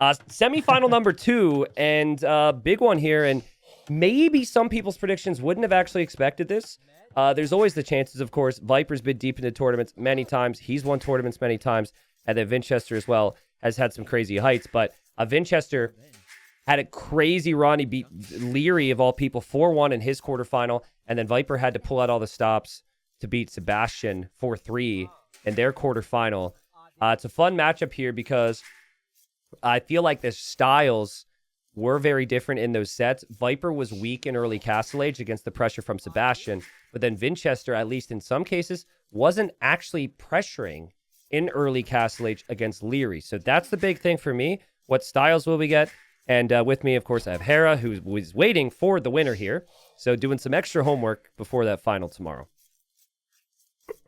Semifinal number 2, and big one here, and maybe some people's predictions wouldn't have actually expected this. There's always the chances, of course. Viper's been deep into tournaments many times. He's won tournaments many times, and then Vinchester as well has had some crazy heights. But Vinchester had a crazy run. He beat Leary, of all people, 4-1 in his quarterfinal, and then Viper had to pull out all the stops to beat Sebastian 4-3 in their quarterfinal. It's a fun matchup here because I feel like the styles were very different in those sets. Viper was weak in early Castle Age against the pressure from Sebastian, but then Vinchester, at least in some cases, wasn't actually pressuring in early Castle Age against Leary. So that's the big thing for me. What styles will we get? And with me, of course, I have Hera, who was waiting for the winner here. So doing some extra homework before that final tomorrow.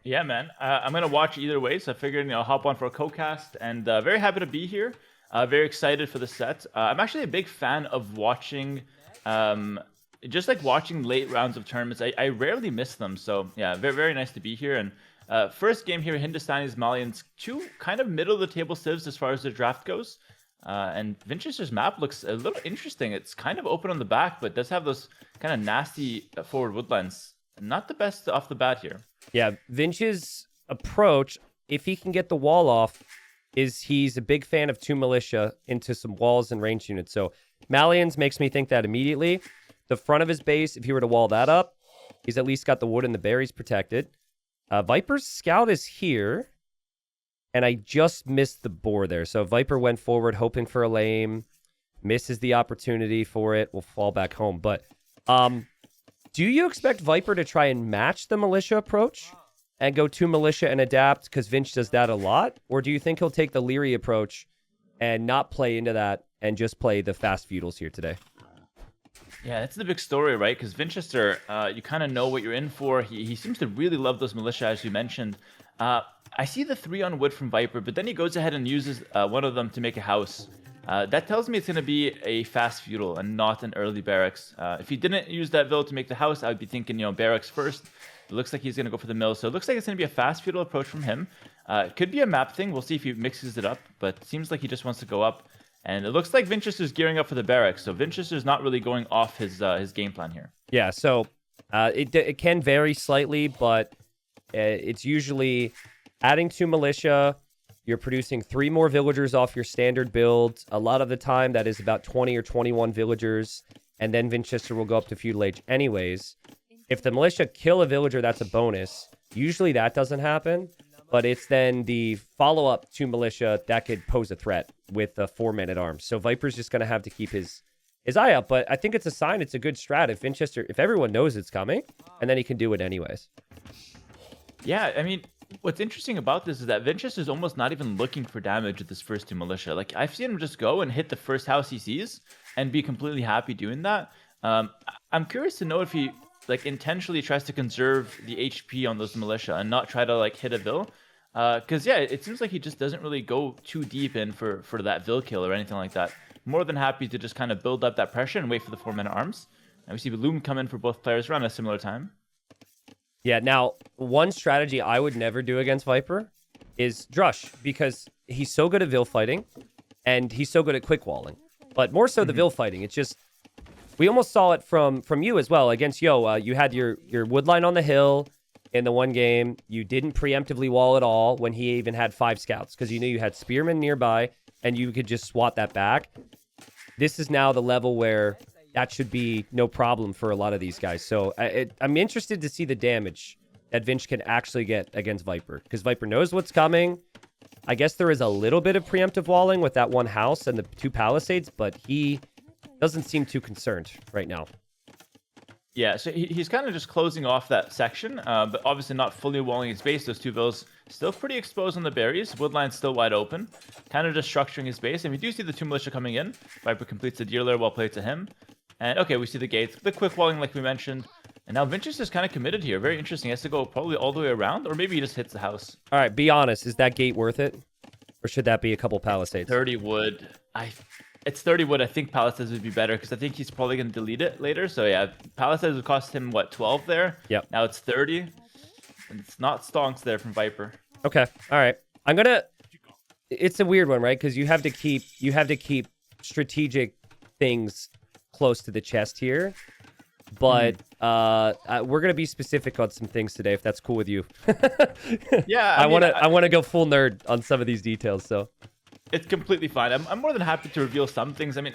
Yeah, man. I'm going to watch either way, so I figured, I'll hop on for a co-cast, and very happy to be here. Very excited for the set. I'm actually a big fan of watching, just like watching late rounds of tournaments. I rarely miss them, so yeah, very, very nice to be here. And first game here, Hindustanis, Malians, 2 kind of middle of the table civs as far as the draft goes. And Vinchester's map looks a little interesting. It's kind of open on the back, but does have those kind of nasty forward woodlands. Not the best off the bat here. Yeah, Vinch's approach, if he can get the wall off, is he's a big fan of 2 militia into some walls and range units. So Malians makes me think that immediately. The front of his base, if he were to wall that up, he's at least got the wood and the berries protected. Viper's scout is here, and I just missed the boar there. So Viper went forward hoping for a lame, misses the opportunity for it, will fall back home. But do you expect Viper to try and match the militia approach and go 2 militia and adapt because Vinch does that a lot? Or do you think he'll take the Leary approach and not play into that and just play the fast feudals here today? Yeah, that's the big story, right? Because Vinchester, you kind of know what you're in for. He seems to really love those militia, as you mentioned. I see the 3 on wood from Viper, but then he goes ahead and uses one of them to make a house. That tells me it's going to be a fast feudal and not an early barracks. If he didn't use that villa to make the house, I would be thinking, barracks first. It looks like he's going to go for the mill, so it looks like it's going to be a fast feudal approach from him. It could be a map thing. We'll see if he mixes it up, but it seems like he just wants to go up. And it looks like Vinchester's gearing up for the barracks, so Vinchester's not really going off his game plan here. Yeah, so it can vary slightly, but it's usually adding 2 militia. You're producing 3 more villagers off your standard build. A lot of the time, that is about 20 or 21 villagers, and then Vinchester will go up to feudal age anyways. If the militia kill a villager, that's a bonus. Usually that doesn't happen, but it's then the follow-up to militia that could pose a threat with the 4 men-at-arms. So Viper's just going to have to keep his eye out, but I think it's a sign. It's a good strat if everyone knows it's coming, and then he can do it anyways. Yeah, I mean, what's interesting about this is that Vinchester's almost not even looking for damage with this first 2 militia. Like, I've seen him just go and hit the first house he sees and be completely happy doing that. I'm curious to know if he intentionally tries to conserve the HP on those militia and not try to hit a vill. Because yeah, it seems like he just doesn't really go too deep in for that vill kill or anything like that. More than happy to just kind of build up that pressure and wait for the 4 men-at-arms. And we see Loom come in for both players around a similar time. Yeah, now, one strategy I would never do against Viper is Drush, because he's so good at Vill fighting, and he's so good at quick walling. But more so the Vill fighting. It's just, we almost saw it from you as well. Against Yo, you had your woodline on the hill in the one game. You didn't preemptively wall at all when he even had 5 scouts, because you knew you had spearmen nearby, and you could just swat that back. This is now the level where that should be no problem for a lot of these guys. So I'm interested to see the damage that Vinch can actually get against Viper, because Viper knows what's coming. I guess there is a little bit of preemptive walling with that 1 house and the 2 palisades, but he doesn't seem too concerned right now. Yeah, so he's kind of just closing off that section, but obviously not fully walling his base. Those 2 villas still pretty exposed on the berries. Woodline's still wide open. Kind of just structuring his base. And we do see the 2 militia coming in. Viper completes the deer lair, well played to him. And okay, we see the gates. The quick walling like we mentioned. And now Vinchester's kind of committed here. Very interesting. He has to go probably all the way around, or maybe he just hits the house. All right, be honest. Is that gate worth it? Or should that be a couple palisades? 30 wood. It's 30 wood. I think palisades would be better, because I think he's probably going to delete it later. So yeah, palisades would cost him, 12 there? Yep. Now it's 30. And it's not stonks there from Viper. Okay, all right. I'm going to it's a weird one, right? Because you have to keep strategic things close to the chest here. But we're gonna be specific on some things today, if that's cool with you. Yeah, I want to go full nerd on some of these details. So it's completely fine. I'm more than happy to reveal some things. I mean,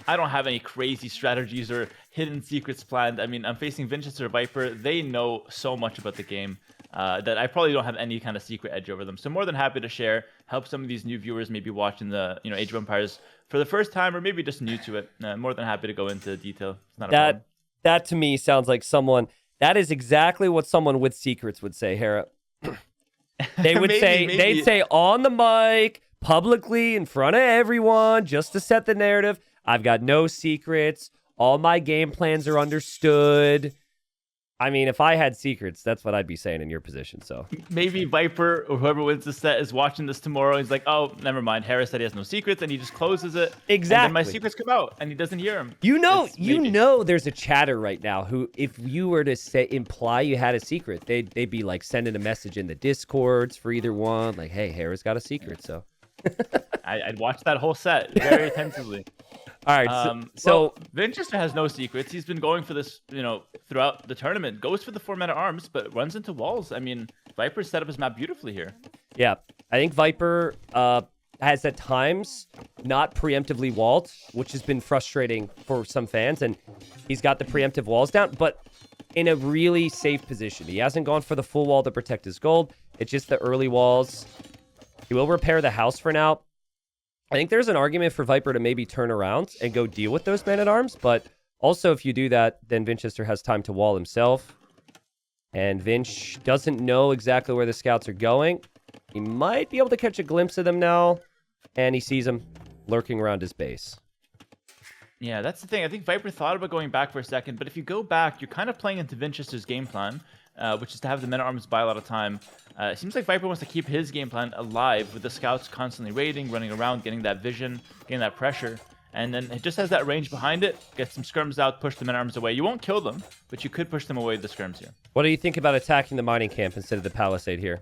I don't have any crazy strategies or hidden secrets planned. I mean, I'm facing Winchester Viper. They know so much about the game that I probably don't have any kind of secret edge over them. So more than happy to share, help some of these new viewers maybe watching the Age of Empires for the first time or maybe just new to it. More than happy to go into detail. It's not a problem. That to me sounds like someone. That is exactly what someone with secrets would say, Hera. They would they'd say on the mic, publicly, in front of everyone, just to set the narrative. I've got no secrets. All my game plans are understood. I mean, if I had secrets, that's what I'd be saying in your position. So maybe Viper or whoever wins the set is watching this tomorrow. He's like, oh, never mind. Harris said he has no secrets, and he just closes it. Exactly. And then my secrets come out, and he doesn't hear them. You know, there's a chatter right now who, if you were to imply you had a secret, they'd be like sending a message in the Discords for either one, like, hey, Harris got a secret. So I'd watch that whole set very attentively. All right, so Winchester has no secrets. He's been going for this, throughout the tournament. Goes for the 4-mana arms, but runs into walls. I mean, Viper set up his map beautifully here. Yeah, I think Viper has at times not preemptively walled, which has been frustrating for some fans, and he's got the preemptive walls down, but in a really safe position. He hasn't gone for the full wall to protect his gold. It's just the early walls. He will repair the house for now. I think there's an argument for Viper to maybe turn around and go deal with those man-at-arms, but also if you do that, then Winchester has time to wall himself. And Vinch doesn't know exactly where the scouts are going. He might be able to catch a glimpse of them now, and he sees them lurking around his base. Yeah, that's the thing. I think Viper thought about going back for a second, but if you go back, you're kind of playing into Winchester's game plan, which is to have the men-at-arms buy a lot of time. It seems like Viper wants to keep his game plan alive with the scouts constantly raiding, running around, getting that vision, getting that pressure. And then it just has that range behind it, get some skirms out, push the men-at-arms away. You won't kill them, but you could push them away with the skirms here. What do you think about attacking the mining camp instead of the palisade here?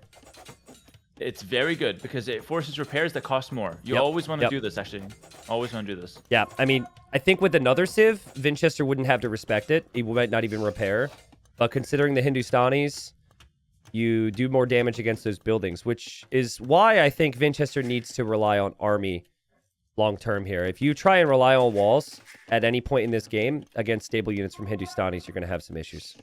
It's very good because it forces repairs that cost more. You always want to do this, actually. Always want to do this. Yeah, I mean, I think with another Civ, Winchester wouldn't have to respect it. He might not even repair. But considering the Hindustanis, you do more damage against those buildings, which is why I think Winchester needs to rely on army long-term here. If you try and rely on walls at any point in this game against stable units from Hindustanis, you're going to have some issues.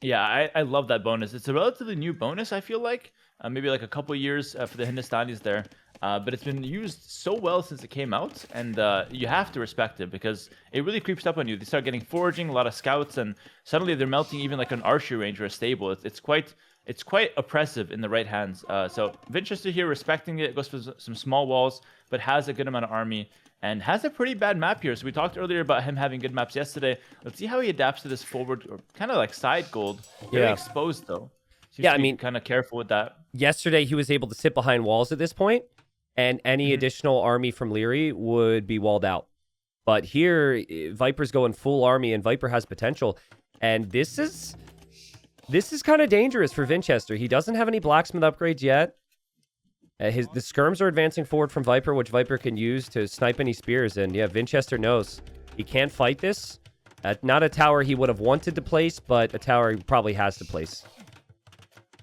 Yeah, I love that bonus. It's a relatively new bonus, I feel like. Maybe like a couple years for the Hindustanis there. But it's been used so well since it came out, and you have to respect it because it really creeps up on you. They start getting foraging, a lot of scouts, and suddenly they're melting even like an archery range or a stable. It's quite oppressive in the right hands. So Winchester here respecting it, goes for some small walls, but has a good amount of army and has a pretty bad map here. So we talked earlier about him having good maps yesterday. Let's see how he adapts to this forward or kind of like side gold. Very exposed though. Seems to be kind of careful with that. Yesterday he was able to sit behind walls at this point, and any additional army from Leary would be walled out. But here, Viper's going full army, and Viper has potential. And this is kind of dangerous for Winchester. He doesn't have any blacksmith upgrades yet. The skirms are advancing forward from Viper, which Viper can use to snipe any spears. And yeah, Winchester knows he can't fight this. Not a tower he would have wanted to place, but a tower he probably has to place.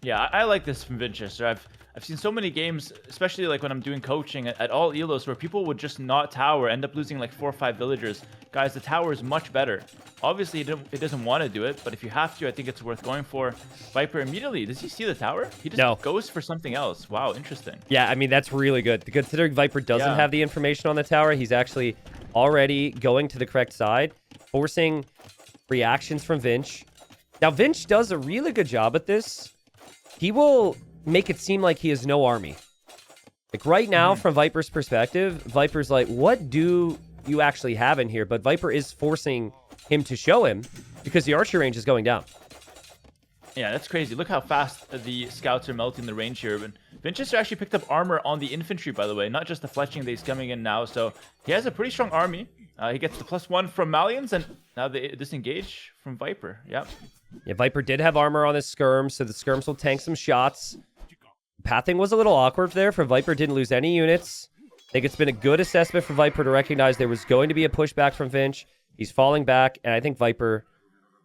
Yeah, I like this from Winchester. I've seen so many games, especially like when I'm doing coaching at all elos, where people would just not tower, end up losing like 4 or 5 villagers. Guys, the tower is much better. Obviously, it doesn't want to do it, but if you have to, I think it's worth going for. Viper immediately, does he see the tower? He just goes for something else. Wow, interesting. Yeah, I mean, that's really good. Considering Viper doesn't have the information on the tower, he's actually already going to the correct side, forcing reactions from Vinch. Now, Vinch does a really good job at this. He will make it seem like he has no army. Like right now, from Viper's perspective, Viper's like, what do you actually have in here? But Viper is forcing him to show him because the archery range is going down. Yeah, that's crazy. Look how fast the scouts are melting the range here. But Winchester actually picked up armor on the infantry, by the way, not just the fletching that he's coming in now. So he has a pretty strong army. He gets the +1 from Malians, and now they disengage from Viper. Yep. Yeah, Viper did have armor on his skirms, so the skirms will tank some shots. Pathing was a little awkward there for Viper. Didn't lose any units. I think it's been a good assessment for Viper to recognize there was going to be a pushback from Vinch. He's falling back, and I think Viper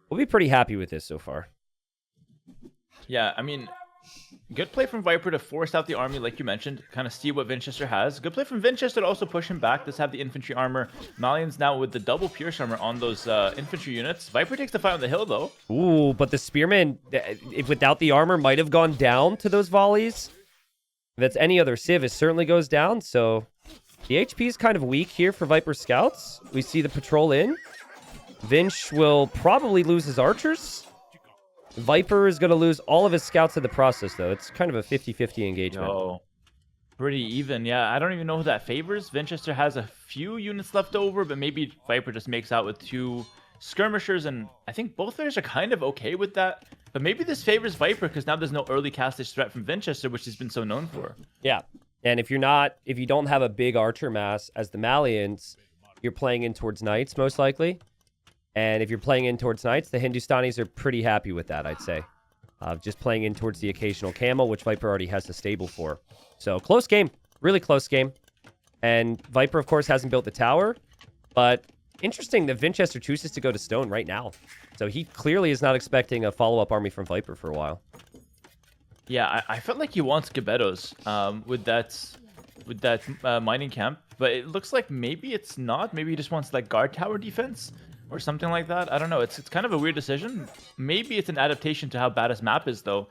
will be pretty happy with this so far. Yeah, I mean, good play from Viper to force out the army, like you mentioned, kind of see what Winchester has. Good play from Winchester to also push him back. Does have the infantry armor. Malians now with the double pierce armor on those infantry units. Viper takes the fight on the hill, though. Ooh, but the spearman, if without the armor, might have gone down to those volleys. If that's any other civ, it certainly goes down, so... The HP is kind of weak here for Viper scouts. We see the patrol in. Vinch will probably lose his archers. Viper is going to lose all of his scouts in the process, though. It's kind of a 50-50 engagement. Oh, pretty even. Yeah, I don't even know who that favors. Winchester has a few units left over, but maybe Viper just makes out with 2 skirmishers, and I think both players are kind of okay with that. But maybe this favors Viper because now there's no early castage threat from Winchester, which he's been so known for. Yeah. And if you don't have a big archer mass as the Malians, you're playing in towards knights, most likely. And if you're playing in towards knights, the Hindustanis are pretty happy with that, I'd say. Just playing in towards the occasional camel, which Viper already has the stable for. So, close game. Really close game. And Viper, of course, hasn't built the tower. But interesting that Winchester chooses to go to stone right now. So he clearly is not expecting a follow-up army from Viper for a while. Yeah, I felt like he wants Gebettos with that mining camp, but it looks like maybe it's not. Maybe he just wants like guard tower defense or something like that. I don't know. It's kind of a weird decision. Maybe it's an adaptation to how bad his map is, though.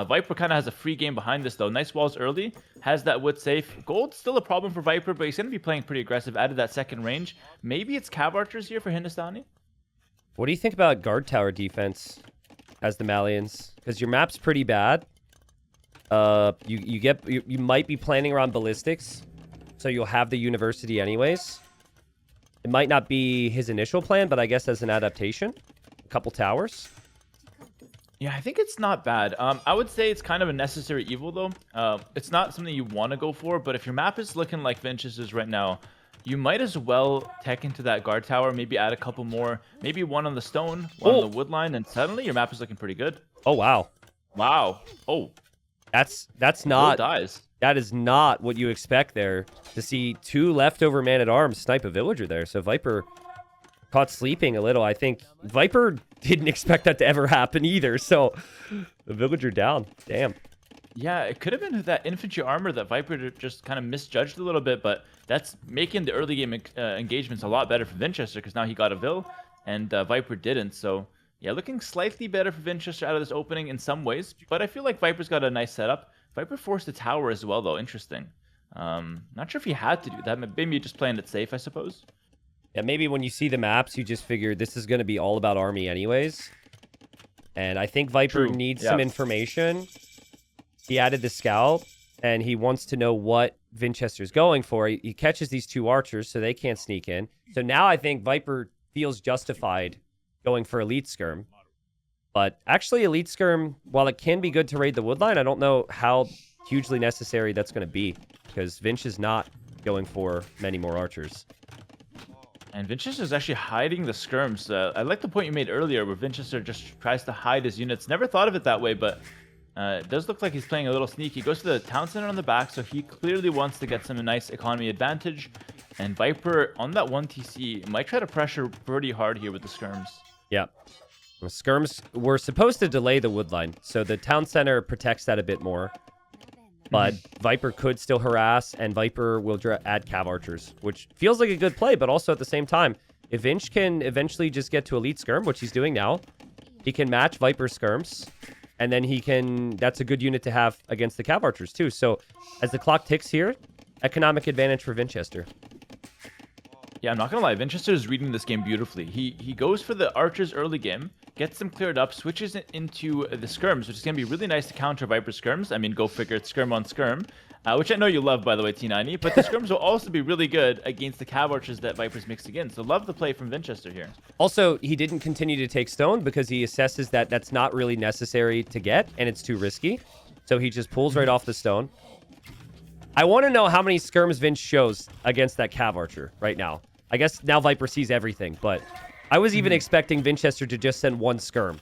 Viper kind of has a free game behind this, though. Nice walls early, has that wood safe. Gold's still a problem for Viper, but he's going to be playing pretty aggressive. Added that second range. Maybe it's Cav Archers here for Hindustani. What do you think about guard tower defense as the Malians? Because your map's pretty bad. You might be planning around ballistics, so you'll have the university anyways. It might not be his initial plan, but I guess as an adaptation, a couple towers. Yeah, I think it's not bad. I would say it's kind of a necessary evil, though. It's not something you want to go for, but if your map is looking like Vinch's is right now, you might as well tech into that guard tower, maybe add a couple more, maybe one on the stone, one on the wood line, and suddenly your map is looking pretty good. Oh, wow. Wow. Oh. That's not... dies. That is not what you expect there, to see 2 leftover man-at-arms snipe a villager there. So Viper caught sleeping a little. I think Viper didn't expect that to ever happen either. So the villager down. Damn. Yeah, it could have been that infantry armor that Viper just kind of misjudged a little bit, but that's making the early game engagements a lot better for Winchester because now he got a Vil and Viper didn't. So yeah, looking slightly better for Winchester out of this opening in some ways, but I feel like Viper's got a nice setup. Viper forced a tower as well, though. Interesting. Not sure if he had to do that. Maybe just playing it safe, I suppose. Yeah, maybe when you see the maps, you just figure this is going to be all about army anyways. And I think Viper needs some information. He added the scout, and he wants to know what Winchester's going for. He catches these 2 archers, so they can't sneak in. So now I think Viper feels justified going for Elite Skirm. But actually, Elite Skirm, while it can be good to raid the woodline, I don't know how hugely necessary that's going to be. Because Vinch is not going for many more archers. And Winchester is actually hiding the skirms. I like the point you made earlier where Winchester just tries to hide his units. Never thought of it that way, but it does look like he's playing a little sneaky. He goes to the town center on the back, so he clearly wants to get some nice economy advantage. And Viper, on that 1 TC, might try to pressure pretty hard here with the skirms. Yeah. The skirms were supposed to delay the woodline, so the town center protects that a bit more. But Viper could still harass, and Viper will add Cav Archers, which feels like a good play, but also at the same time, if Vinch can eventually just get to Elite Skirm, which he's doing now, he can match Viper Skirms, and then he can... That's a good unit to have against the Cav Archers, too. So, as the clock ticks here, economic advantage for Winchester. Yeah, I'm not gonna lie, Winchester is reading this game beautifully. He goes for the archers early game, gets them cleared up, switches it into the skirms, which is gonna be really nice to counter Viper skirms. I mean, go figure, it's skirm on skirm, which I know you love, by the way, T90. But the skirms will also be really good against the Cav Archers that Viper's mixing in. So love the play from Winchester here. Also, he didn't continue to take stone because he assesses that that's not really necessary to get, and it's too risky. So he just pulls right off the stone. I want to know how many skirms Vinch shows against that Cav Archer right now. I guess now Viper sees everything, but I was even expecting Winchester to just send 1 skirm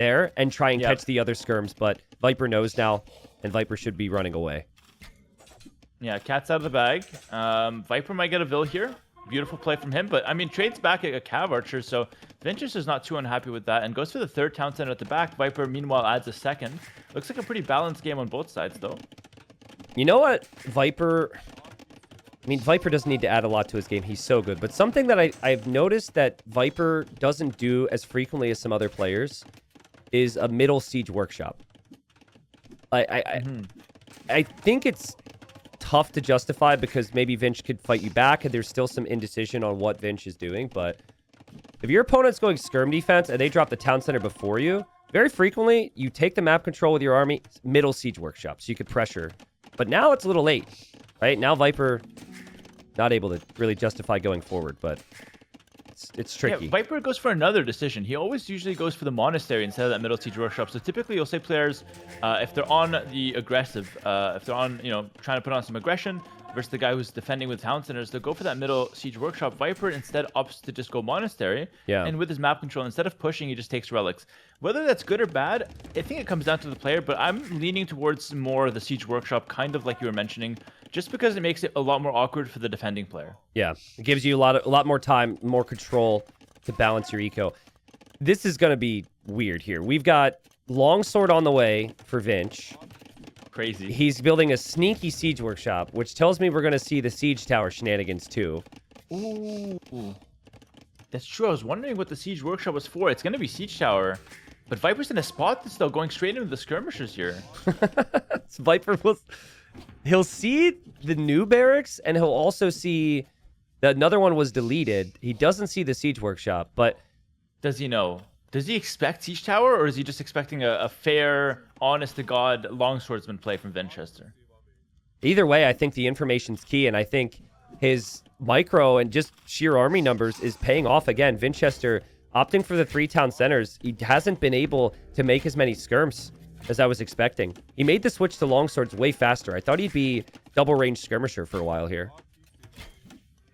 there and try and catch the other skirms, but Viper knows now. and Viper should be running away. Yeah, cat's out of the bag. Viper might get a Vil here. Beautiful play from him, but I mean, trades back a Cav Archer, so Vinchester's not too unhappy with that and goes for the third town center at the back. Viper, meanwhile, adds a second. Looks like a pretty balanced game on both sides, though. You know what, Viper... I mean, Viper doesn't need to add a lot to his game. He's so good. But something that I've noticed that Viper doesn't do as frequently as some other players is a middle siege workshop. I think it's tough to justify because maybe Vinch could fight you back and there's still some indecision on what Vinch is doing. But if your opponent's going skirm defense and they drop the town center before you, very frequently you take the map control with your army, middle siege workshop, so you could pressure. But now it's a little late, right? Now Viper not able to really justify going forward, but it's tricky. Yeah, Viper goes for another decision. He always usually goes for the monastery instead of that middle siege workshop. So typically you'll say players, if they're on the aggressive, if they're on, trying to put on some aggression versus the guy who's defending with town centers, they'll go for that middle siege workshop. Viper instead opts to just go monastery. Yeah. And with his map control, instead of pushing, he just takes relics. Whether that's good or bad, I think it comes down to the player, but I'm leaning towards more the siege workshop, kind of like you were mentioning, just because it makes it a lot more awkward for the defending player. Yeah, it gives you a lot more time, more control to balance your eco. This is going to be weird here. We've got Longsword on the way for Vinch. Crazy. He's building a sneaky siege workshop, which tells me we're going to see the siege tower shenanigans too. Ooh. That's true. I was wondering what the siege workshop was for. It's going to be siege tower. But Viper's in a spot that's though going straight into the skirmishers here. Viper will... He'll see the new barracks, and he'll also see that another one was deleted. He doesn't see the siege workshop, but... Does he know? Does he expect siege tower, or is he just expecting a fair, honest-to-God longswordsman play from Vinchester? Either way, I think the information's key, and I think his micro and just sheer army numbers is paying off again. Vinchester opting for the 3 town centers. He hasn't been able to make as many skirms as I was expecting. He made the switch to longswords way faster. I thought he'd be double range skirmisher for a while here.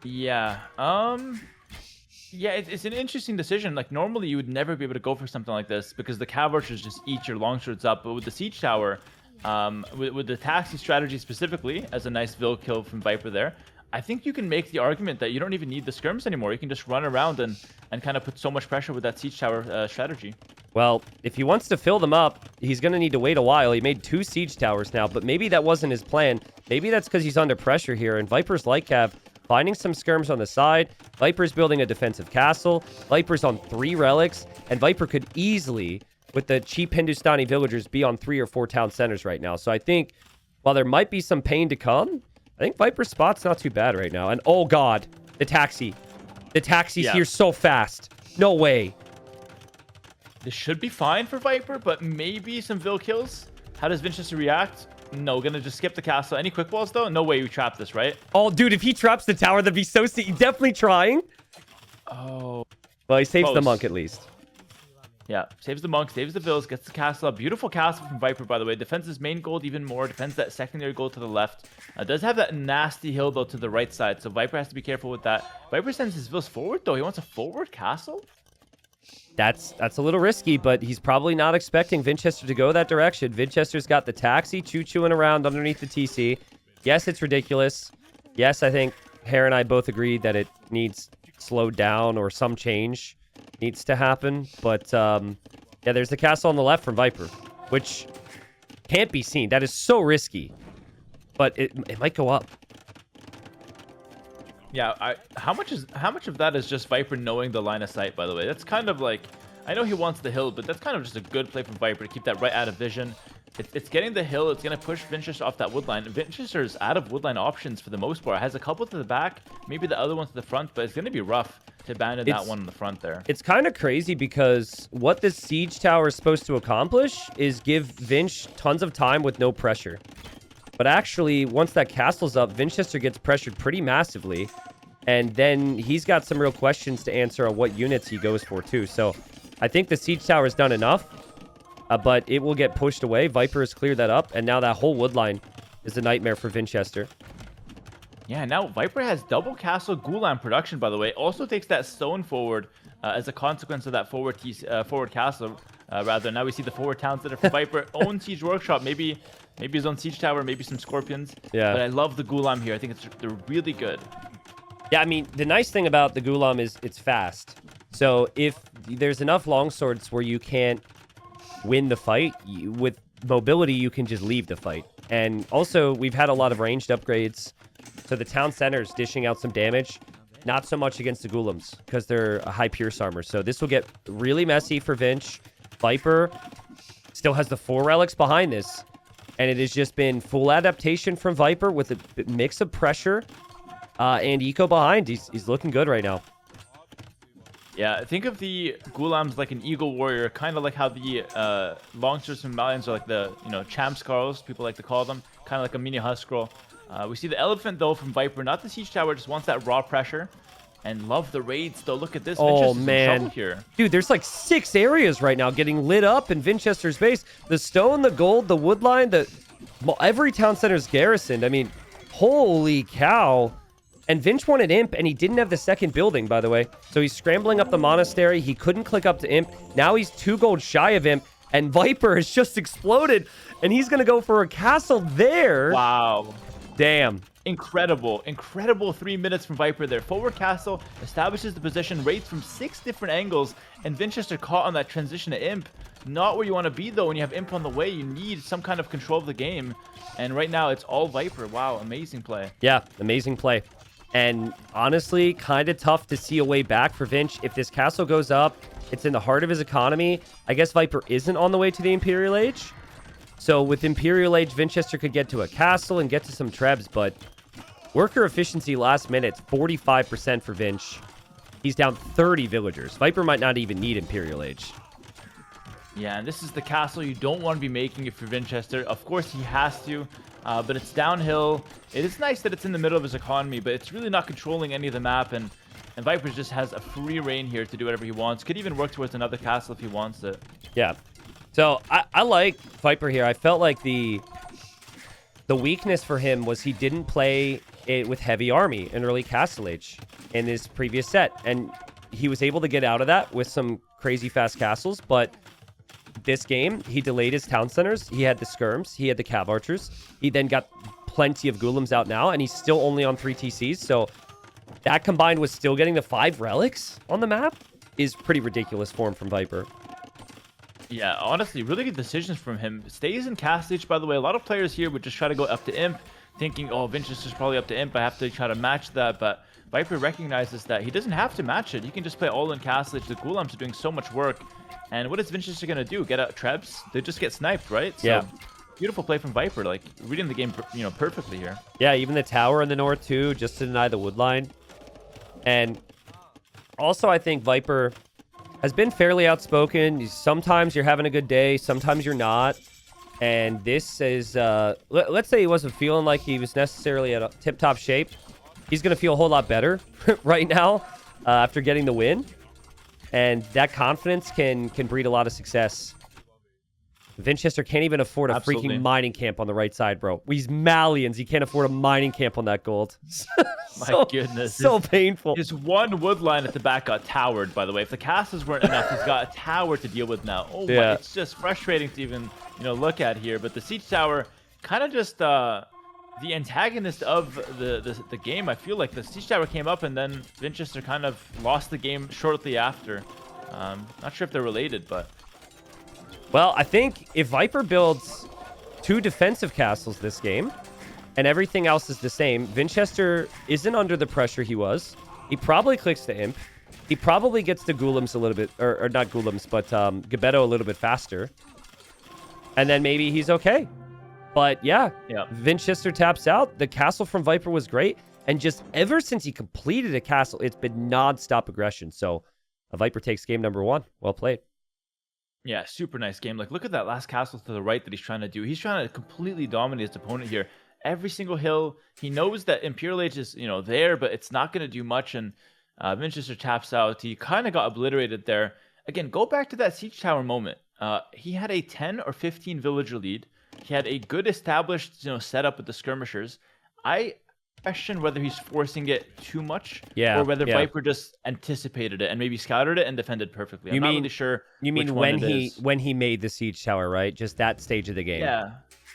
Yeah. Yeah, it's an interesting decision. Like, normally you would never be able to go for something like this because the cav archers just eat your longswords up. But with the siege tower, with the taxi strategy specifically, as a nice Vil kill from Viper there, I think you can make the argument that you don't even need the skirms anymore. You can just run around and kind of put so much pressure with that siege tower strategy. Well, if he wants to fill them up, he's going to need to wait a while. He made 2 siege towers now, but maybe that wasn't his plan. Maybe that's because he's under pressure here, and Viper's like Cav, finding some skirms on the side. Viper's building a defensive castle. Viper's on 3 relics, and Viper could easily, with the cheap Hindustani villagers, be on 3 or 4 town centers right now. So I think, while there might be some pain to come, I think Viper's spot's not too bad right now. And oh god, the taxi. The taxi's here so fast. No way. This should be fine for Viper, but maybe some Vil kills. How does Vinchester react? No, gonna just skip the castle. Any quick balls though? No way you trap this, right? Oh, dude, if he traps the tower, that'd be so sick. He's definitely trying. Oh. Well, he saves the monk at least. Yeah, saves the monk, saves the Vils, gets the castle up. Beautiful castle from Viper, by the way. Defends his main gold even more. Defends that secondary gold to the left. Does have that nasty hill, though, to the right side. So Viper has to be careful with that. Viper sends his Vils forward, though. He wants a forward castle? That's a little risky, but he's probably not expecting Vinchester to go that direction. Vinchester's got the taxi choo-chooing around underneath the TC. Yes, it's ridiculous. Yes, I think Hare and I both agreed that it needs slowed down or some change needs to happen. But, yeah, there's the castle on the left from Viper, which can't be seen. That is so risky. But it might go up. Yeah, how much of that is just Viper knowing the line of sight, by the way? That's kind of like, I know he wants the hill, but that's kind of just a good play from Viper to keep that right out of vision. It's getting the hill. It's going to push Vinchester off that woodline. Vinchester's out of woodline options for the most part. Has a couple to the back, maybe the other one to the front, but it's going to be rough to abandon that one in the front there. It's kind of crazy because what this siege tower is supposed to accomplish is give Vinch tons of time with no pressure. But actually, once that castle's up, Vinchester gets pressured pretty massively. And then he's got some real questions to answer on what units he goes for, too. So I think the siege tower has done enough. But it will get pushed away. Viper has cleared that up. And now that whole woodline is a nightmare for Vinchester. Yeah, now Viper has double castle Gulam production, by the way. Also takes that stone forward as a consequence of that forward castle. Rather, now we see the forward town center for Viper. Own siege workshop. Maybe maybe his own siege tower, maybe some scorpions. Yeah. But I love the Gulam here. I think they're really good. Yeah, I mean, the nice thing about the Gulam is it's fast. So if there's enough longswords where you can't win the fight, with mobility, you can just leave the fight. And also, we've had a lot of ranged upgrades. So the town center's dishing out some damage. Not so much against the Gulams, because they're a high Pierce armor. So this will get really messy for Vinch. Viper still has the 4 relics behind this. And it has just been full adaptation from Viper with a mix of pressure and eco behind. He's looking good right now. Yeah, think of the Gulams like an eagle warrior, kind of like how the longswords from Malians are like the, champ skulls, people like to call them, kind of like a mini Huskarl. We see the elephant, though, from Viper, not the siege tower, just wants that raw pressure. And love the raids, though. Look at this. Oh, Vinchester's in man. trouble here. Dude, there's like 6 areas right now getting lit up in Vinchester's base. The stone, the gold, the wood line, every town center's garrisoned. I mean, holy cow. And Vinch wanted Imp, and he didn't have the second building, by the way. So he's scrambling up the monastery. He couldn't click up to Imp. Now he's 2 gold shy of Imp, and Viper has just exploded, and he's going to go for a castle there. Wow. Damn. Incredible 3 minutes from Viper there. Forward castle establishes the position, raids from 6 different angles, and Vinchester caught on that transition to Imp. Not where you want to be, though. When you have Imp on the way, you need some kind of control of the game. And right now, it's all Viper. Wow, amazing play. Yeah, amazing play. And honestly, kind of tough to see a way back for Vinch. If this castle goes up, it's in the heart of his economy. I guess Viper isn't on the way to the Imperial Age. So with Imperial Age, Vinchester could get to a castle and get to some trebs, but worker efficiency last minute, 45% for Vinch. He's down 30 villagers. Viper might not even need Imperial Age. Yeah, and this is the castle you don't want to be making if you're Vinchester. Of course, he has to, but it's downhill. It is nice that it's in the middle of his economy, but it's really not controlling any of the map, and Viper just has a free reign here to do whatever he wants. Could even work towards another castle if he wants it. Yeah. So I like Viper here. I felt like the weakness for him was he didn't play it with heavy army in early Castle Age in his previous set, and he was able to get out of that with some crazy fast castles, but this game, he delayed his town centers. He had the skirms. He had the cav archers. He then got plenty of Gulams out now, and he's still only on 3 TCs. So that combined with still getting the 5 relics on the map is pretty ridiculous form from Viper. Yeah, honestly, really good decisions from him. Stays in Castle Age, by the way. A lot of players here would just try to go up to Imp, thinking, oh, Vinchester's probably up to Imp. I have to try to match that. But Viper recognizes that he doesn't have to match it. He can just play all in Castle Age. The Gulams are doing so much work. And what is Vinchester going to do? Get out Trebs? They just get sniped, right? So, yeah. Beautiful play from Viper, like reading the game, perfectly here. Yeah, even the tower in the north too, just to deny the wood line. And also, I think Viper has been fairly outspoken. Sometimes you're having a good day, sometimes you're not. And this is, let's say he wasn't feeling like he was necessarily at a tip-top shape. He's going to feel a whole lot better right now after getting the win. And that confidence can breed a lot of success. Vinchester can't even afford a freaking mining camp on the right side, bro. He's Malians. He can't afford a mining camp on that gold. My goodness. So painful. His one wood line at the back got towered, by the way. If the castles weren't enough, he's got a tower to deal with now. Oh, yeah. It's just frustrating to even, look at here. But the siege tower, kind of just the antagonist of the game. I feel like the siege tower came up, and then Vinchester kind of lost the game shortly after. Not sure if they're related, but... Well, I think if Viper builds 2 defensive castles this game, and everything else is the same, Vinchester isn't under the pressure he was. He probably clicks to Imp. He probably gets to Gulams a little bit, or not Gulams, but Gebetto a little bit faster. And then maybe he's okay. But yeah, Vinchester taps out. The castle from Viper was great. And just ever since he completed a castle, it's been non-stop aggression. So a Viper takes game number 1. Well played. Yeah, super nice game. Like, look at that last castle to the right that he's trying to do. He's trying to completely dominate his opponent here. Every single hill, he knows that Imperial Age is, there, but it's not going to do much. And Vinchester taps out. He kind of got obliterated there. Again, go back to that siege tower moment. He had a 10 or 15 villager lead. He had a good established, setup with the skirmishers. I question whether he's forcing it too much, or whether Viper just anticipated it and maybe scouted it and defended perfectly. I'm not really sure. You mean when he made the siege tower, right? Just that stage of the game. Yeah,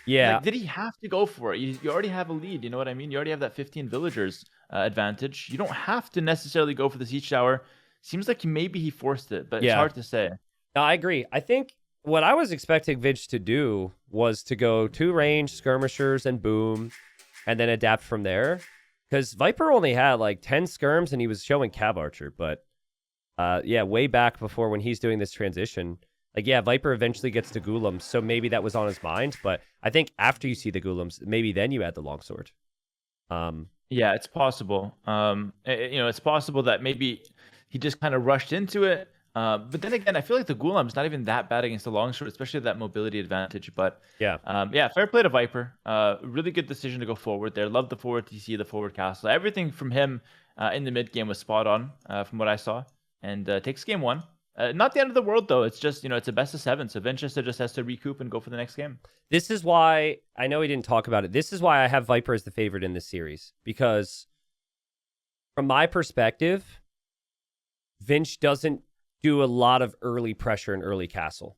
Yeah. Like, did he have to go for it? You already have a lead. You know what I mean? You already have that 15 villagers advantage. You don't have to necessarily go for the siege tower. Seems like maybe he forced it, but it's Yeah. hard to say. No, I agree. I think what I was expecting Vince to do was to go 2 range skirmishers and boom, and then adapt from there. Because Viper only had like 10 skirms and he was showing Cav Archer. But yeah, way back before when he's doing this transition, like, yeah, Viper eventually gets to Ghoulam, so maybe that was on his mind. But I think after you see the Ghulams, maybe then you add the longsword. Yeah, it's possible. It's possible that maybe he just kind of rushed into it. But then again, I feel like the Ghulam's not even that bad against the longsword, especially that mobility advantage. But yeah, fair play to Viper. Really good decision to go forward there. Love the forward TC, the forward castle. Everything from him in the mid game was spot on from what I saw. And takes game 1. Not the end of the world, though. It's just, it's a best of 7. So Vinchester just has to recoup and go for the next game. This is why, I know he didn't talk about it. This is why I have Viper as the favorite in this series. Because from my perspective, Vinch doesn't do a lot of early pressure and early castle.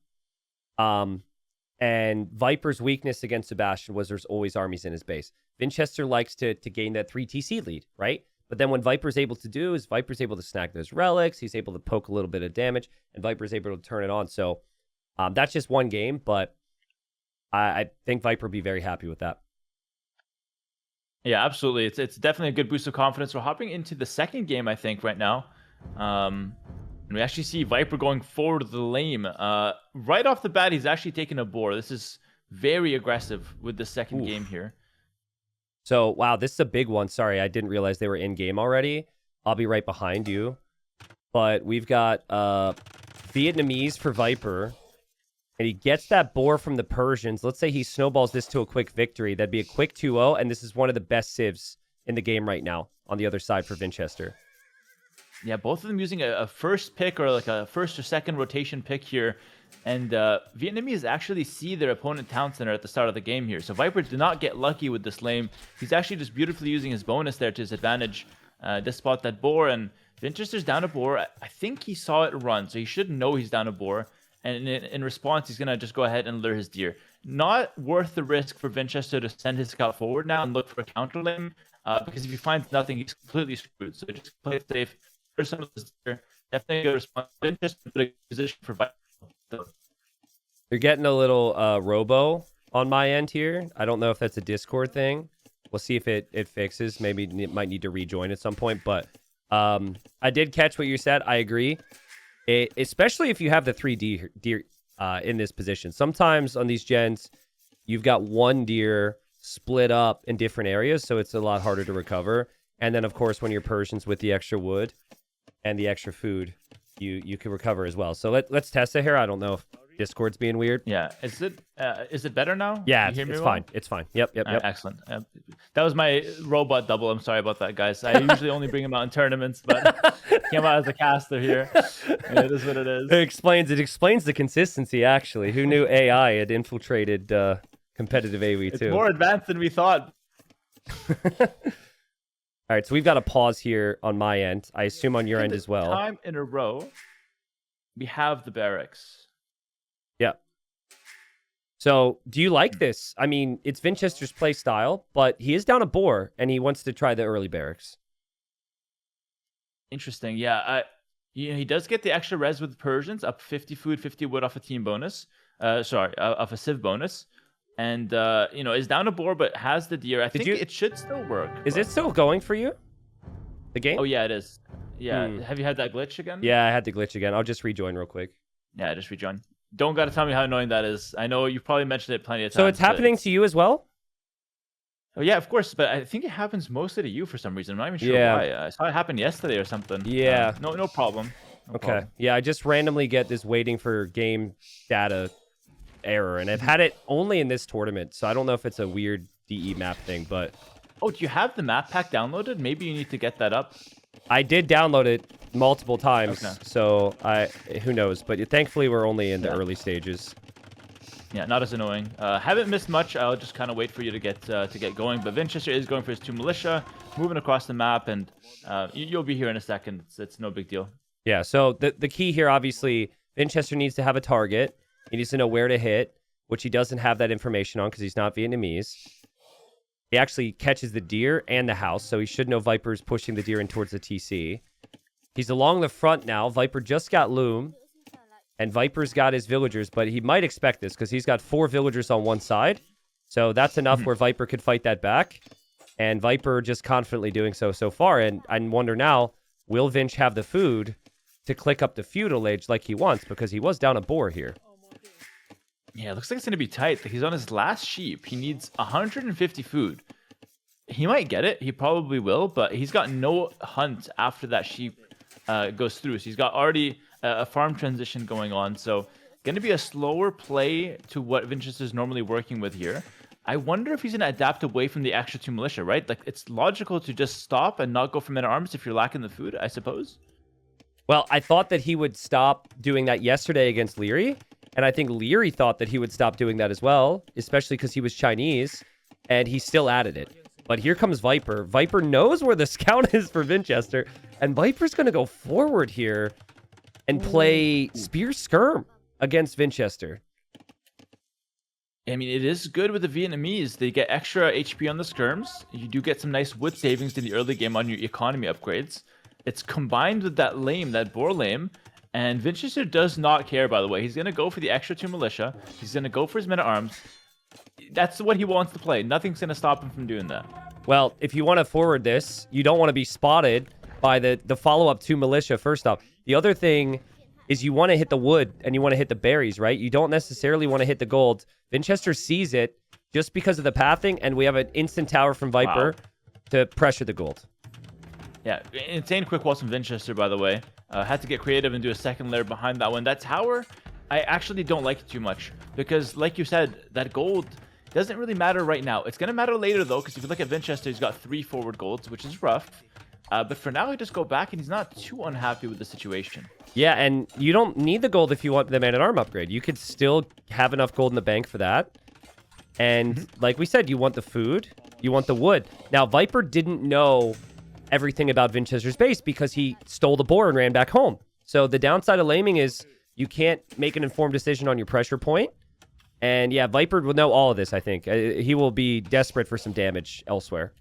And Viper's weakness against Sebastian was there's always armies in his base. Vinchester likes to gain that 3 TC lead, right? But then what Viper's able to do is Viper's able to snag those relics. He's able to poke a little bit of damage, and Viper's able to turn it on. So that's just one game, but I think Viper would be very happy with that. Yeah, absolutely. It's definitely a good boost of confidence. We're hopping into the second game, I think, right now. And we actually see Viper going forward to the lane. Right off the bat, he's actually taking a boar. This is very aggressive with the second game here. So, wow, this is a big one. Sorry, I didn't realize they were in-game already. I'll be right behind you. But we've got Vietnamese for Viper. And he gets that boar from the Persians. Let's say he snowballs this to a quick victory. That'd be a quick 2-0, and this is one of the best civs in the game right now on the other side for Vinchester. Yeah, both of them using a first pick or like a first or second rotation pick here. And Vietnamese actually see their opponent town center at the start of the game here. So Viper did not get lucky with this lane. He's actually just beautifully using his bonus there to his advantage to spot that boar. And Vinchester's down a boar. I think he saw it run, so he should know he's down a boar. And in response, he's going to just go ahead and lure his deer. Not worth the risk for Vinchester to send his scout forward now and look for a counter lane. Because if he finds nothing, he's completely screwed. So just play it safe. There's some of this deer. Definitely a good response. Vinchester put a position for Viper. You're getting a little robo on my end here. I don't know if that's a Discord thing. We'll see if it fixes. Maybe it might need to rejoin at some point. But I did catch what you said. I agree. Especially if you have the 3 deer in this position. Sometimes on these gens, you've got one deer split up in different areas, so it's a lot harder to recover. And then, of course, when you're Persians with the extra wood and the extra food, you can recover as well. So let's test it here. I don't know if Discord's being weird. Yeah, is it better now? Yeah, it's fine. It's fine. Yep. Excellent. That was my robot double. I'm sorry about that, guys. I usually only bring him out in tournaments, but came out as a caster here. It is what it is. It explains the consistency. Actually, who knew AI had infiltrated competitive AoE too? It's more advanced than we thought. All right, so we've got a pause here on my end. I assume on your end as well. Time in a row, we have the barracks. Yeah. So, do you like this? I mean, it's Vinchester's play style, but he is down a boar, and he wants to try the early barracks. Interesting. Yeah, he does get the extra res with Persians, up 50 food, 50 wood off a team bonus. Off a civ bonus. And, is down a boar, but has the deer. I think it should still work. Is it still going for you? The game? Oh, yeah, it is. Yeah. Have you had that glitch again? Yeah, I had the glitch again. I'll just rejoin real quick. Yeah, just rejoin. Don't got to tell me how annoying that is. I know you've probably mentioned it plenty of times. So it's happening to you as well? Oh, yeah, of course. But I think it happens mostly to you for some reason. I'm not even sure why. I saw it happen yesterday or something. Yeah. No problem. Okay. Yeah, I just randomly get this waiting for game data error, and I've had it only in this tournament, so I don't know if it's a weird DE map thing, but... Oh, do you have the map pack downloaded? Maybe you need to get that up. I did download it multiple times, so who knows, but thankfully we're only in the early stages. Yeah, not as annoying. Haven't missed much. I'll just kind of wait for you to get going, but Vinchester is going for his 2 militia, moving across the map, and you'll be here in a second. It's no big deal. Yeah, so the key here, obviously, Vinchester needs to have a target. He needs to know where to hit. which he doesn't have that information on because he's not Vietnamese. He actually catches the deer and the house, so he should know Viper's pushing the deer in towards the TC. He's along the front now. Viper just got Loom, and Viper's got his villagers, but he might expect this because he's got 4 villagers on one side. So that's enough where Viper could fight that back. And Viper just confidently doing so far. And I wonder now, will Vinch have the food to click up the feudal age like he wants? Because he was down a boar here. Yeah, it looks like it's going to be tight. He's on his last sheep. He needs 150 food. He might get it. He probably will, but he's got no hunt after that sheep goes through. So he's got already a farm transition going on. So going to be a slower play to what Vincester's normally working with here. I wonder if he's going to adapt away from the extra 2 militia, right? Like, it's logical to just stop and not go for men-at-arms if you're lacking the food, I suppose. Well, I thought that he would stop doing that yesterday against Leary. And I think Leary thought that he would stop doing that as well, especially because he was Chinese, and he still added it. But here comes Viper. Viper knows where the scout is for Vinchester, and Viper's going to go forward here and play Spear Skirm against Vinchester. I mean, it is good with the Vietnamese. They get extra HP on the skirms. You do get some nice wood savings in the early game on your economy upgrades. It's combined with that lame, that boar lame. And Vinchester does not care, by the way. He's going to go for the extra 2 militia. He's going to go for his men-at-arms. That's what he wants to play. Nothing's going to stop him from doing that. Well, if you want to forward this, you don't want to be spotted by the follow-up 2 militia, first off. The other thing is you want to hit the wood and you want to hit the berries, right? You don't necessarily want to hit the gold. Vinchester sees it just because of the pathing, and we have an instant tower from Viper to pressure the gold. Yeah, insane quick walls from Vinchester, by the way. Had to get creative and do a second layer behind that one. That tower, I actually don't like it too much because, like you said, that gold doesn't really matter right now. It's going to matter later, though, because if you look at Vinchester, he's got 3 forward golds, which is rough. But for now, he just go back, and he's not too unhappy with the situation. Yeah, and you don't need the gold if you want the man-at-arm upgrade. You could still have enough gold in the bank for that. And like we said, you want the food, you want the wood. Now, Viper didn't know everything about Vinchester's base because he stole the boar and ran back home. So the downside of laming is you can't make an informed decision on your pressure point. And yeah, Viper will know all of this, I think. He will be desperate for some damage elsewhere.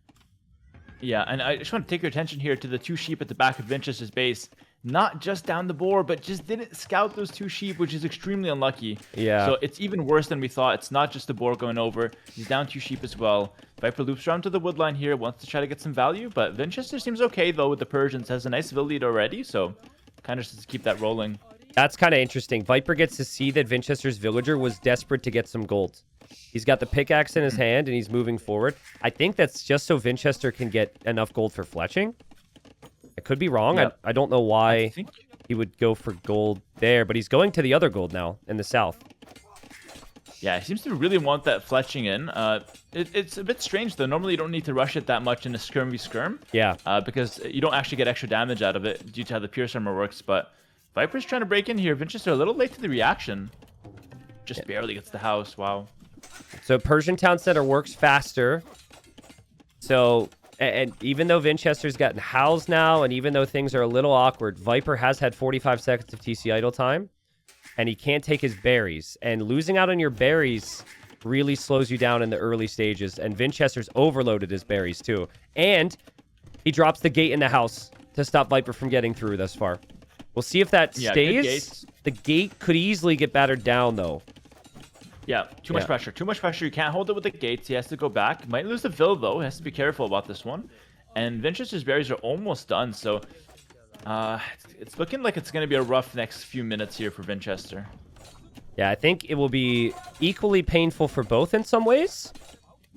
Yeah, and I just want to take your attention here to the 2 sheep at the back of Vinchester's base. Not just down the boar, but just didn't scout those 2 sheep, which is extremely unlucky. Yeah. So it's even worse than we thought. It's not just the boar going over. He's down 2 sheep as well. Viper loops around to the woodline here, wants to try to get some value, but Vinchester seems okay, though, with the Persians. Has a nice vill lead already, so kind of just to keep that rolling. That's kind of interesting. Viper gets to see that Vinchester's villager was desperate to get some gold. He's got the pickaxe in his hand, and he's moving forward. I think that's just so Vinchester can get enough gold for fletching. I could be wrong. Yep. I don't know why he would go for gold there, but he's going to the other gold now in the south. Yeah, he seems to really want that fletching in. It's a bit strange, though. Normally, you don't need to rush it that much in a skirm v skirm. Yeah. Because you don't actually get extra damage out of it due to how the Pierce Armor works. But Viper's trying to break in here. Vinchester a little late to the reaction. Just barely gets the house. Wow. So Persian Town Center works faster. So, and even though Vinchester's gotten housed now, and even though things are a little awkward, Viper has had 45 seconds of TC idle time, and he can't take his berries. And losing out on your berries really slows you down in the early stages, and Vinchester's overloaded his berries too. And he drops the gate in the house to stop Viper from getting through thus far. We'll see if that stays. The gate could easily get battered down, though. Yeah, too much pressure. Too much pressure. You can't hold it with the gates. He has to go back. Might lose the Vill, though. He has to be careful about this one. And Vinchester's berries are almost done, so it's looking like it's going to be a rough next few minutes here for Vinchester. Yeah, I think it will be equally painful for both in some ways.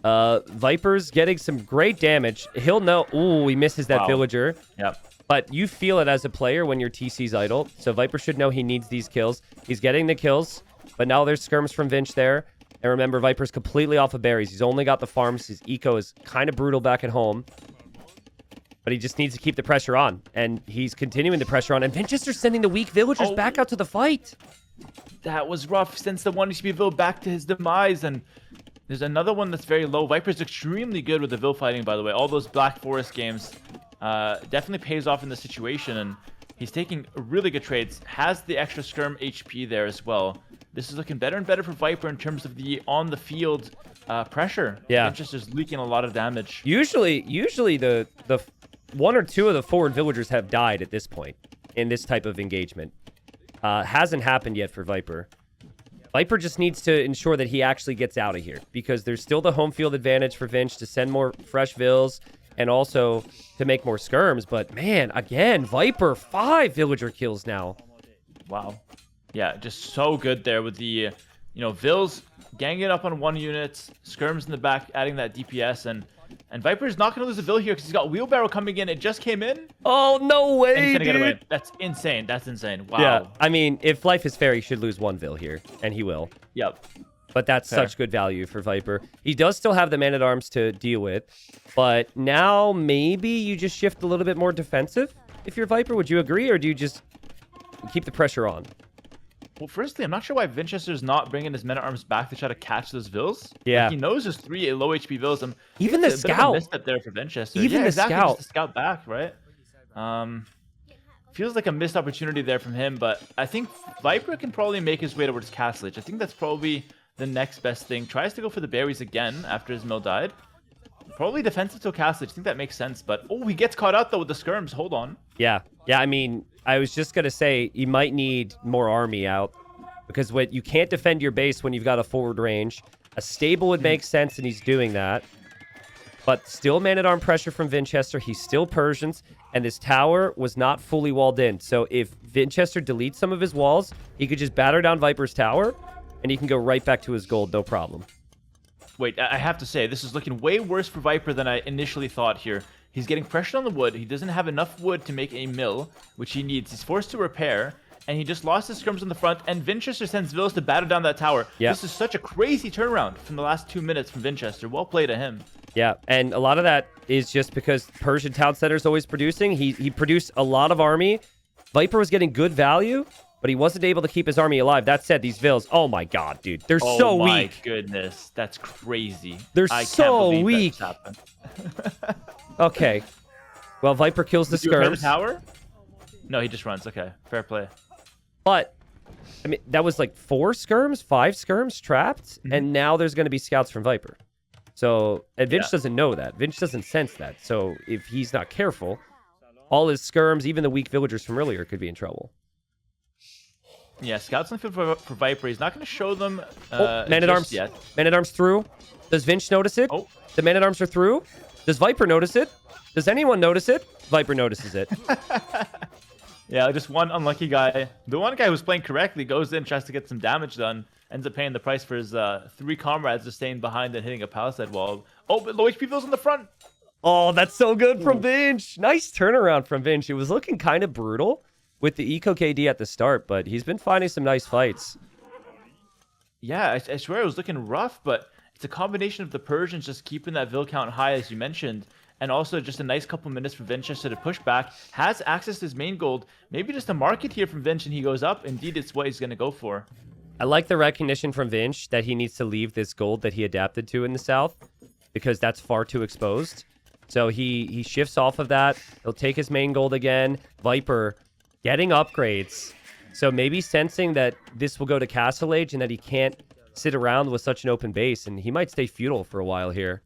Viper's getting some great damage. He'll know... Ooh, he misses that villager. Yep. But you feel it as a player when your TC's idle. So Viper should know he needs these kills. He's getting the kills. But now there's skirms from Vinch there. And remember, Viper's completely off of berries. He's only got the farms. His eco is kind of brutal back at home. But he just needs to keep the pressure on. And he's continuing the pressure on. And Vinchester's sending the weak villagers back out to the fight. That was rough. Since the one be Vill back to his demise. And there's another one that's very low. Viper's extremely good with the Vill fighting, by the way. All those Black Forest games definitely pays off in this situation. And He's taking really good trades. Has the extra skirm HP there as well. This is looking better and better for Viper in terms of the on-the-field pressure. Yeah. Vinchester's leaking a lot of damage. Usually the one or two of the forward villagers have died at this point in this type of engagement. Hasn't happened yet for Viper. Viper just needs to ensure that he actually gets out of here because there's still the home field advantage for Vinch to send more fresh vills and also to make more skirms. But man, again, Viper 5 villager kills now. Wow. Yeah, just so good there with the, vills ganging up on 1 unit, skirms in the back, adding that DPS, and Viper's not going to lose a vill here because he's got wheelbarrow coming in. It just came in. Oh, no way, and he's gonna dude. get away. That's insane. That's insane. Wow. Yeah, I mean, if life is fair, he should lose 1 vill here, and he will. Yep. But that's Fair. such good value for Viper. He does still have the man-at-arms to deal with, but now maybe you just shift a little bit more defensive if you're Viper. Would you agree, or do you just keep the pressure on? Well, firstly, I'm not sure why Vinchester's not bringing his men-at-arms back to try to catch those vills. Yeah. Like, he knows there's 3 low HP vills. Even the It's a bit of a scout. misstep there for Vinchester. Even yeah, the exactly, scout. Just the scout back, right? Feels like a missed opportunity there from him, but I think Viper can probably make his way towards Castle Age. I think that's probably the next best thing. Tries to go for the berries again after his mill died. Probably defensive till Castle Age. I think that makes sense, but oh, he gets caught out though with the skirms. Hold on. Yeah, I mean, I was just going to say you might need more army out because you can't defend your base when you've got a forward range. A stable would make sense, and he's doing that. But still man-at-arm pressure from Vinchester. He's still Persians, and this tower was not fully walled in. So if Vinchester deletes some of his walls, he could just batter down Viper's tower, and he can go right back to his gold, no problem. Wait, I have to say, this is looking way worse for Viper than I initially thought here. He's getting pressured on the wood. He doesn't have enough wood to make a mill, which he needs. He's forced to repair, and he just lost his skirms on the front, and Vinchester sends villas to batter down that tower. Yeah. This is such a crazy turnaround from the last 2 minutes from Vinchester. Well played to him. Yeah, and a lot of that is just because Persian town center's always producing. He produced a lot of army. Viper was getting good value, but he wasn't able to keep his army alive. That said, these vills, oh my god, dude. They're so weak. Oh my goodness. That's crazy. They're so weak. That happened. Okay. Well, Viper kills the Did you repair the skirms. tower? No, he just runs. Okay, fair play. But, I mean, that was like 4 skirms, 5 skirms trapped, and now there's going to be scouts from Viper. So, and Vinch doesn't know that. Vinch doesn't sense that. So, if he's not careful, all his skirms, even the weak villagers from earlier, could be in trouble. Yeah, scouts on the field for Viper. He's not going to show them Man-at-arms. yet. Man-at-arms through. Does Vinch notice it? Oh. The man-at-arms are through. Does Viper notice it? Does anyone notice it? Viper notices it. Yeah, just one unlucky guy. The one guy who's playing correctly goes in, tries to get some damage done, ends up paying the price for his 3 comrades just staying behind and hitting a palisade wall. Oh, but low HP vills in the front. Oh, that's so good from Vinch. Nice turnaround from Vinch. It was looking kind of brutal with the eco KD at the start, but he's been finding some nice fights. Yeah, I swear it was looking rough, but it's a combination of the Persians just keeping that vill count high, as you mentioned, and also just a nice couple minutes for Vinchester to push back. Has access to his main gold. Maybe just a market here from Vinch and he goes up. Indeed, it's what he's going to go for. I like the recognition from Vinch that he needs to leave this gold that he adapted to in the south because that's far too exposed. So he shifts off of that. He'll take his main gold again. Viper getting upgrades. So maybe sensing that this will go to Castle Age and that he can't sit around with such an open base, and he might stay feudal for a while here.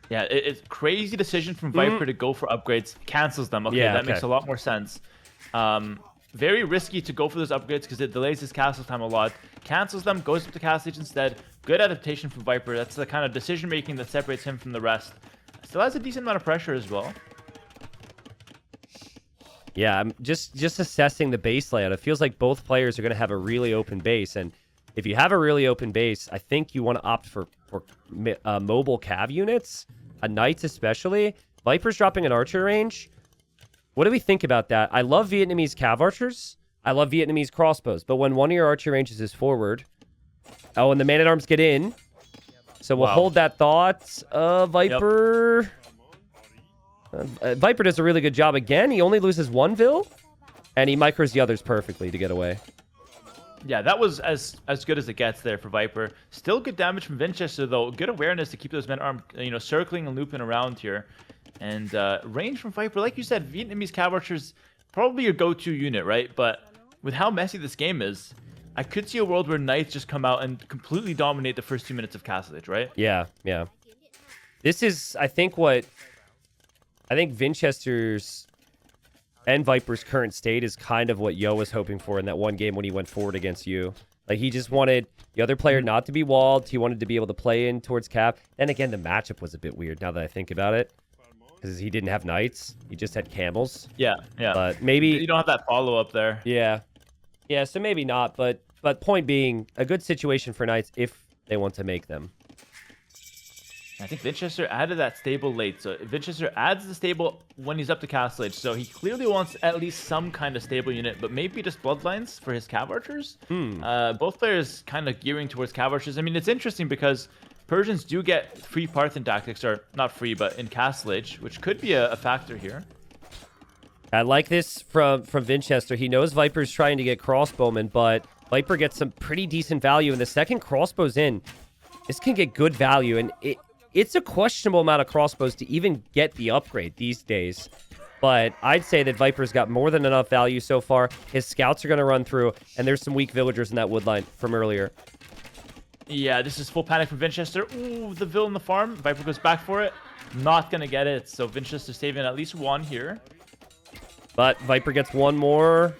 Yeah, it's crazy decision from Viper to go for upgrades. Cancels them. Okay, Yeah, that okay. makes a lot more sense. Very risky to go for those upgrades because it delays his castle time a lot. Cancels them, goes up to Castle Age instead. Good adaptation from Viper. That's the kind of decision making that separates him from the rest. Still has a decent amount of pressure as well. Yeah, I'm just assessing the base layout. It feels like both players are going to have a really open base, and if you have a really open base, I think you want to opt for mobile cav units, knights especially. Viper's dropping an archer range. What do we think about that? I love Vietnamese cav archers. I love Vietnamese crossbows, but when one of your archer ranges is forward, oh, and the man-at-arms get in, so we'll hold that thought. Viper. Viper does a really good job again. He only loses 1 vill, and he micros the others perfectly to get away. Yeah, that was as good as it gets there for Viper. Still good damage from Vinchester, though. Good awareness to keep those men-at-arms, circling and looping around here. And range from Viper, like you said, Vietnamese cav archers probably your go-to unit, right? But with how messy this game is, I could see a world where Knights just come out and completely dominate the first 2 minutes of Castle Age, right? Yeah, yeah. This is, I think Vinchester's and Viper's current state is kind of what Yo was hoping for in that one game when he went forward against you. Like, he just wanted the other player not to be walled. He wanted to be able to play in towards Cap. Then again, the matchup was a bit weird now that I think about it. Because he didn't have Knights. He just had Camels. Yeah. But maybe... You don't have that follow-up there. Yeah. Yeah, so maybe not. But point being, a good situation for Knights if they want to make them. I think Vinchester added that stable late. So Vinchester adds the stable when he's up to Castle Age. So he clearly wants at least some kind of stable unit, but maybe just Bloodlines for his Cav Archers. Both players kind of gearing towards Cav Archers. I mean, it's interesting because Persians do get free Parthian tactics, or not free, but in Castle Age, which could be a factor here. I like this from Vinchester. He knows Viper's trying to get crossbowmen, but Viper gets some pretty decent value. And the second crossbow's in, this can get good value. And it's a questionable amount of crossbows to even get the upgrade these days. But I'd say that Viper's got more than enough value so far. His scouts are going to run through, and there's some weak villagers in that wood line from earlier. Yeah, this is full panic from Vinchester. Ooh, the Vill in the farm. Viper goes back for it. Not going to get it. So Vinchester saving at least one here. But Viper gets one more.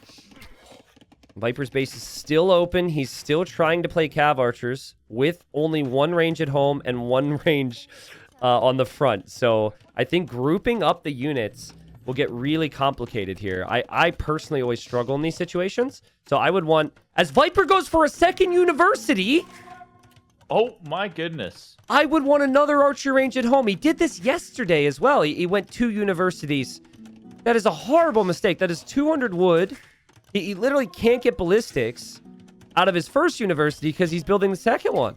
Viper's base is still open. He's still trying to play Cav Archers with only one range at home and one range on the front. So I think grouping up the units will get really complicated here. I personally always struggle in these situations. So I would want... As Viper goes for a second university... Oh, my goodness. I would want another archer range at home. He did this yesterday as well. He went 2 universities. That is a horrible mistake. That is 200 wood. He literally can't get ballistics out of his first university because he's building the second one.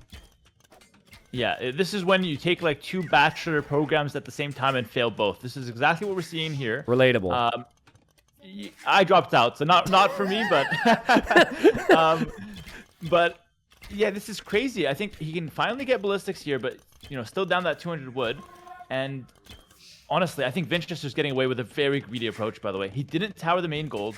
Yeah, this is when you take like 2 bachelor programs at the same time and fail both. This is exactly what we're seeing here. Relatable. I dropped out, so not for me, but but yeah, this is crazy. I think he can finally get ballistics here, but still down that 200 wood. And honestly, I think Vinchester's getting away with a very greedy approach. By the way, he didn't tower the main gold.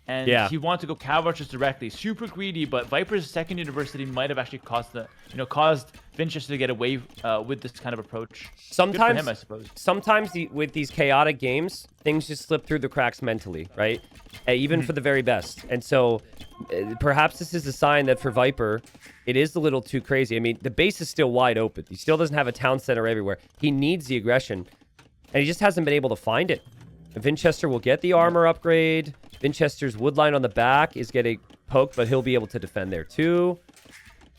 And he wanted to go Cav Archers directly. Super greedy, but Viper's second university might have actually caused Vinchester to get away with this kind of approach. Sometimes, good for him, I suppose. Sometimes with these chaotic games, things just slip through the cracks mentally, right? Even for the very best. And so perhaps this is a sign that for Viper, it is a little too crazy. I mean, the base is still wide open. He still doesn't have a town center everywhere. He needs the aggression, and he just hasn't been able to find it. Vinchester will get the armor upgrade. Vinchester's woodline on the back is getting poked, but he'll be able to defend there too.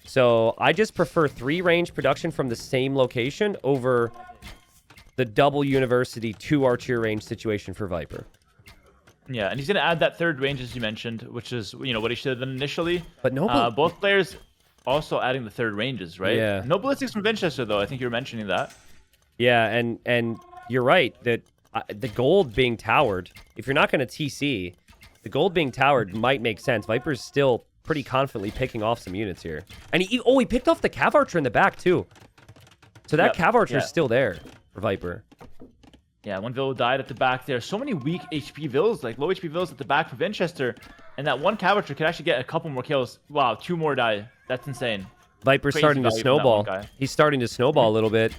So I just prefer 3 range production from the same location over the double university 2 archer range situation for Viper. Yeah, and he's going to add that third range, as you mentioned, which is what he should have done initially. But no, both players also adding the third ranges, right? Yeah. No ballistics from Vinchester, though. I think you were mentioning that. Yeah, and you're right that the gold being towered, if you're not going to TC, the gold being towered might make sense. Viper's still pretty confidently picking off some units here. And he picked off the Cav Archer in the back, too. So that Cav Archer is still there for Viper. Yeah, one Vill died at the back there. So many weak HP Vills, like low HP Vills at the back for Vinchester. And that one Cav Archer could actually get a couple more kills. Wow, 2 more die. That's insane. Viper's starting to snowball. He's starting to snowball a little bit.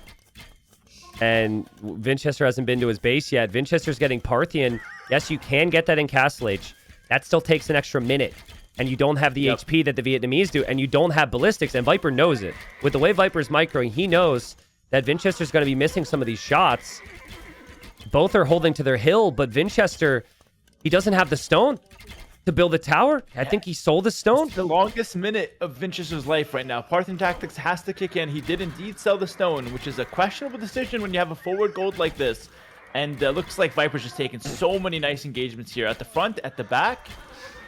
And Vinchester hasn't been to his base yet. Vinchester's getting Parthian. Yes, you can get that in Castle Age. That still takes an extra minute. And you don't have the HP that the Vietnamese do. And you don't have ballistics. And Viper knows it. With the way Viper's microing, he knows that Vinchester's going to be missing some of these shots. Both are holding to their hill. But Vinchester, he doesn't have the stone to build a tower. I think he sold the stone. It's the longest minute of Vinchester's life right now. Parthian tactics has to kick in. He did indeed sell the stone, which is a questionable decision when you have a forward gold like this. And looks like Viper's just taken so many nice engagements here. At the front, at the back,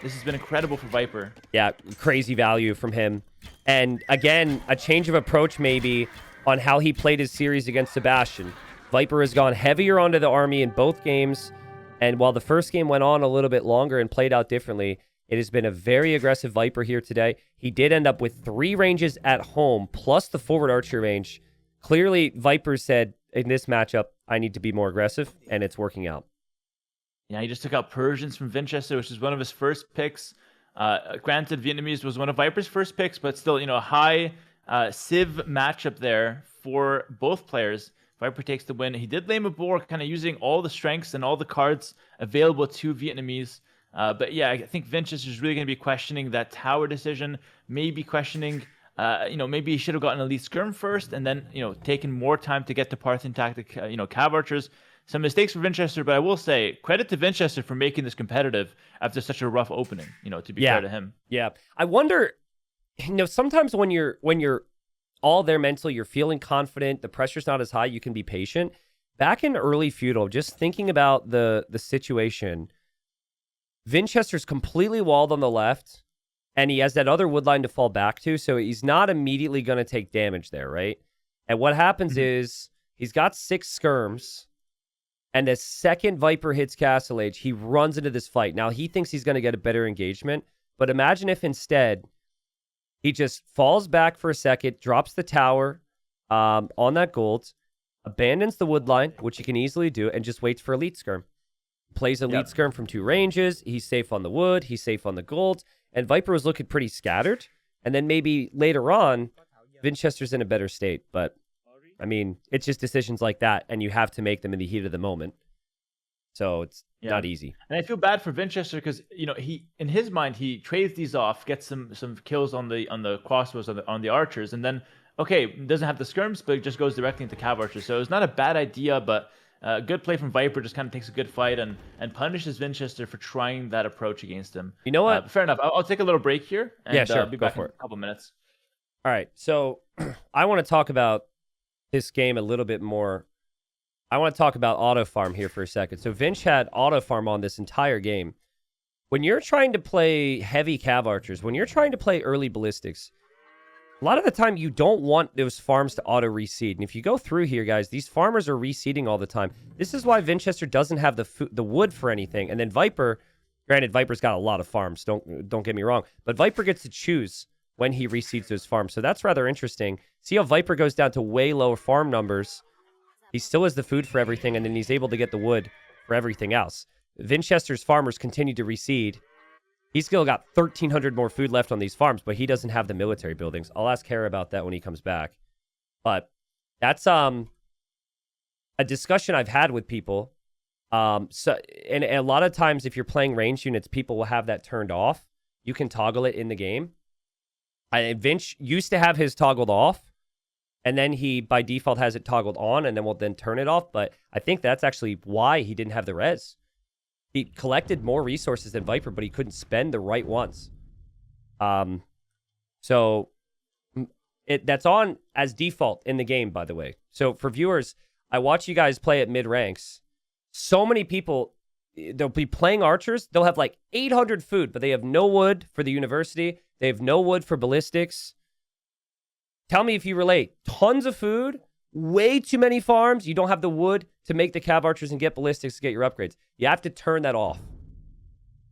this has been incredible for Viper. Yeah, crazy value from him. And again, a change of approach maybe on how he played his series against Sebastian. Viper has gone heavier onto the army in both games. And while the first game went on a little bit longer and played out differently, it has been a very aggressive Viper here today. He did end up with 3 ranges at home, plus the forward archer range. Clearly, Viper said, in this matchup, I need to be more aggressive, and it's working out. Yeah, he just took out Persians from Winchester, which is one of his first picks. Granted, Vietnamese was one of Viper's first picks, but still, a high Civ matchup there for both players. Viper takes the win. He did lame a boar, kind of using all the strengths and all the cards available to Vietnamese. But yeah, I think Vinches is really going to be questioning that tower decision, maybe questioning, maybe he should have gotten elite skirm first and then, taken more time to get to Parthian tactic, cav archers. Some mistakes for Winchester, but I will say credit to Winchester for making this competitive after such a rough opening, to be fair to him. Yeah. I wonder, sometimes when you're all there mentally, you're feeling confident, the pressure's not as high, you can be patient. Back in early feudal, just thinking about the situation, Winchester's completely walled on the left, and he has that other wood line to fall back to, so he's not immediately going to take damage there, right? And what happens is he's got 6 skirms, and the second Viper hits Castle Age, he runs into this fight. Now, he thinks he's going to get a better engagement, but imagine if instead he just falls back for a second, drops the tower on that gold, abandons the wood line, which he can easily do, and just waits for elite skirm. Plays elite skirm from 2 ranges. He's safe on the wood. He's safe on the gold. And Viper was looking pretty scattered. And then maybe later on, Winchester's in a better state. But I mean, it's just decisions like that, and you have to make them in the heat of the moment. So it's not easy. And I feel bad for Winchester because he, in his mind, he trades these off, gets some kills on the crossbows on the archers, and then doesn't have the skirms, but just goes directly into cav archers. So it's not a bad idea, but good play from Viper. Just kind of takes a good fight and punishes Winchester for trying that approach against him. You know what? Fair enough. I'll take a little break here. And, sure. Be back in a couple minutes. All right. So I want to talk about this game a little bit more. I want to talk about auto farm here for a second. So Vinch had auto farm on this entire game. When you're trying to play heavy cav archers, when you're trying to play early ballistics, a lot of the time you don't want those farms to auto reseed. And if you go through here, guys, these farmers are reseeding all the time. This is why Winchester doesn't have the wood for anything. And then Viper, granted, Viper's got a lot of farms. Don't get me wrong, but Viper gets to choose when he reseeds those farms. So that's rather interesting. See how Viper goes down to way lower farm numbers. He still has the food for everything, and then he's able to get the wood for everything else. Winchester's farmers continue to reseed. He's still got 1,300 more food left on these farms, but he doesn't have the military buildings. I'll ask Hera about that when he comes back. But that's a discussion I've had with people. And a lot of times, if you're playing ranged units, people will have that turned off. You can toggle it in the game. Vinch used to have his toggled off, and then he, by default, has it toggled on, and then will then turn it off. But I think that's actually why he didn't have the res. He collected more resources than Viper, but he couldn't spend the right ones. So that's on as default in the game, by the way. So for viewers, I watch you guys play at mid-ranks. So many people, they'll be playing archers. They'll have like 800 food, but they have no wood for the university. They have no wood for ballistics. Tell me if you relate. Tons of food, way too many farms. You don't have the wood to make the cav archers and get ballistics to get your upgrades. You have to turn that off.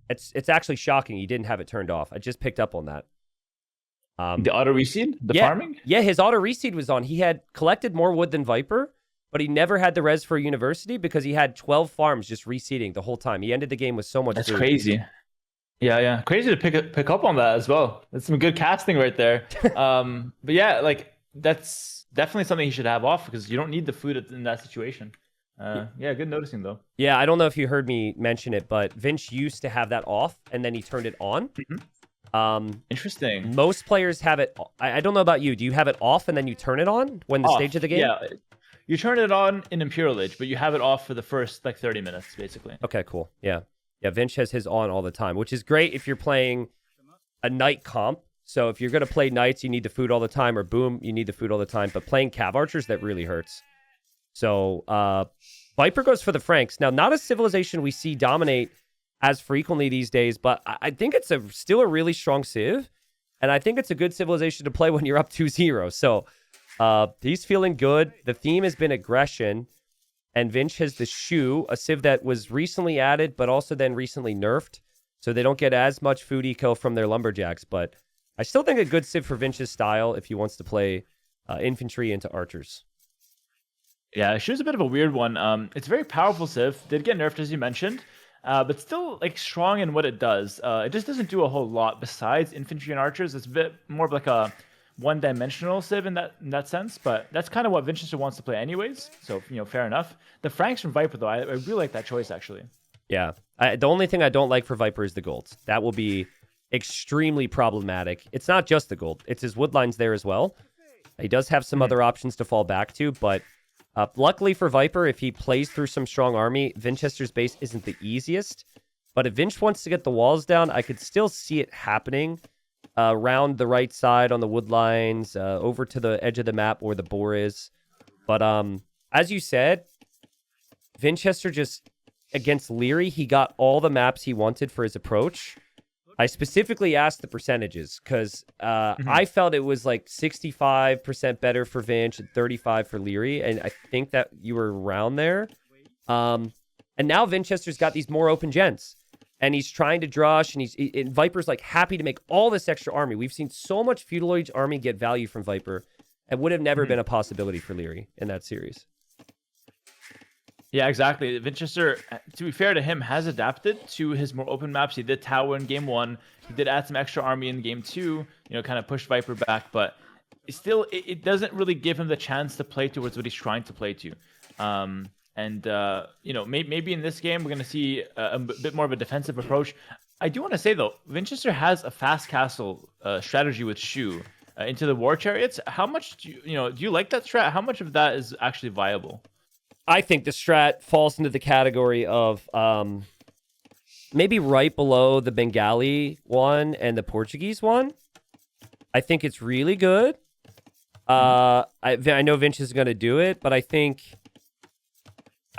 It's actually shocking you didn't have it turned off. I just picked up on that. The auto reseed? The farming? Yeah, his auto reseed was on. He had collected more wood than Viper, but he never had the res for a university because he had 12 farms just reseeding the whole time. He ended the game with so much food. That's crazy. Yeah. Crazy to pick up on that as well. That's some good casting right there. But yeah, like that's definitely something he should have off because you don't need the food in that situation. Yeah, good noticing though. Yeah, I don't know if you heard me mention it, but Vinch used to have that off and then he turned it on. Interesting. Most players have it. I don't know about you. Do you have it off and then you turn it on when the stage of the game? Yeah, you turn it on in Imperial Age, but you have it off for the first like 30 minutes, basically. Okay, cool. Yeah, Vinch has his on all the time, which is great if you're playing a night comp. So if you're going to play knights, you need the food all the time, or boom, you need the food all the time. But playing cav archers, that really hurts. So Viper goes for the Franks. Now, not a civilization we see dominate as frequently these days, but I think it's still a really strong civ. And I think it's a good civilization to play when you're up 2-0. So he's feeling good. The theme has been aggression. And Vinch has the Shoe, a civ that was recently added, but also then recently nerfed. So they don't get as much food eco from their lumberjacks. But I still think a good civ for Vinch's style if he wants to play infantry into archers. Yeah, Shoe's a bit of a weird one. It's a very powerful civ. Did get nerfed, as you mentioned. but still like strong in what it does. It just doesn't do a whole lot besides infantry and archers. It's a bit more of like a one-dimensional civ in that sense, but that's kind of what Winchester wants to play anyways. So fair enough. The Franks from Viper though, I really like that choice actually. Yeah. The only thing I don't like for Viper is the gold. That will be extremely problematic. It's not just the gold. It's his wood lines there as well. He does have some other options to fall back to, but luckily for Viper, if he plays through some strong army, Winchester's base isn't the easiest. But if Vinch wants to get the walls down, I could still see it happening around the right side on the wood lines, over to the edge of the map where the boar is. But as you said, Winchester just, against Leary, he got all the maps he wanted for his approach. I specifically asked the percentages because I felt it was like 65% better for Vinch and 35 for Leary, and I think that you were around there. And now Winchester's got these more open gens, and he's trying to drush, and Viper's like happy to make all this extra army. We've seen so much Feudal Age army get value from Viper. It would have never been a possibility for Leary in that series. Yeah, exactly. Winchester, to be fair to him, has adapted to his more open maps. He did tower in game 1. He did add some extra army in game 2, kind of push Viper back, but still, it doesn't really give him the chance to play towards what he's trying to play to. Maybe in this game, we're going to see a bit more of a defensive approach. I do want to say, though, Winchester has a fast castle strategy with Shu into the war chariots. How much do you like that strat? How much of that is actually viable? I think the strat falls into the category of maybe right below the Bengali one and the Portuguese one. I think it's really good. I know Vinch is going to do it, but I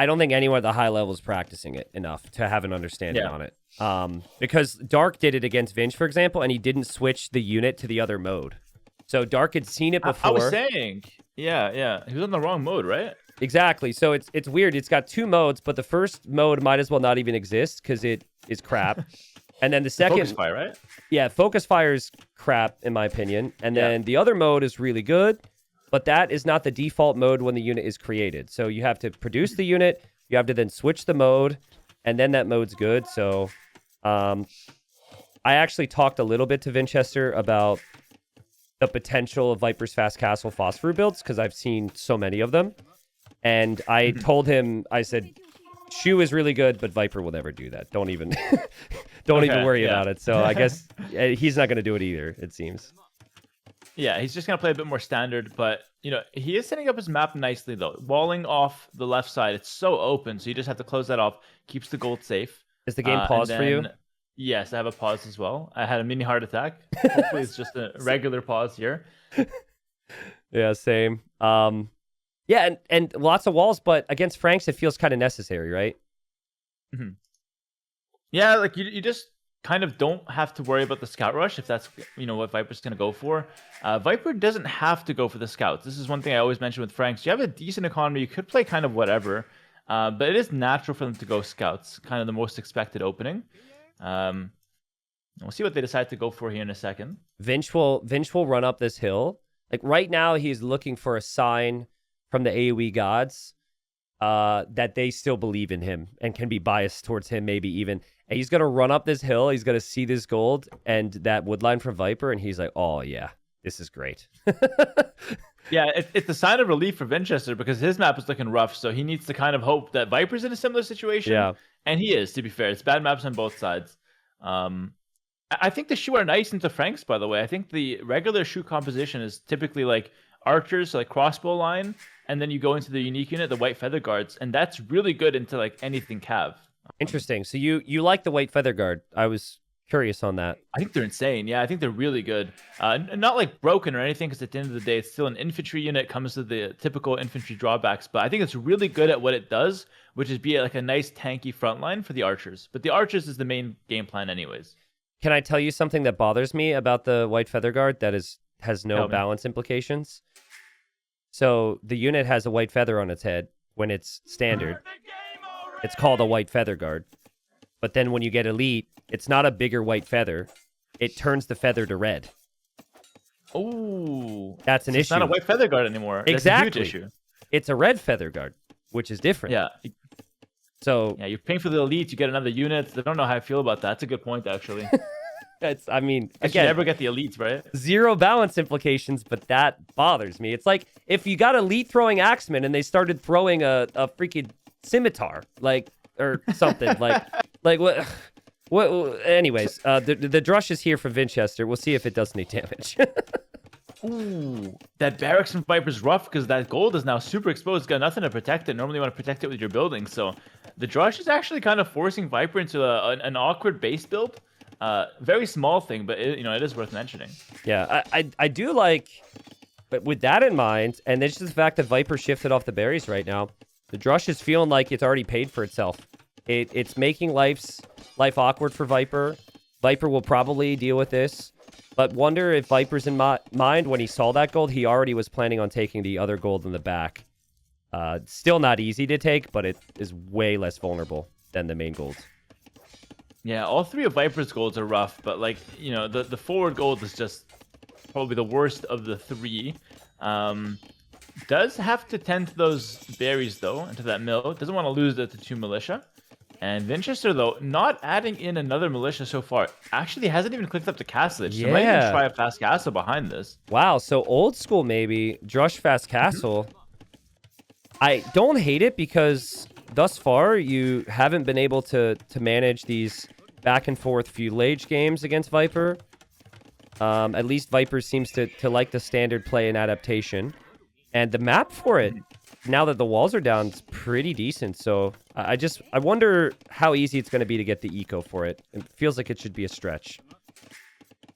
don't think anyone at the high level is practicing it enough to have an understanding on it. Because Dark did it against Vinch, for example, and he didn't switch the unit to the other mode. So Dark had seen it before. I was saying, yeah. He was on the wrong mode, right? Exactly. So it's weird. It's got two modes, but the first mode might as well not even exist because it is crap. And then the second... Focus fire, right? Yeah, focus fire is crap, in my opinion. And then the other mode is really good, but that is not the default mode when the unit is created. So you have to produce the unit, you have to then switch the mode, and then that mode's good. So I actually talked a little bit to Winchester about the potential of Viper's Fast Castle Phosphor builds, because I've seen so many of them. And I told him, I said, Shu is really good, but Viper will never do that. Don't even even worry about it. So I guess he's not going to do it either, it seems. Yeah, he's just going to play a bit more standard, but he is setting up his map nicely though. Walling off the left side, it's so open, so you just have to close that off. Keeps the gold safe. Is the game paused for you? Yes, I have a pause as well. I had a mini heart attack. Hopefully it's just a regular pause here. Yeah, same. Yeah, and lots of walls, but against Franks, it feels kind of necessary, right? Mm-hmm. Yeah, like you just kind of don't have to worry about the scout rush if that's what Viper's going to go for. Viper doesn't have to go for the scouts. This is one thing I always mention with Franks. You have a decent economy. You could play kind of whatever, but it is natural for them to go scouts, kind of the most expected opening. We'll see what they decide to go for here in a second. Vinch will run up this hill. Like right now, he's looking for a sign from the AoE gods that they still believe in him and can be biased towards him, maybe even. And he's going to run up this hill. He's going to see this gold and that woodline from Viper, and he's like, oh, yeah, this is great. Yeah, it's a sign of relief for Winchester because his map is looking rough, so he needs to kind of hope that Viper's in a similar situation. Yeah. And he is, to be fair. It's bad maps on both sides. I think the Shu are nice into Franks, by the way. I think the regular Shu composition is typically like archers, so like crossbow line, and then you go into the unique unit, the white feather guards, and that's really good into like anything cav. Interesting. So you like the white feather guard? I was curious on that. I think they're insane. Yeah, I think they're really good. Not like broken or anything, because at the end of the day, it's still an infantry unit. Comes with the typical infantry drawbacks, but I think it's really good at what it does, which is be like a nice tanky front line for the archers. But the archers is the main game plan, anyways. Can I tell you something that bothers me about the white feather guard that has no balance implications? So the unit has a white feather on its head when it's standard. It's called a white feather guard. But then when you get elite, it's not a bigger white feather. It turns the feather to red. Oh, that's an issue. It's not a white feather guard anymore. Exactly. That's a huge issue. It's a red feather guard, which is different. Yeah. So Yeah, you're paying for the elite, you get another unit. I don't know how I feel about that. That's a good point, actually. I mean, You again, never get the elites, right? zero balance implications, but that bothers me. It's like if you got elite throwing axemen and they started throwing a freaking scimitar, like, or something, like what? Anyways, the drush is here for Winchester. We'll see if it does any damage. Ooh, that barracks from Viper's rough because that gold is now super exposed. It's got nothing to protect it. Normally, you want to protect it with your building. So the drush is actually kind of forcing Viper into an awkward base build. Very small thing, but it is worth mentioning. Yeah, I do like, but with that in mind, and it's just the fact that Viper shifted off the berries right now, the drush is feeling like it's already paid for itself. It's making life awkward for Viper. Viper will probably deal with this, but wonder if Viper's in mind when he saw that gold, he already was planning on taking the other gold in the back. Still not easy to take, but it is way less vulnerable than the main golds. Yeah, all three of Viper's golds are rough, but the forward gold is just probably the worst of the three. Does have to tend to those berries though, into that mill. Doesn't want to lose it to 2 militia. And Winchester though, not adding in another militia so far. Actually hasn't even clicked up the castle. So might even try a fast castle behind this. Wow, so old school maybe. Drush fast castle. I don't hate it because thus far you haven't been able to manage these back and forth feudal age games against Viper. At least Viper seems to like the standard play and adaptation. And the map for it, now that the walls are down, it's pretty decent. So I wonder how easy it's going to be to get the eco for it. It feels like it should be a stretch.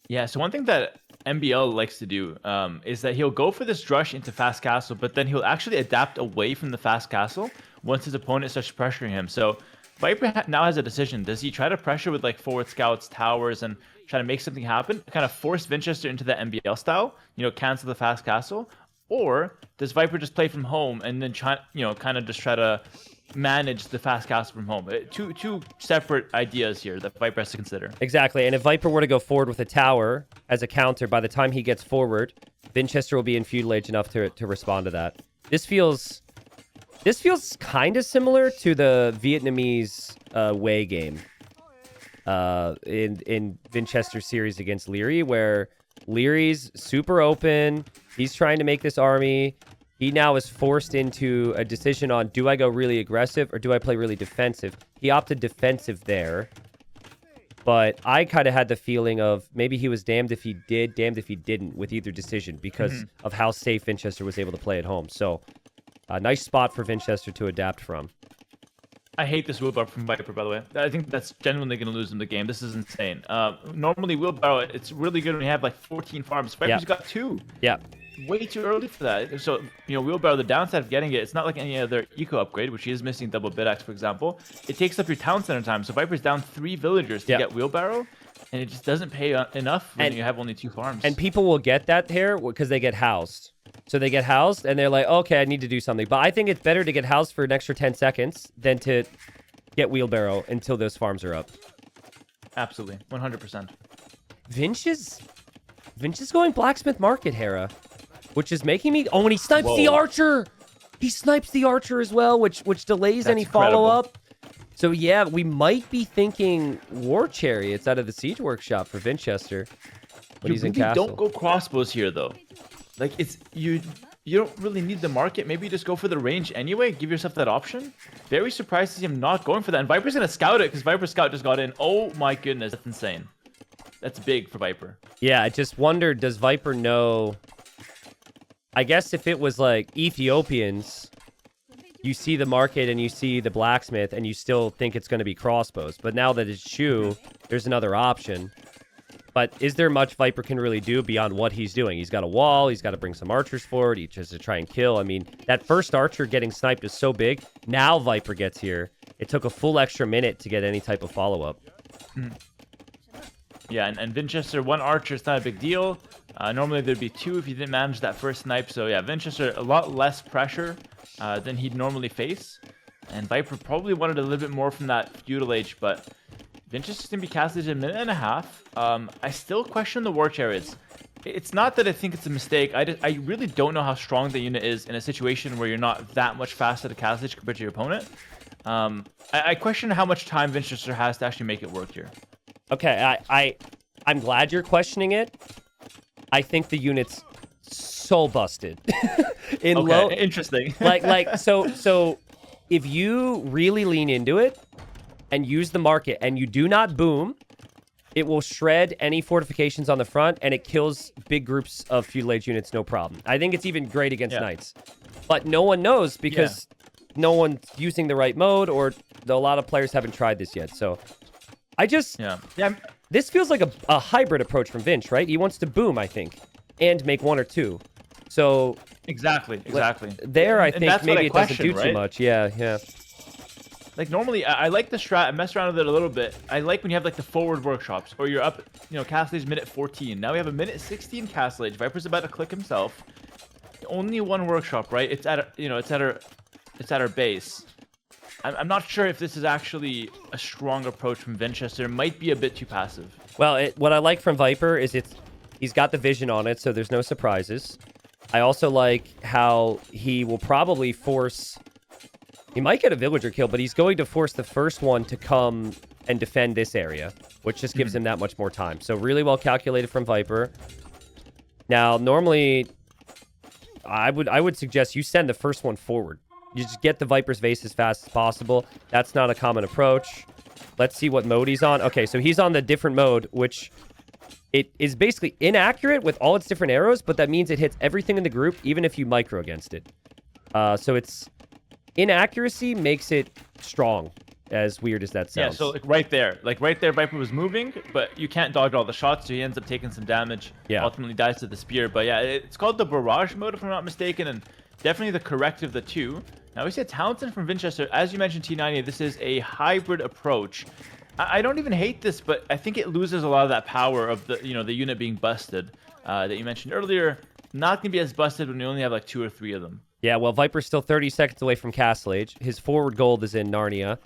Yeah, so one thing that MBL likes to do is that he'll go for this drush into fast castle, but then he'll actually adapt away from the fast castle once his opponent starts pressuring him. So Viper now has a decision. Does he try to pressure with like forward scouts, towers, and try to make something happen? Kind of force Winchester into that MBL style, cancel the fast castle? Or does Viper just play from home and then kind of just try to manage the fast castle from home? Two separate ideas here that Viper has to consider. Exactly, and if Viper were to go forward with a tower as a counter, by the time he gets forward, Winchester will be in feudal age enough to respond to that. This feels kind of similar to the Vietnamese Wei game in Winchester series against Leary, where Leary's super open. He's trying to make this army. He now is forced into a decision on, do I go really aggressive or do I play really defensive? He opted defensive there. But I kind of had the feeling of maybe he was damned if he did, damned if he didn't with either decision because of how safe Winchester was able to play at home. So a nice spot for Winchester to adapt from. I hate this wheelbarrow from Viper, by the way. I think that's genuinely going to lose him the game. This is insane. Normally, wheelbarrow, it's really good when you have like 14 farms. Viper's got 2. Yeah. Way too early for that. So, wheelbarrow, the downside of getting it's not like any other eco upgrade, which he is missing double bid axe, for example. It takes up your town center time. So Viper's down 3 villagers to get wheelbarrow, and it just doesn't pay enough when you have only 2 farms. And people will get that here because they get housed. So they get housed, and they're like, okay, I need to do something. But I think it's better to get housed for an extra 10 seconds than to get wheelbarrow until those farms are up. Absolutely. 100%. Vinch is going blacksmith market, Hera, which is making me... Oh, and he snipes the archer! He snipes the archer as well, which delays any follow-up. So yeah, we might be thinking war chariots out of the siege workshop for Winchester. But he's in castle. Don't go crossbows here, though. Like, you don't really need the market. Maybe you just go for the range anyway. Give yourself that option. Very surprised to see him not going for that. And Viper's going to scout it because Viper Scout just got in. Oh my goodness, that's insane. That's big for Viper. Yeah, I just wondered, does Viper know... I guess if it was like Ethiopians, you see the market and you see the blacksmith and you still think it's going to be crossbows. But now that it's Shu, there's another option. But is there much Viper can really do beyond what he's doing? He's got a wall. He's got to bring some archers forward. He just to try and kill. I mean, that first archer getting sniped is so big. Now Viper gets here. It took a full extra minute to get any type of follow-up. Yeah, and Winchester, 1 archer is not a big deal. Normally there'd be 2 if you didn't manage that first snipe. So yeah, Winchester, a lot less pressure than he'd normally face. And Viper probably wanted a little bit more from that feudal age, but... Winchester's going to be casted in a minute and a half. I still question the war chariots. It's not that I think it's a mistake. I really don't know how strong the unit is in a situation where you're not that much faster to castage compared to your opponent. I question how much time Winchester has to actually make it work here. Okay, I'm glad you're questioning it. I think the unit's so busted. Interesting. So if you really lean into it and use the market and you do not boom, it will shred any fortifications on the front and it kills big groups of feudal age units, no problem. I think it's even great against knights. But no one knows because no one's using the right mode, or a lot of players haven't tried this yet. So I just... This feels like a hybrid approach from Vinch, right? He wants to boom, I think, and make 1 or 2. So... Exactly. There, I think maybe it doesn't do too much. Yeah. Like, normally, I like the strat. I mess around with it a little bit. I like when you have, like, the forward workshops, or you're up, Castle Age minute 14. Now we have a minute 16 Castle Age. Viper's about to click himself. Only one workshop, right? It's at our base. I'm not sure if this is actually a strong approach from Winchester. It might be a bit too passive. Well, what I like from Viper is he's got the vision on it, so there's no surprises. I also like how he will probably force... He might get a villager kill, but he's going to force the first one to come and defend this area, which just gives him that much more time. So really well calculated from Viper. Now, normally, I would suggest you send the first one forward. You just get the Viper's vase as fast as possible. That's not a common approach. Let's see what mode he's on. Okay, so he's on the different mode, which it is basically inaccurate with all its different arrows, but that means it hits everything in the group, even if you micro against it. So it's... Inaccuracy makes it strong, as weird as that sounds. Yeah, so right there, Viper was moving, but you can't dodge all the shots, so he ends up taking some damage. Yeah. Ultimately dies to the spear. But yeah, it's called the barrage mode, if I'm not mistaken, and definitely the correct of the two. Now we see a Townsend from Winchester. As you mentioned, T90, this is a hybrid approach. I don't even hate this, but I think it loses a lot of that power of the unit being busted that you mentioned earlier. Not gonna be as busted when you only have like 2 or 3 of them. Yeah, well, Viper's still 30 seconds away from Castle Age. His forward gold is in Narnia,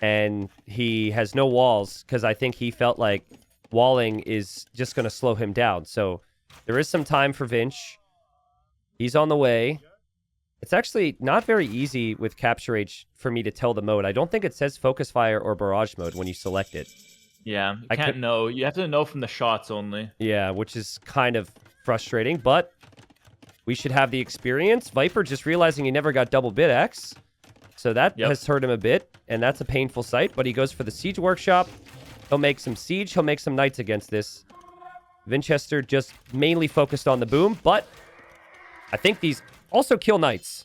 and he has no walls because I think he felt like walling is just going to slow him down. So there is some time for Vinch. He's on the way. It's actually not very easy with Capture Age for me to tell the mode. I don't think it says Focus Fire or Barrage mode when you select it. Yeah, you can't know. You have to know from the shots only. Yeah, which is kind of frustrating, but... We should have the experience. Viper just realizing he never got double bit X. So that has hurt him a bit. And that's a painful sight. But he goes for the Siege Workshop. He'll make some Siege. He'll make some Knights against this. Winchester just mainly focused on the boom. But I think these also kill Knights.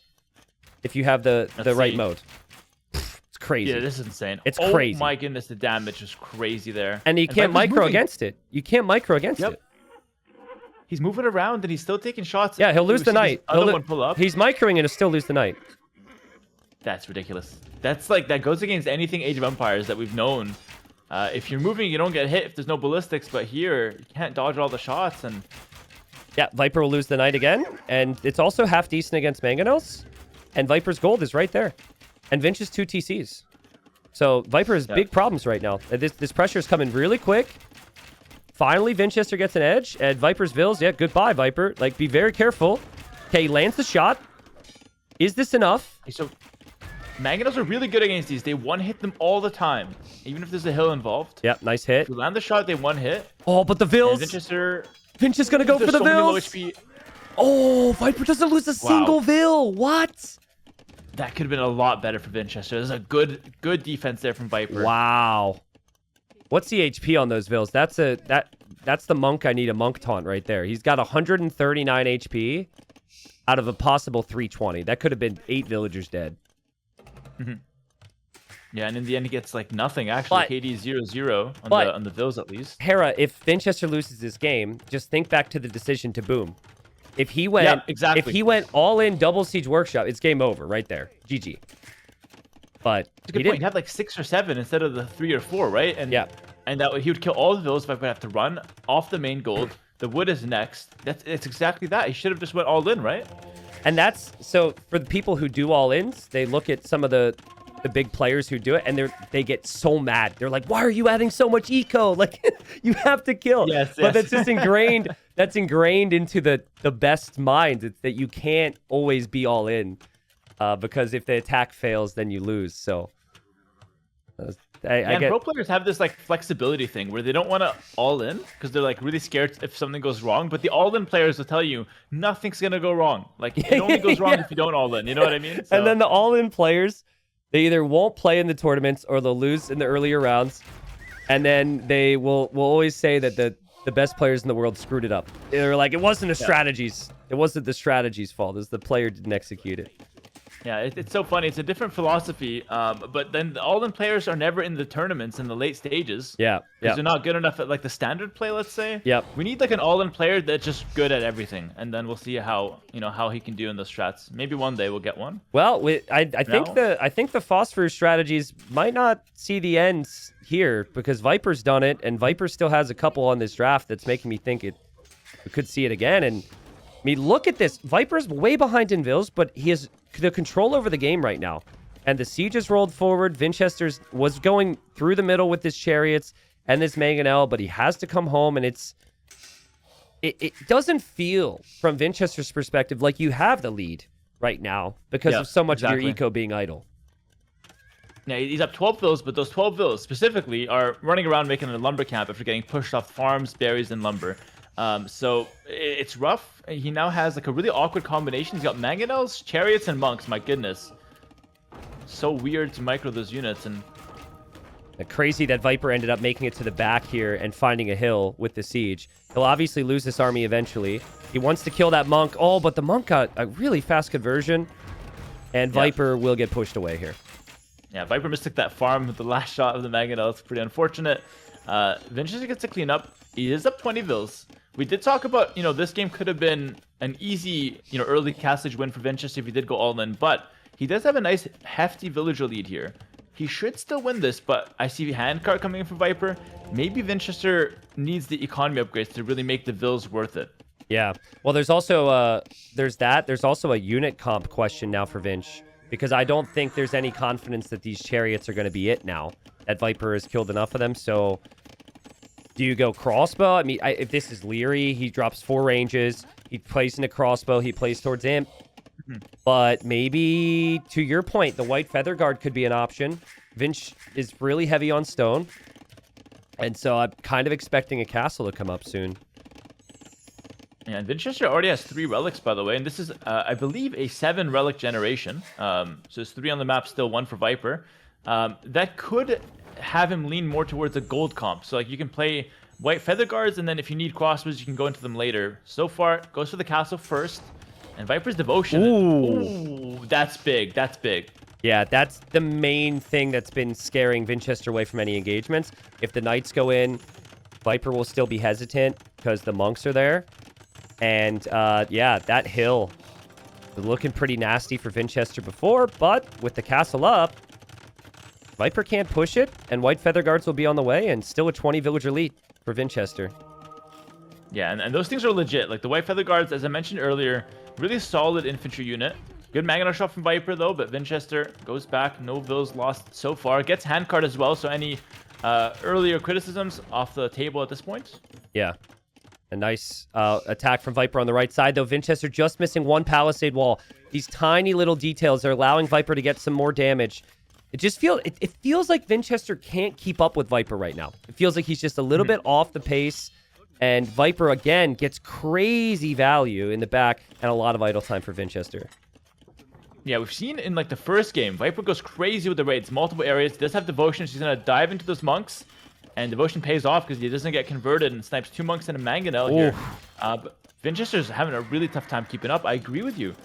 If you have the right mode. It's crazy. Yeah, this is insane. It's crazy. Oh my goodness, the damage is crazy there. And you can't micro against it. You can't micro against it. He's moving around and he's still taking shots. Yeah, he'll lose the Knight. Other one pull up. He's microing and he'll still lose the Knight. That's ridiculous. That goes against anything Age of Empires that we've known. If you're moving, you don't get hit if there's no ballistics, but here, you can't dodge all the shots. And yeah, Viper will lose the Knight again, and it's also half decent against Mangonels, and Viper's gold is right there. And Vinch is 2 TCs. So Viper has big problems right now. This pressure is coming really quick. Finally, Winchester gets an edge, and Viper's Vills, goodbye, Viper. Like, be very careful. Okay, he lands the shot. Is this enough? So, Mangonels are really good against these. They one-hit them all the time, even if there's a hill involved. Yep, nice hit. If you land the shot, they one-hit. Oh, but the Vills. Winchester... Vinch is going to go for the Vills. Oh, Viper doesn't lose a single Vill. What? That could have been a lot better for Winchester. There's a good defense there from Viper. Wow. What's the HP on those Vills? That's the monk I need a monk taunt right there. He's got 139 HP out of a possible 320. That could have been 8 villagers dead. Yeah, and in the end he gets like nothing actually. KD 0-0 on the Vills at least. Hera, if Winchester loses this game, just think back to the decision to boom. If he went if he went all in double Siege Workshop, it's game over right there. GG. But it's a good point. He'd have like 6 or 7 instead of the 3 or 4, right? And and that way he would kill all the villas if I would have to run off the main gold. The wood is next. It's exactly that. He should have just went all in, right? And that's so for the people who do all ins, they look at some of the big players who do it and they get so mad. They're like, why are you adding so much eco? Like you have to kill. But that's just ingrained. That's ingrained into the best minds. It's that you can't always be all in. Because if the attack fails, then you lose. So I And get pro players have this like flexibility thing where they don't want to all in because they're like really scared if something goes wrong. But the all in players will tell you nothing's gonna go wrong. Like it only goes wrong if you don't all in. You know what I mean? So, And then the all-in players, they either won't play in the tournaments or they'll lose in the earlier rounds, and then they will always say that the best players in the world screwed it up. They're like, it wasn't the strategies. It wasn't the strategy's fault. It was the player didn't execute it. yeah, it's so funny. It's a different philosophy. But then the all in players are never in the tournaments in the late stages. Yeah, Because they're not good enough at like the standard play, let's say. Yep. We need like an all-in player that's just good at everything, and then we'll see how how he can do in those strats. Maybe one day we'll get one. Well, I think No? I think the phosphor strategies might not see the ends here because Viper's done it, and Viper still has a couple on this draft that's making me think we could see it again. And I mean, look at this. Viper's way behind in Vils, but he has the control over the game right now. And the siege has rolled forward. Vinchester's was going through the middle with his chariots and this Mangonel, but he has to come home, and it doesn't feel from Vinchester's perspective like you have the lead right now because of so much of your eco being idle. Yeah, he's up 12 vills, but those 12 vills specifically are running around making a lumber camp after getting pushed off farms, berries, and lumber. So it's rough. He now has like a really awkward combination. He's got Mangonels, chariots, and monks. My goodness. So weird to micro those units. And crazy that Viper ended up making it to the back here and finding a hill with the siege. He'll obviously lose this army eventually. He wants to kill that monk. Oh, but the monk got a really fast conversion, and Viper will get pushed away here. yeah, Viper mistook that farm with the last shot of the Mangonel. It's pretty unfortunate. Vincenzo gets to clean up. He is up 20 vills. We did talk about, this game could have been an easy, early castlage win for Vincenzo if he did go all in, but he does have a nice hefty villager lead here. He should still win this, but I see handcart coming in for Viper. Maybe Vinchester needs the economy upgrades to really make the vills worth it. Yeah. Well, there's also there's that. There's also a unit comp question now for Vinch, because I don't think there's any confidence that these chariots are going to be it now. That Viper has killed enough of them. So do you go crossbow? I mean, if this is Leary, he drops 4 ranges. He plays in a crossbow. He plays towards imp. But maybe, to your point, the white feather guard could be an option. Vinch is really heavy on stone. And so I'm kind of expecting a castle to come up soon. Yeah, and Vinchester already has 3 relics, by the way. And this is, I believe, a 7 relic generation. So there's 3 on the map, still 1 for Viper. That could have him lean more towards a gold comp. So like you can play white feather guards, and then if you need crossbows, you can go into them later. So far, goes for the castle first. And Viper's Devotion. Ooh, that's big. That's big. Yeah, that's the main thing that's been scaring Vinchester away from any engagements. If the knights go in, Viper will still be hesitant because the monks are there. And, yeah, that hill was looking pretty nasty for Vinchester before, but with the castle up, Viper can't push it, and white feather guards will be on the way, and still a 20 villager lead for Vinchester. Yeah, and those things are legit. Like the white feather guards, as I mentioned earlier, really solid infantry unit. Good Mangonel shot from Viper, though, but Vinchester goes back. No vills lost so far. Gets handcart as well, so any earlier criticisms off the table at this point. Yeah. A nice attack from Viper on the right side, though. Vinchester just missing 1 palisade wall. These tiny little details are allowing Viper to get some more damage. It just feels like Vinchester can't keep up with Viper right now. It feels like he's just a little bit off the pace. And Viper, again, gets crazy value in the back and a lot of idle time for Vinchester. Yeah, we've seen in like the first game, Viper goes crazy with the raids, multiple areas. He does have Devotion. She's going to dive into those monks. And Devotion pays off because he doesn't get converted and snipes 2 monks and a Mangonel here. But Vinchester's having a really tough time keeping up. I agree with you.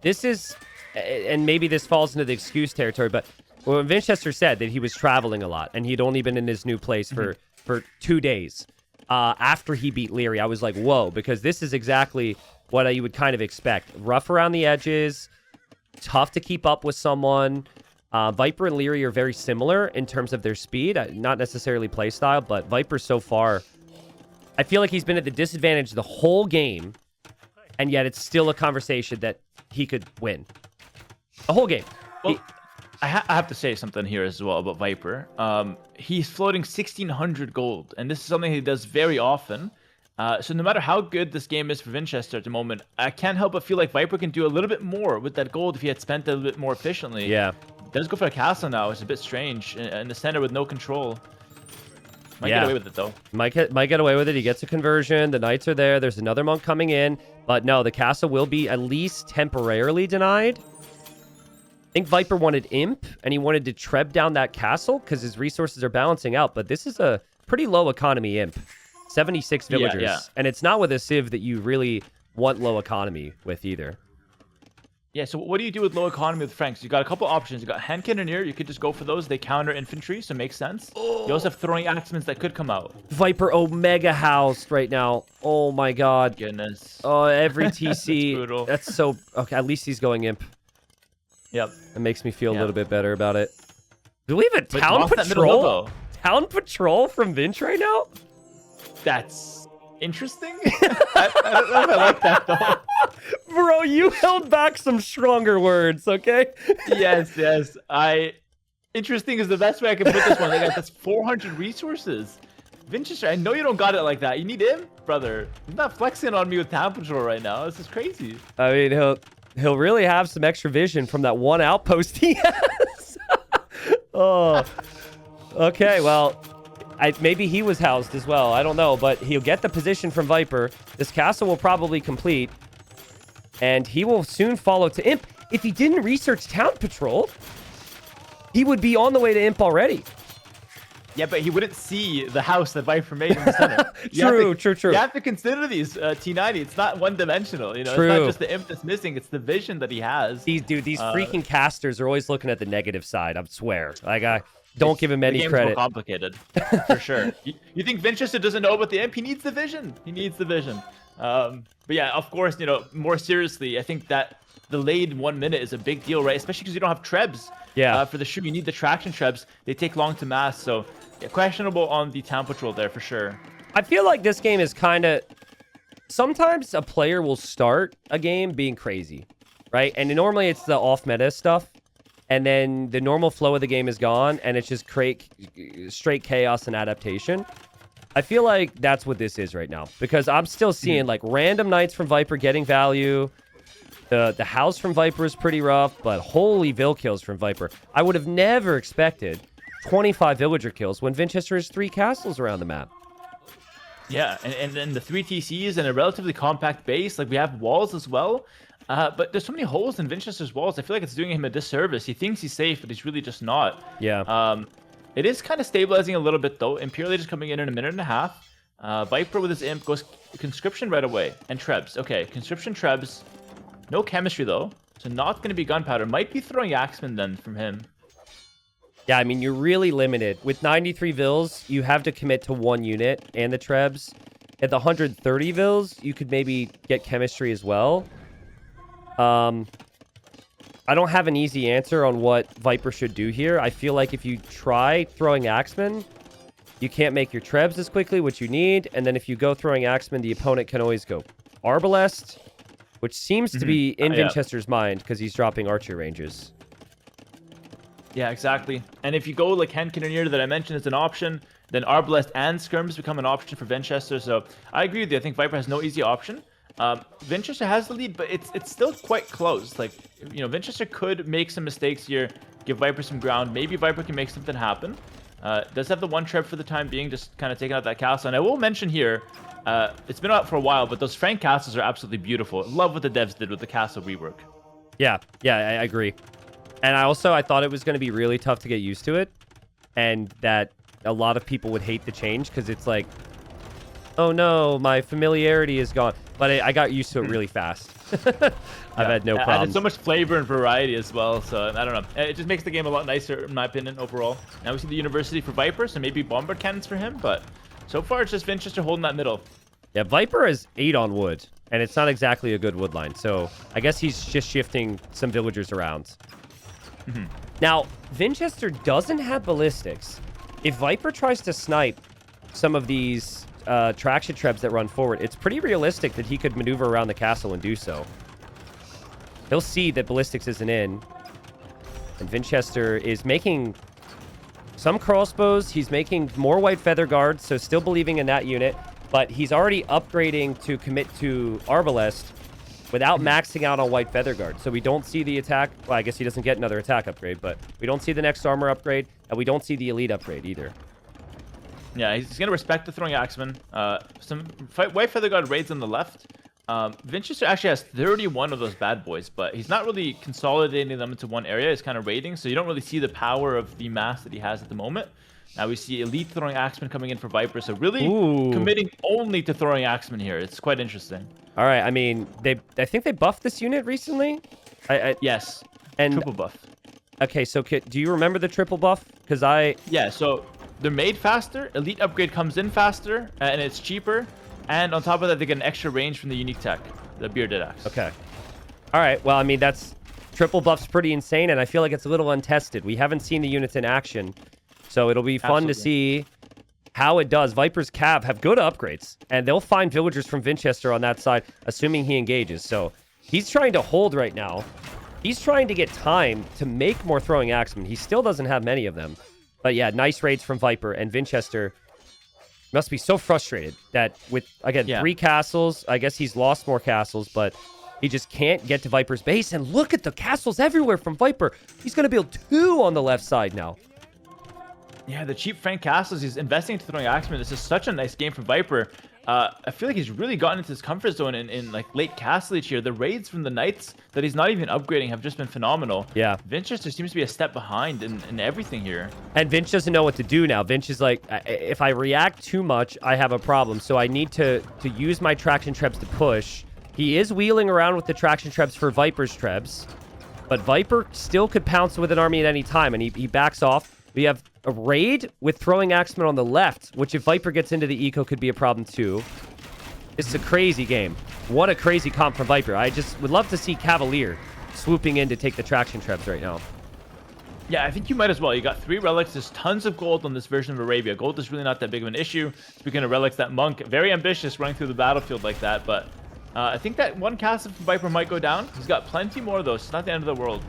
This is, and maybe this falls into the excuse territory, but when Vinchester said that he was traveling a lot and he'd only been in his new place for 2 days after he beat Leary, I was like, whoa, because this is exactly what you would kind of expect. Rough around the edges, tough to keep up with someone. Viper and Leary are very similar in terms of their speed, not necessarily play style, but Viper so far, I feel like he's been at the disadvantage the whole game, and yet it's still a conversation that he could win. The whole game. Well, I have to say something here as well about Viper. He's floating 1,600 gold, and this is something he does very often. So no matter how good this game is for Vinchester at the moment, I can't help but feel like Viper can do a little bit more with that gold if he had spent it a little bit more efficiently. Yeah. Does go for a castle now. It's a bit strange in the center with no control. Might Yeah. get away with it though. Might get away with it. He gets a conversion. The knights are there. There's another monk coming in. But no, the castle will be at least temporarily denied. I think Viper wanted Imp, and he wanted to treb down that castle because his resources are balancing out. But this is a pretty low economy Imp. 76 villagers. Yeah. And it's not with a civ that you really want low economy with either. Yeah, so what do you do with low economy with Franks? You got a couple options. You got hand cannoneer. You could just go for those. They counter infantry, so it makes sense. You also have throwing axemen that could come out. Viper Omega housed right now. Oh my god. Goodness. Oh, every TC. That's brutal. That's so... Okay, at least he's going Imp. Yep. It makes me feel a little bit better about it. Do we have a But town lost that middle patrol? elbow. Town patrol from Vinch right now? That's interesting. I don't know if I like that though. Bro, you held back some stronger words, okay? Yes. Interesting is the best way I can put this one. That's 400 resources. Vinchester, I know you don't got it like that. You need him, brother. He's not flexing on me with town patrol right now. This is crazy. I mean, he'll really have some extra vision from that one outpost he has. Oh. Okay, well, maybe he was housed as well. I don't know, but he'll get the position from Viper. This castle will probably complete. And he will soon follow to Imp. If he didn't research town patrol, he would be on the way to Imp already. Yeah, but he wouldn't see the house that Viper made in the center. True. You have to consider these T90. It's not one-dimensional. You know, True. It's not just the imp that's missing. It's the vision that he has. These freaking casters are always looking at the negative side. I swear. Like, I don't give him any credit. More complicated, for sure. You think Vinchester doesn't know about the imp? He needs the vision. But yeah, of course, more seriously, I think that delayed 1 minute is a big deal, right? Especially because you don't have trebs. Yeah. For the shoe, you need the traction trebs. They take long to mass, so yeah, questionable on the town patrol there for sure. I feel like this game is kind of... Sometimes a player will start a game being crazy, right? And normally it's the off-meta stuff. And then the normal flow of the game is gone, and it's just straight chaos and adaptation. I feel like that's what this is right now. Because I'm still seeing, like, random knights from Viper getting value. The house from Viper is pretty rough, but holy vill kills from Viper. I would have never expected 25 villager kills when Vinchester has 3 castles around the map. Yeah, and then the 3 TCs and a relatively compact base. Like, we have walls as well. But there's so many holes in Vinchester's walls. I feel like it's doing him a disservice. He thinks he's safe, but he's really just not. Yeah. It is kind of stabilizing a little bit, though. Imperial just coming in a minute and a half. Viper with his imp goes conscription right away. And trebs. Okay, conscription trebs. No chemistry, though. So not going to be gunpowder. Might be throwing axemen then from him. Yeah, I mean, you're really limited. With 93 vills, you have to commit to 1 unit and the trebs. At the 130 vills, you could maybe get chemistry as well. I don't have an easy answer on what Viper should do here. I feel like if you try throwing axemen, you can't make your trebs as quickly, which you need. And then if you go throwing axemen, the opponent can always go arbalest, which seems to be in Vinchester's mind because he's dropping archer ranges. Yeah, exactly. And if you go like hand cannoneer that I mentioned as an option, then arbalest and skirms become an option for Vinchester. So I agree with you. I think Viper has no easy option. Vinchester has the lead, but it's still quite close. Like, Vinchester could make some mistakes here, give Viper some ground. Maybe Viper can make something happen. Does have the 1 treb for the time being, just kind of taking out that castle. And I will mention here, it's been out for a while, but those Frank castles are absolutely beautiful. Love what the devs did with the castle rework. Yeah, I agree. And I thought it was going to be really tough to get used to it. And that a lot of people would hate the change because it's like, oh no, my familiarity is gone. But I got used to it really fast. I've had no problems. Added so much flavor and variety as well. So I don't know. It just makes the game a lot nicer, in my opinion, overall. Now we see the university for Viper, so maybe bombard cannons for him. But so far, it's just Vinchester holding that middle. Yeah, Viper is 8 on wood, and it's not exactly a good wood line. So I guess he's just shifting some villagers around. Now, Vinchester doesn't have ballistics. If Viper tries to snipe some of these traction trebs that run forward, it's pretty realistic that he could maneuver around the castle and do so. He'll see that ballistics isn't in. And Vinchester is making some crossbows. He's making more white feather guards, so still believing in that unit. But he's already upgrading to commit to arbalest. without maxing out on White Feather Guard. So we don't see the attack. Well, I guess he doesn't get another attack upgrade, but we don't see the next armor upgrade, and we don't see the elite upgrade either. Yeah, he's going to respect the throwing axeman. Some White Feather Guard raids on the left. Winchester actually has 31 of those bad boys, but he's not really consolidating them into one area. He's kind of raiding, so you don't really see the power of the mass that he has at the moment. Now we see elite throwing axeman coming in for Viper, so really committing only to throwing axeman here. It's quite interesting. All right, I mean, I think they buffed this unit recently. Yes, and triple buff. Okay, so do you remember the triple buff? Because yeah, so they're made faster. Elite upgrade comes in faster, and it's cheaper. And on top of that, they get an extra range from the unique tech, the bearded axe. Okay. All right. Well, I mean, that's triple buff's pretty insane, and I feel like it's a little untested. We haven't seen the units in action, so it'll be fun to see how it does. Viper's Cav have good upgrades, and they'll find villagers from Winchester on that side, assuming he engages. So he's trying to hold right now. He's trying to get time to make more throwing axemen. He still doesn't have many of them. But yeah, nice raids from Viper, and Winchester must be so frustrated that with, again, 3 castles, I guess he's lost more castles, but he just can't get to Viper's base. And look at the castles everywhere from Viper. He's going to build 2 on the left side now. Yeah, the cheap Frank castles, he's investing into throwing axemen. This is such a nice game for Viper. I feel like he's really gotten into his comfort zone in like late castlage here. The raids from the knights that he's not even upgrading have just been phenomenal. Yeah. Winchester seems to be a step behind in everything here. And Vinch doesn't know what to do now. Vinch is like, if I react too much, I have a problem. So I need to use my traction trebs to push. He is wheeling around with the traction trebs for Viper's trebs. But Viper still could pounce with an army at any time, and he backs off. We have a raid with throwing axemen on the left, which if Viper gets into the eco could be a problem too. This is a crazy game. What a crazy comp from Viper. I just would love to see Cavalier swooping in to take the traction trebs right now. Yeah, I think you might as well. You got 3 relics. There's tons of gold on this version of Arabia. Gold is really not that big of an issue. Speaking of relics, that monk, very ambitious running through the battlefield like that, but I think that one castle from Viper might go down. He's got plenty more though, so it's not the end of the world.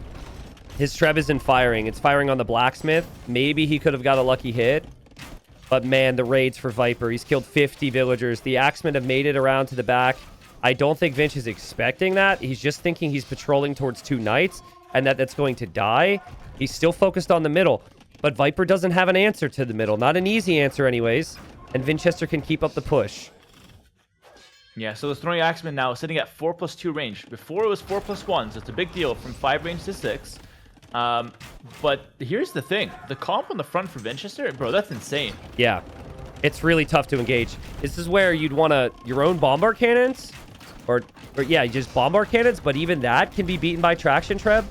His treb isn't firing. It's firing on the blacksmith. Maybe he could have got a lucky hit. But man, the raids for Viper. He's killed 50 villagers. The axemen have made it around to the back. I don't think Vinch is expecting that. He's just thinking he's patrolling towards 2 knights and that's going to die. He's still focused on the middle. But Viper doesn't have an answer to the middle. Not an easy answer anyways. And Winchester can keep up the push. Yeah, so the throwing axeman now is sitting at 4+2 range. Before it was 4+1, so it's a big deal from 5 range to 6. But here's the thing. The comp on the front for Winchester, bro, that's insane. Yeah. It's really tough to engage. This is where you'd want your own bombard cannons. Or yeah, just bombard cannons, but even that can be beaten by traction treb.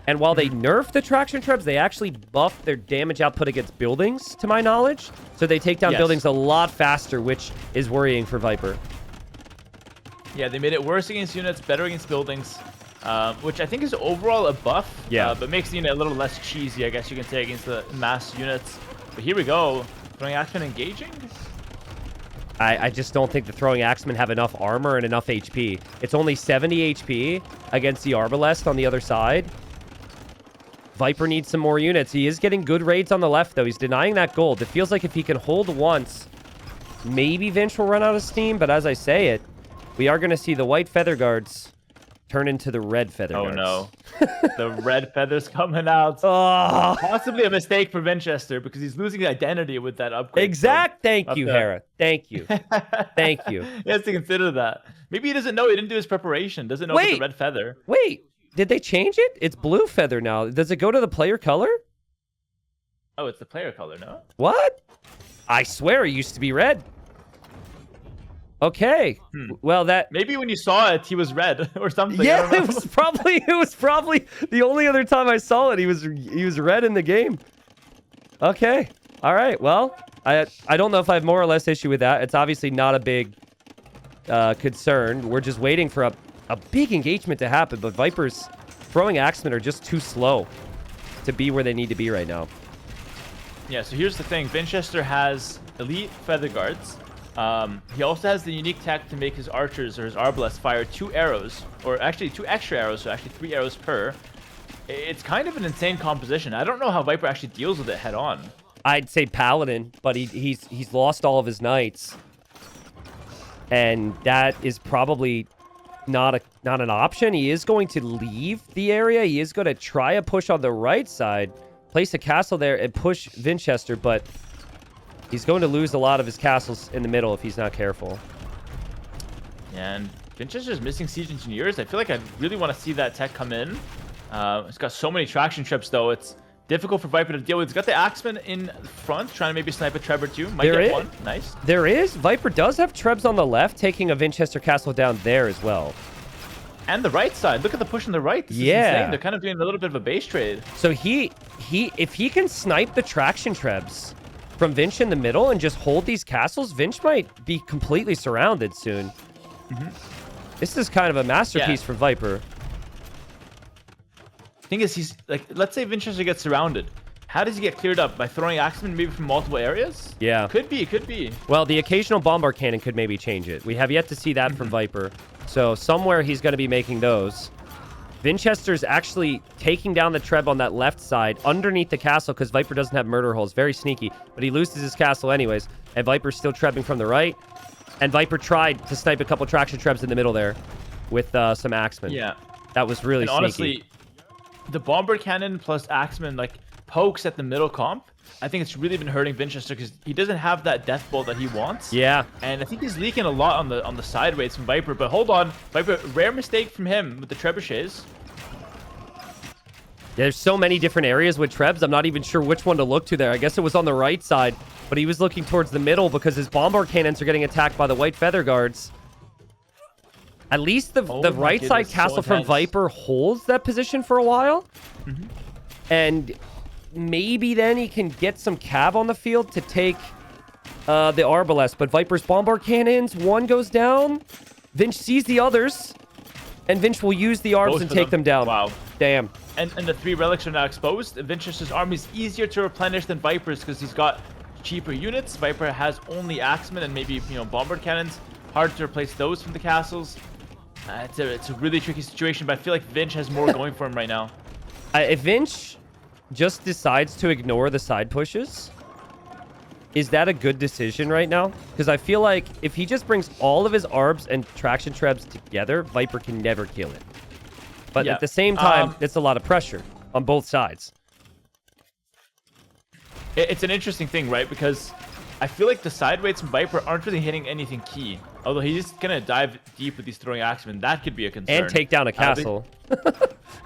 And while they nerf the traction trebs, they actually buff their damage output against buildings, to my knowledge. So they take down buildings a lot faster, which is worrying for Viper. Yeah, they made it worse against units, better against buildings. Which I think is overall a buff, but makes the unit a little less cheesy, I guess you can say, against the mass units. But here we go. Throwing axemen engaging? I just don't think the throwing axemen have enough armor and enough HP. It's only 70 HP against the Arbalest on the other side. Viper needs some more units. He is getting good raids on the left, though. He's denying that gold. It feels like if he can hold once, maybe Vinch will run out of steam. But as I say it, we are going to see the white feather guards turn into the red feather guards. Oh, no. The red feathers coming out. Oh. Possibly a mistake for Winchester because he's losing identity with that upgrade. Thank you, Hera. Thank you. Thank you. He has to consider that. Maybe he doesn't know. He didn't do his preparation. Doesn't know about the red feather. Wait. Did they change it? It's blue feather now. Does it go to the player color? Oh, it's the player color, no? What? I swear it used to be red. Okay. Well, that maybe when you saw it, he was red or something. Yeah, it was probably the only other time I saw it. He was red in the game. Okay. All right. Well, I don't know if I have more or less issue with that. It's obviously not a big concern. We're just waiting for a big engagement to happen, but Viper's throwing axemen are just too slow to be where they need to be right now. Yeah. So here's the thing. Winchester has elite feather guards. He also has the unique tech to make his archers or his arbalest fire 2 arrows, or actually 2 extra arrows, so actually 3 arrows per. It's kind of an insane composition. I don't know how Viper actually deals with it head on. I'd say Paladin, but he's lost all of his knights. And that is probably not an option. He is going to leave the area. He is going to try a push on the right side, place a castle there, and push Winchester, but he's going to lose a lot of his castles in the middle if he's not careful. And Winchester's missing siege engineers. I feel like I really want to see that tech come in. It's got so many traction trips, though. It's difficult for Viper to deal with. He's got the Axeman in front, trying to maybe snipe a Treb or two. Might get one. Nice. There is. Viper does have Trebs on the left, taking a Winchester castle down there as well. And the right side. Look at the push on the right. This is insane. They're kind of doing a little bit of a base trade. So if he can snipe the traction Trebs from Vinch in the middle and just hold these castles, Vinch might be completely surrounded soon. This is kind of a masterpiece for Viper. Thing is, he's like, let's say Winchester gets surrounded. How does he get cleared up? By throwing Axemen maybe from multiple areas? Yeah. Could be. Well, the occasional bombard cannon could maybe change it. We have yet to see that from Viper. So somewhere he's going to be making those. Winchester's actually taking down the Treb on that left side underneath the castle because Viper doesn't have murder holes. Very sneaky, but he loses his castle anyways. And Viper's still trebbing from the right. And Viper tried to snipe a couple traction Trebs in the middle there with some Axemen. Yeah. That was really sneaky. Honestly, the bombard cannon plus Axeman like pokes at the middle comp. I think it's really been hurting Winchester because he doesn't have that death bolt that he wants. Yeah. And I think he's leaking a lot on the sideways from Viper. But hold on, Viper, rare mistake from him with the trebuchets. There's so many different areas with Trebs. I'm not even sure which one to look to there. I guess it was on the right side, but he was looking towards the middle because his bombard cannons are getting attacked by the white feather guards. At least the right side castle from Viper holds that position for a while. And maybe then he can get some cav on the field to take the Arbalest. But Viper's bombard cannons, one goes down. Vinch sees the others. And Vinch will use the Arbs and take them down. Wow. Damn. And the 3 relics are now exposed. Winchester's army is easier to replenish than Viper's because he's got cheaper units. Viper has only Axemen and maybe, bombard cannons. Hard to replace those from the castles. It's a really tricky situation, but I feel like Vinch has more going for him right now. If Vinch just decides to ignore the side pushes, is that a good decision right now? Because I feel like if he just brings all of his Arbs and traction Trebs together, Viper can never kill it. But at the same time, it's a lot of pressure on both sides. It's an interesting thing, right? Because I feel like the sideweights from Viper aren't really hitting anything key. Although he's going to dive deep with these throwing Axemen. That could be a concern. And take down a castle.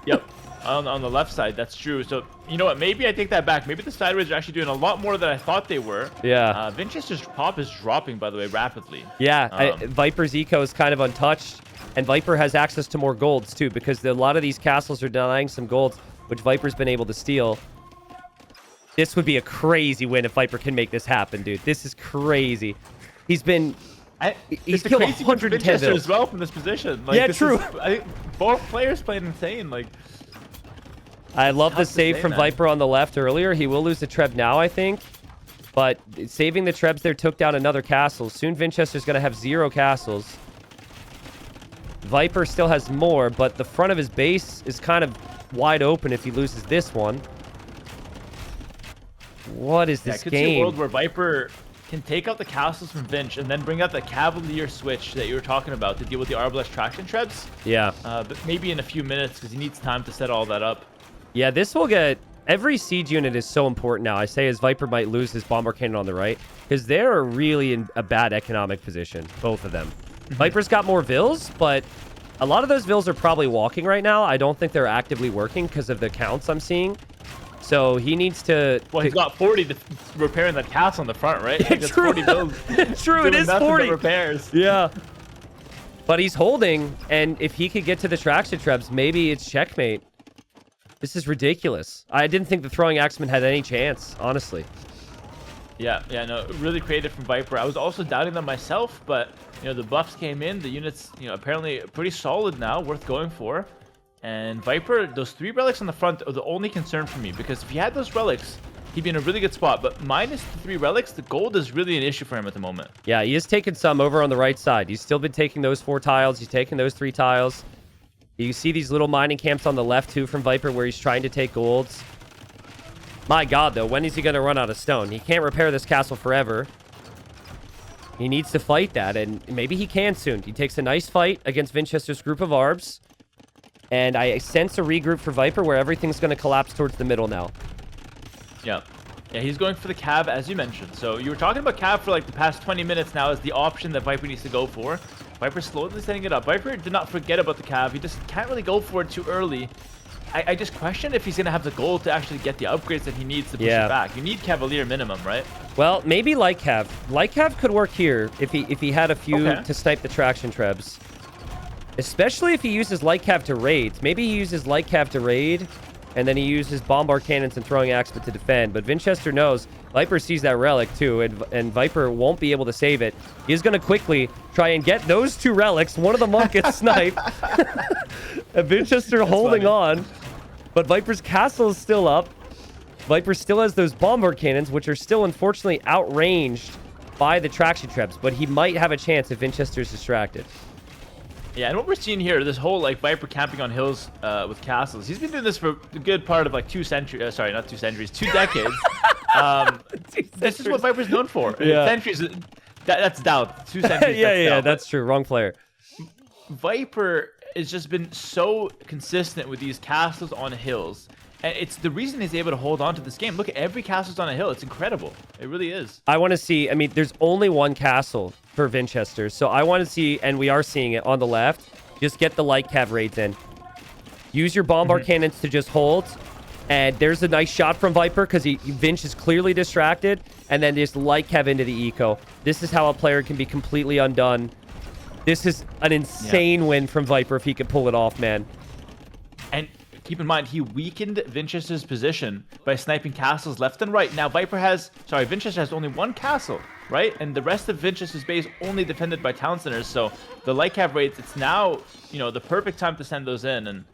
Yep. On the left side, that's true. So, you know what? Maybe I take that back. Maybe the sideways are actually doing a lot more than I thought they were. Yeah. Winchester's pop is dropping, by the way, rapidly. Yeah. Viper's eco is kind of untouched. And Viper has access to more golds, too, because a lot of these castles are denying some golds, which Viper's been able to steal. This would be a crazy win if Viper can make this happen, dude. This is crazy. He's killed 110 vills as well from this position. Like, yeah, true. I think both players playing insane. Like, I love the save from Viper on the left earlier. He will lose the Treb now, I think. But saving the Trebs there took down another castle. Soon Winchester's going to have 0 castles. Viper still has more, but the front of his base is kind of wide open if he loses this one. What is this I could game? see a world where Viper can take out the castles from Vinch and then bring out the Cavalier switch that you were talking about to deal with the Arbalest traction Trebs. Yeah. But maybe in a few minutes because he needs time to set all that up. Yeah, this will get... Every siege unit is so important now. I say as Viper might lose his bomber cannon on the right because they're really in a bad economic position, both of them. Viper's got more vills, but a lot of those vills are probably walking right now. I don't think they're actively working because of the counts I'm seeing. So he needs to... Well, he's got 40 to repairing that castle in the front, right? Yeah, true. 40 builds. True, it is 40. Repairs. Yeah. But he's holding, and if he could get to the traction Trebs, maybe it's checkmate. This is ridiculous. I didn't think the throwing Axeman had any chance, honestly. Yeah, no, really creative from Viper. I was also doubting them myself, but, the buffs came in. The units, apparently pretty solid now, worth going for. And Viper, those 3 relics on the front are the only concern for me, because if he had those relics, he'd be in a really good spot. But minus the 3 relics, the gold is really an issue for him at the moment. Yeah, he is taking some over on the right side. He's still been taking those 4 tiles. He's taking those 3 tiles. You see these little mining camps on the left, too, from Viper, where he's trying to take golds. My God, though, when is he going to run out of stone? He can't repair this castle forever. He needs to fight that, and maybe he can soon. He takes a nice fight against Vinchester's group of Arbs, and I sense a regroup for Viper where everything's going to collapse towards the middle now. Yeah. Yeah, he's going for the cab, as you mentioned. So you were talking about cab for like the past 20 minutes now as the option that Viper needs to go for. Viper's slowly setting it up. Viper did not forget about the cab. He just can't really go for it too early. I just question if he's going to have the goal to actually get the upgrades that he needs to push it back. You need Cavalier minimum, right? Well, maybe Light Cav. Light Cav could work here if he had a few to snipe the traction trebs. Especially if he uses Light Cav to raid. Maybe he uses Light Cav to raid, and then he uses Bombard Cannons and Throwing Axemen to defend. But Vinchester knows Viper sees that relic too, and Viper won't be able to save it. He is going to quickly try and get those 2 relics. One of the monk gets sniped. And Vinchester holding on. But Viper's castle is still up. Viper still has those Bombard Cannons, which are still unfortunately outranged by the traction trebs. But he might have a chance if Vinchester's distracted. Yeah, and what we're seeing here, this whole like Viper camping on hills with castles, he's been doing this for a good part of like 2 centuries. Sorry, not 2 centuries, 2 decades. This is what Viper's known for. Yeah. Centuries. That's doubt. 2 centuries. Yeah, that's true. Wrong player. Viper has just been so consistent with these castles on hills. And it's the reason he's able to hold on to this game. Look at every castle's on a hill. It's incredible. It really is. I want to see, I mean, there's only one castle for Vinchester. So I want to see, and we are seeing it on the left, just get the Light Cav raids in. Use your Bombard Cannons to just hold. And there's a nice shot from Viper because Vinch is clearly distracted. And then just Light Cav into the eco. This is how a player can be completely undone. This is an insane win from Viper if he could pull it off, man. And keep in mind, he weakened Vinchester's position by sniping castles left and right. Now, Vinchester has only 1 castle, right? And the rest of Vinchester's base only defended by town centers. So the Light Cav raids, it's now, the perfect time to send those in. And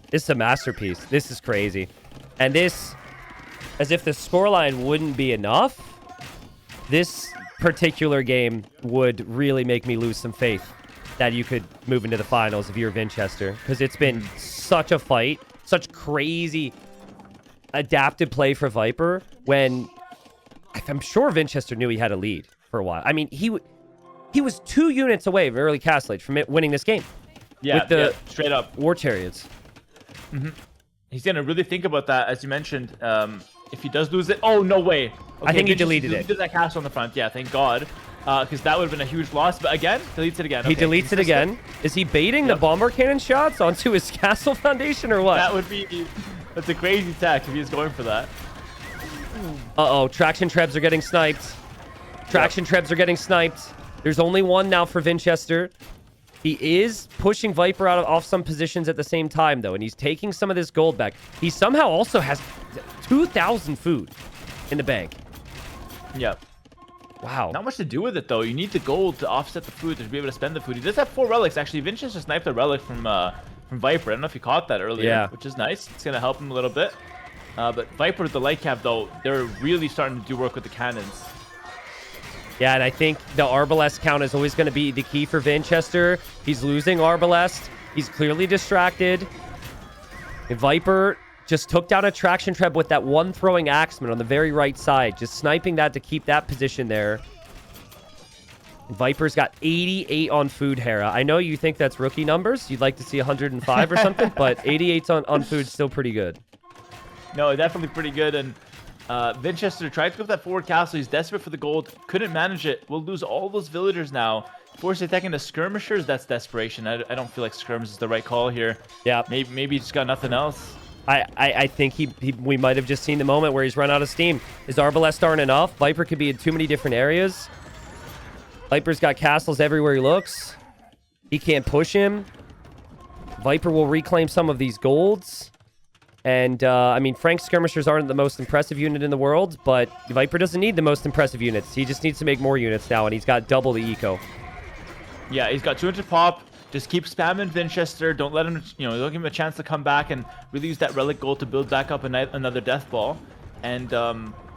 this is a masterpiece. This is crazy. And this, as if the scoreline wouldn't be enough, this particular game would really make me lose some faith that you could move into the finals if you're Vinchester, because it's been such a fight, such crazy adapted play for Viper when I'm sure Vinchester knew he had a lead for a while. I mean, he was 2 units away of early castle age from winning this game. Yeah, with the straight up War Chariots. He's going to really think about that, as you mentioned. If he does lose it, oh, no way. Okay, I think he deleted it. He did that castle on the front. Yeah, thank God. Because that would have been a huge loss. But again, deletes it again. He deletes it again. Is he baiting the Bombard Cannon shots onto his castle foundation or what? That would be... That's a crazy tech if he's going for that. Uh-oh. Traction trebs are getting sniped. Traction trebs are getting sniped. There's only 1 now for Vinchester. He is pushing Viper off some positions at the same time, though, and he's taking some of this gold back. He somehow also has 2,000 food in the bank. Yep. Wow. Not much to do with it, though. You need the gold to offset the food to be able to spend the food. He does have 4 relics, actually. Vinch just sniped a relic from Viper. I don't know if you caught that earlier, which is nice. It's going to help him a little bit. But Viper with the Light Cav, though, they're really starting to do work with the cannons. Yeah, and I think the Arbalest count is always going to be the key for Vinchester. He's losing Arbalest. He's clearly distracted. Viper just took down a traction treb with that 1 throwing axeman on the very right side. Just sniping that to keep that position there. Viper's got 88 on food, Hera. I know you think that's rookie numbers. You'd like to see 105 or something, but 88 on food is still pretty good. No, definitely pretty good. And Vinchester tried to go for that forward castle. He's desperate for the gold. Couldn't manage it. We'll lose all those villagers now. Forced attack into skirmishers. That's desperation. I don't feel like skirmish is the right call here. Yeah. Maybe he just got nothing else. I think we might have just seen the moment where he's run out of steam. His Arbalest aren't enough. Viper could be in too many different areas. Viper's got castles everywhere he looks. He can't push him. Viper will reclaim some of these golds. And, I mean, Frank's skirmishers aren't the most impressive unit in the world, but Viper doesn't need the most impressive units. He just needs to make more units now, and he's got double the eco. Yeah, he's got 200 pop. Just keep spamming Vinchester. Don't let him, don't give him a chance to come back and really use that relic gold to build back up another death ball. And,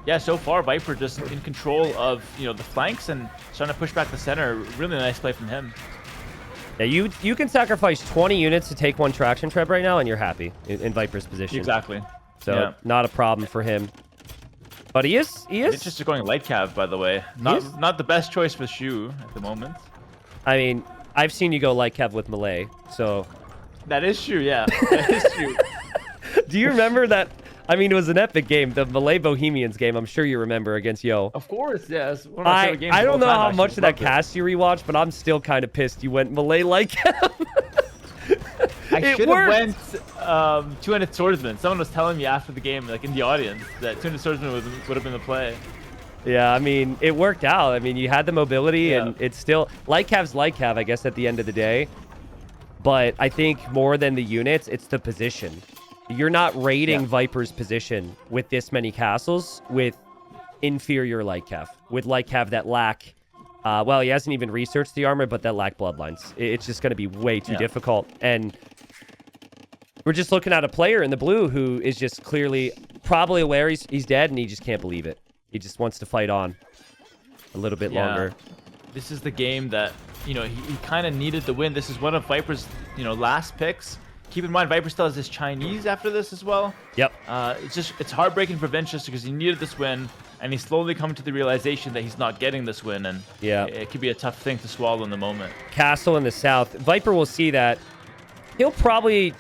yeah, so far, Viper just in control of, the flanks and starting to push back the center. Really nice play from him. Yeah, you can sacrifice 20 units to take 1 traction treb right now, and you're happy in Viper's position. Exactly. So, not a problem for him. But he is. It's just going light cav, by the way. Not the best choice for Shu at the moment. I mean, I've seen you go light cav with Malay, so. That is true, yeah. That is true. Do you remember that? I mean, it was an epic game, the Malay Bohemians game. I'm sure you remember against Yo. Of course, yes. One of my favorite games I of all don't know time, how actually. much of that Loved it. cast you rewatched, but I'm still kind of pissed you went Malay light cav. I should have went Two-Handed Swordsman. Someone was telling me after the game, like in the audience, that Two-Handed Swordsman would have been the play. Yeah, I mean, it worked out. I mean, you had the mobility, Yeah. and it's still... Light cav's light cav, I guess, at the end of the day. But I think more than the units, it's the position. You're not raiding Viper's position with this many castles with inferior light cav. With light cav that lack... well, he hasn't even researched the armor, but that lack bloodlines. It's just going to be way too difficult. And we're just looking at a player in the blue who is just clearly probably aware he's dead, and he just can't believe it. He just wants to fight on a little bit longer. This is the game that, you know, he kind of needed the win. This is one of Viper's, you know, last picks. Keep in mind, Viper still has this Chinese after this as well. Yep. It's heartbreaking for Vinchester because he needed this win, and he's slowly coming to the realization that he's not getting this win, and it could be a tough thing to swallow in the moment. Castle in the south. Viper will see that. He'll probably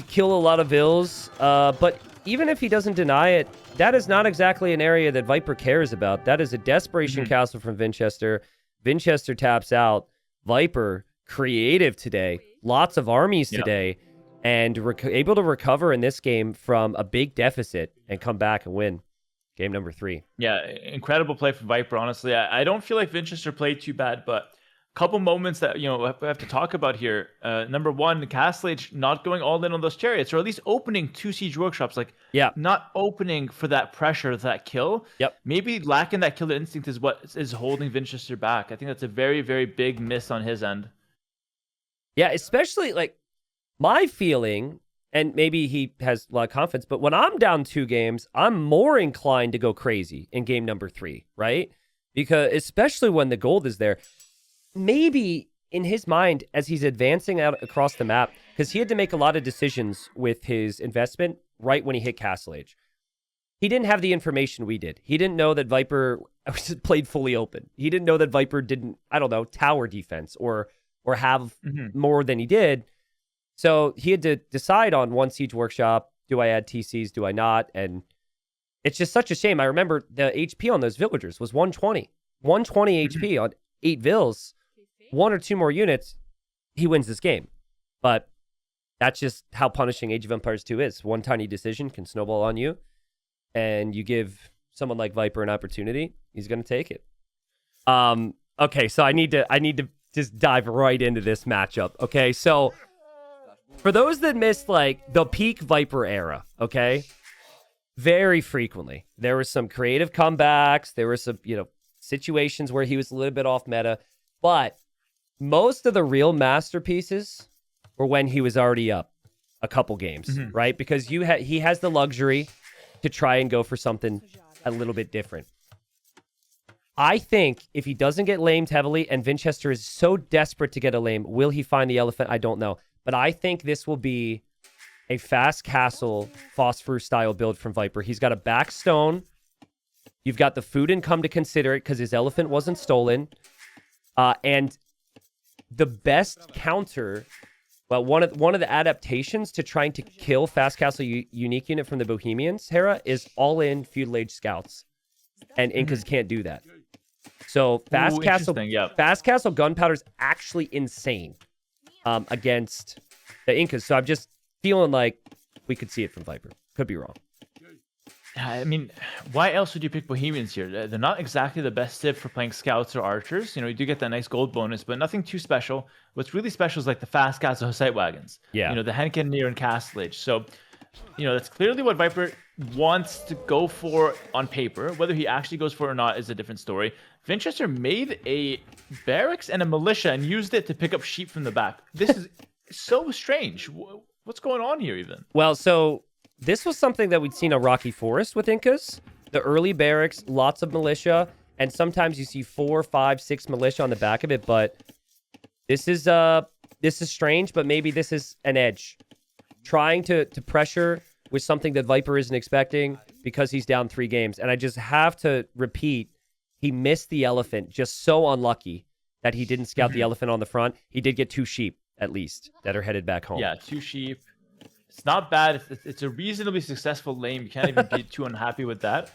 kill a lot of Vills, but even if he doesn't deny it, that is not exactly an area that Viper cares about. That is a desperation castle from Vinchester. Vinchester taps out. Viper, creative today. Lots of armies today. And able to recover in this game from a big deficit and come back and win. Game number 3. Yeah, incredible play from Viper, honestly. I don't feel like Vinchester played too bad, but a couple moments that, you know, we have to talk about here. Number one, Castle Age not going all in on those chariots, or at least opening 2 siege workshops. Like, not opening for that pressure, that kill. Maybe lacking that killer instinct is what is holding Vinchester back. I think that's a very, very big miss on his end. Yeah, especially, like, my feeling, and maybe he has a lot of confidence, but when I'm down 2 games, I'm more inclined to go crazy in game number 3, right? Because especially when the gold is there, maybe in his mind, as he's advancing out across the map, because he had to make a lot of decisions with his investment right when he hit Castle Age. He didn't have the information we did. He didn't know that Viper played fully open. He didn't know that Viper didn't, I don't know, tower defense or have more than he did. So he had to decide on 1 siege workshop. Do I add TCs? Do I not? And it's just such a shame. I remember the HP on those villagers was 120. 120 HP on 8 vills. 1 or 2 more units, he wins this game. But that's just how punishing Age of Empires 2 is. One tiny decision can snowball on you. And you give someone like Viper an opportunity, he's going to take it. Okay, so I need to just dive right into this matchup. Okay, so for those that missed like the peak Viper era, okay, very frequently there were some creative comebacks. There were some, you know, situations where he was a little bit off meta, but most of the real masterpieces were when he was already up a couple games, right? Because he has the luxury to try and go for something a little bit different. I think if he doesn't get lamed heavily, and Vinchester is so desperate to get a lame, will he find the elephant? I don't know. But I think this will be a fast castle phosphor style build from Viper. He's got a back stone. You've got the food income to consider it because his elephant wasn't stolen. And the best counter, well, one of the adaptations to trying to kill fast castle unique unit from the Bohemians, Hera, is all in feudal age scouts. And Incas can't do that. So fast castle gunpowder is actually insane against the Incas. So I'm just feeling like we could see it from Viper. Could be wrong. I mean, why else would you pick Bohemians here? They're not exactly the best tip for playing scouts or archers. You know, you do get that nice gold bonus, but nothing too special. What's really special is like the fast castle Hussite wagons. Yeah. You know, the Henkenir and Castle Age. So, you know, that's clearly what Viper wants to go for on paper. Whether he actually goes for it or not is a different story. Vinchester made a barracks and a militia and used it to pick up sheep from the back. This is so strange. What's going on here even? Well, so this was something that we'd seen on Rocky Forest with Incas. The early barracks, lots of militia, and sometimes you see 4, 5, 6 militia on the back of it, but this is strange, but maybe this is an edge. Trying to pressure with something that Viper isn't expecting, because he's down 3 games. And I just have to repeat, he missed the elephant. Just so unlucky that he didn't scout the elephant on the front. He did get 2 sheep, at least, that are headed back home. Yeah, 2 sheep. It's not bad. It's a reasonably successful lane. You can't even be too unhappy with that.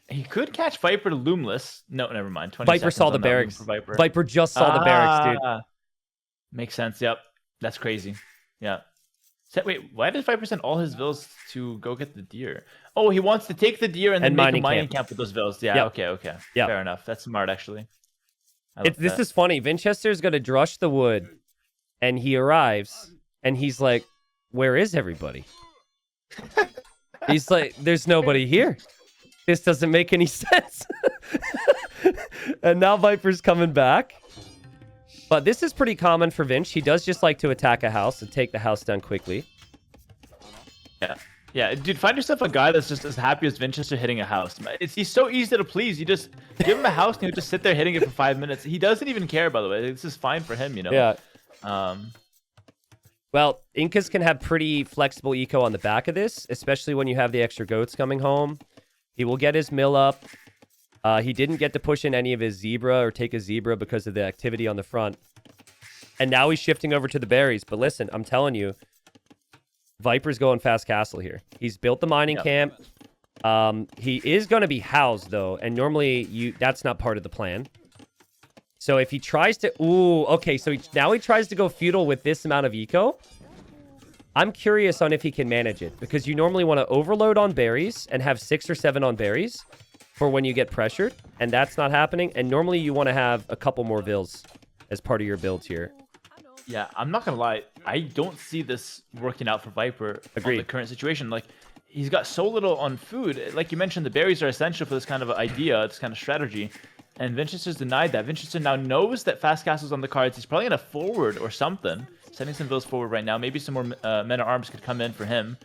He could catch Viper to Loomless. No, never mind. 20 Viper seconds saw on the that loom barracks. for Viper. Viper just saw the barracks, dude. Makes sense. Yep. That's crazy. Yeah. Wait, why does Viper send all his vills to go get the deer? Oh, he wants to take the deer and then make a mining camp with those vills. Yeah, Yep. Okay. Yep. Fair enough. That's smart, actually. This is funny. Vinchester's going to drush the wood, and he arrives, and he's like, where is everybody? He's like, there's nobody here. This doesn't make any sense. And now Viper's coming back. But this is pretty common for Vinch. He does just like to attack a house and take the house down quickly. Yeah, dude, find yourself a guy that's just as happy as Vinchester hitting a house. He's so easy to please. You just give him a house and he'll just sit there hitting it for 5 minutes. He doesn't even care, by the way. This is fine for him, you know? Yeah. Well, Incas can have pretty flexible eco on the back of this, especially when you have the extra goats coming home. He will get his mill up. He didn't get to push in any of his zebra or take a zebra because of the activity on the front. And now he's shifting over to the berries. But listen, I'm telling you, Viper's going fast castle here. He's built the mining camp. He is going to be housed, though. And normally, that's not part of the plan. So if he tries to... Ooh, okay. So now he tries to go feudal with this amount of eco. I'm curious on if he can manage it. Because you normally want to overload on berries and have 6 or 7 on berries for when you get pressured. And that's not happening. And normally you want to have a couple more vills as part of your builds here. Yeah, I'm not going to lie. I don't see this working out for Viper on the current situation. Like, he's got so little on food. Like you mentioned, the berries are essential for this kind of idea, this kind of strategy. And Vinchester's denied that. Vinchester now knows that fast castle's on the cards. He's probably going to forward or something. Sending some vills forward right now. Maybe some more men-at-arms could come in for him.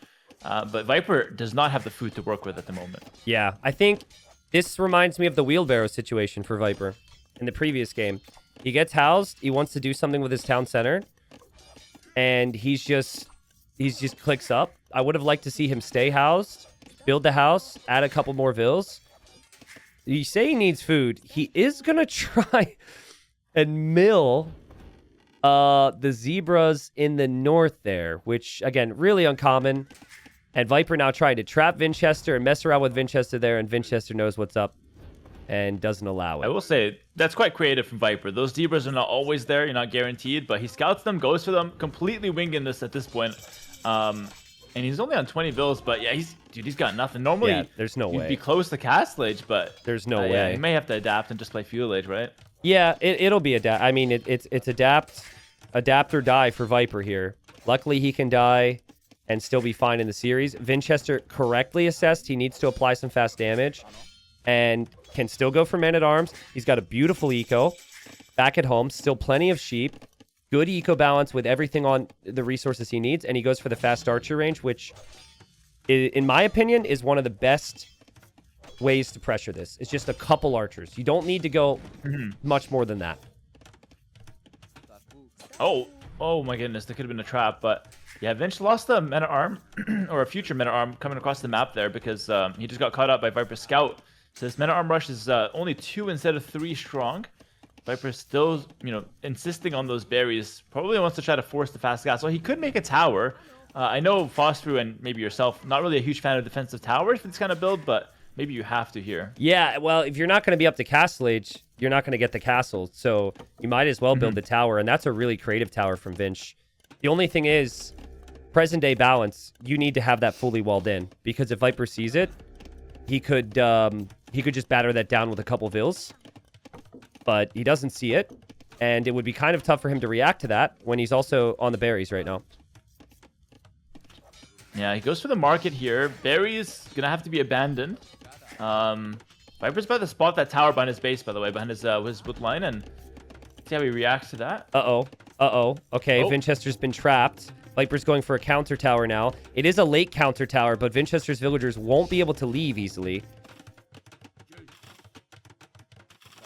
But Viper does not have the food to work with at the moment. Yeah, I think this reminds me of the wheelbarrow situation for Viper in the previous game. He gets housed. He wants to do something with his town center. And he's just clicks up. I would have liked to see him stay housed, build the house, add a couple more vills. You say he needs food. He is going to try and mill the zebras in the north there, which, again, really uncommon. And Viper now trying to trap Vinchester and mess around with Vinchester there, and Vinchester knows what's up and doesn't allow it. I will say, that's quite creative from Viper. Those zebras are not always there. You're not guaranteed, but he scouts them, goes for them, completely winging this at this point. And he's only on 20 vills, but yeah, he's got nothing. Normally, there's no way. He'd be close to Castle Age, but there's no way. Yeah, he may have to adapt and just play Fuel Age, right? Yeah, it'll be adapt. I mean, it's adapt or die for Viper here. Luckily, he can die and still be fine in the series. Vinchester correctly assessed he needs to apply some fast damage and can still go for men-at-arms. He's got a beautiful eco. Back at home, still plenty of sheep. Good eco balance with everything on the resources he needs, and he goes for the fast archer range, which, in my opinion, is one of the best ways to pressure this. It's just a couple archers. You don't need to go much more than that. Oh my goodness, that could have been a trap, but yeah, Vinch lost the men-at-arm, or a future men-at-arm coming across the map there because he just got caught up by Viper's scout. So this men-at-arm rush is only 2 instead of 3 strong. Viper's still, insisting on those berries. Probably wants to try to force the fast gas. So he could make a tower. I know Phosphor and maybe yourself, not really a huge fan of defensive towers for this kind of build, but maybe you have to here. Yeah, well, if you're not going to be up to Castle Age, you're not going to get the castle. So you might as well build the tower, and that's a really creative tower from Vinch. The only thing is, present-day balance, you need to have that fully walled in, because if Viper sees it, he could just batter that down with a couple vills. But he doesn't see it, and it would be kind of tough for him to react to that when he's also on the berries right now. Yeah, he goes for the market here. Berries gonna have to be abandoned. Viper's about to spot that tower behind his base, by the way, behind his wood line, and see how he reacts to that. Okay, Vinchester's been trapped. Viper's going for a counter tower now. It is a late counter tower, but Vinchester's villagers won't be able to leave easily.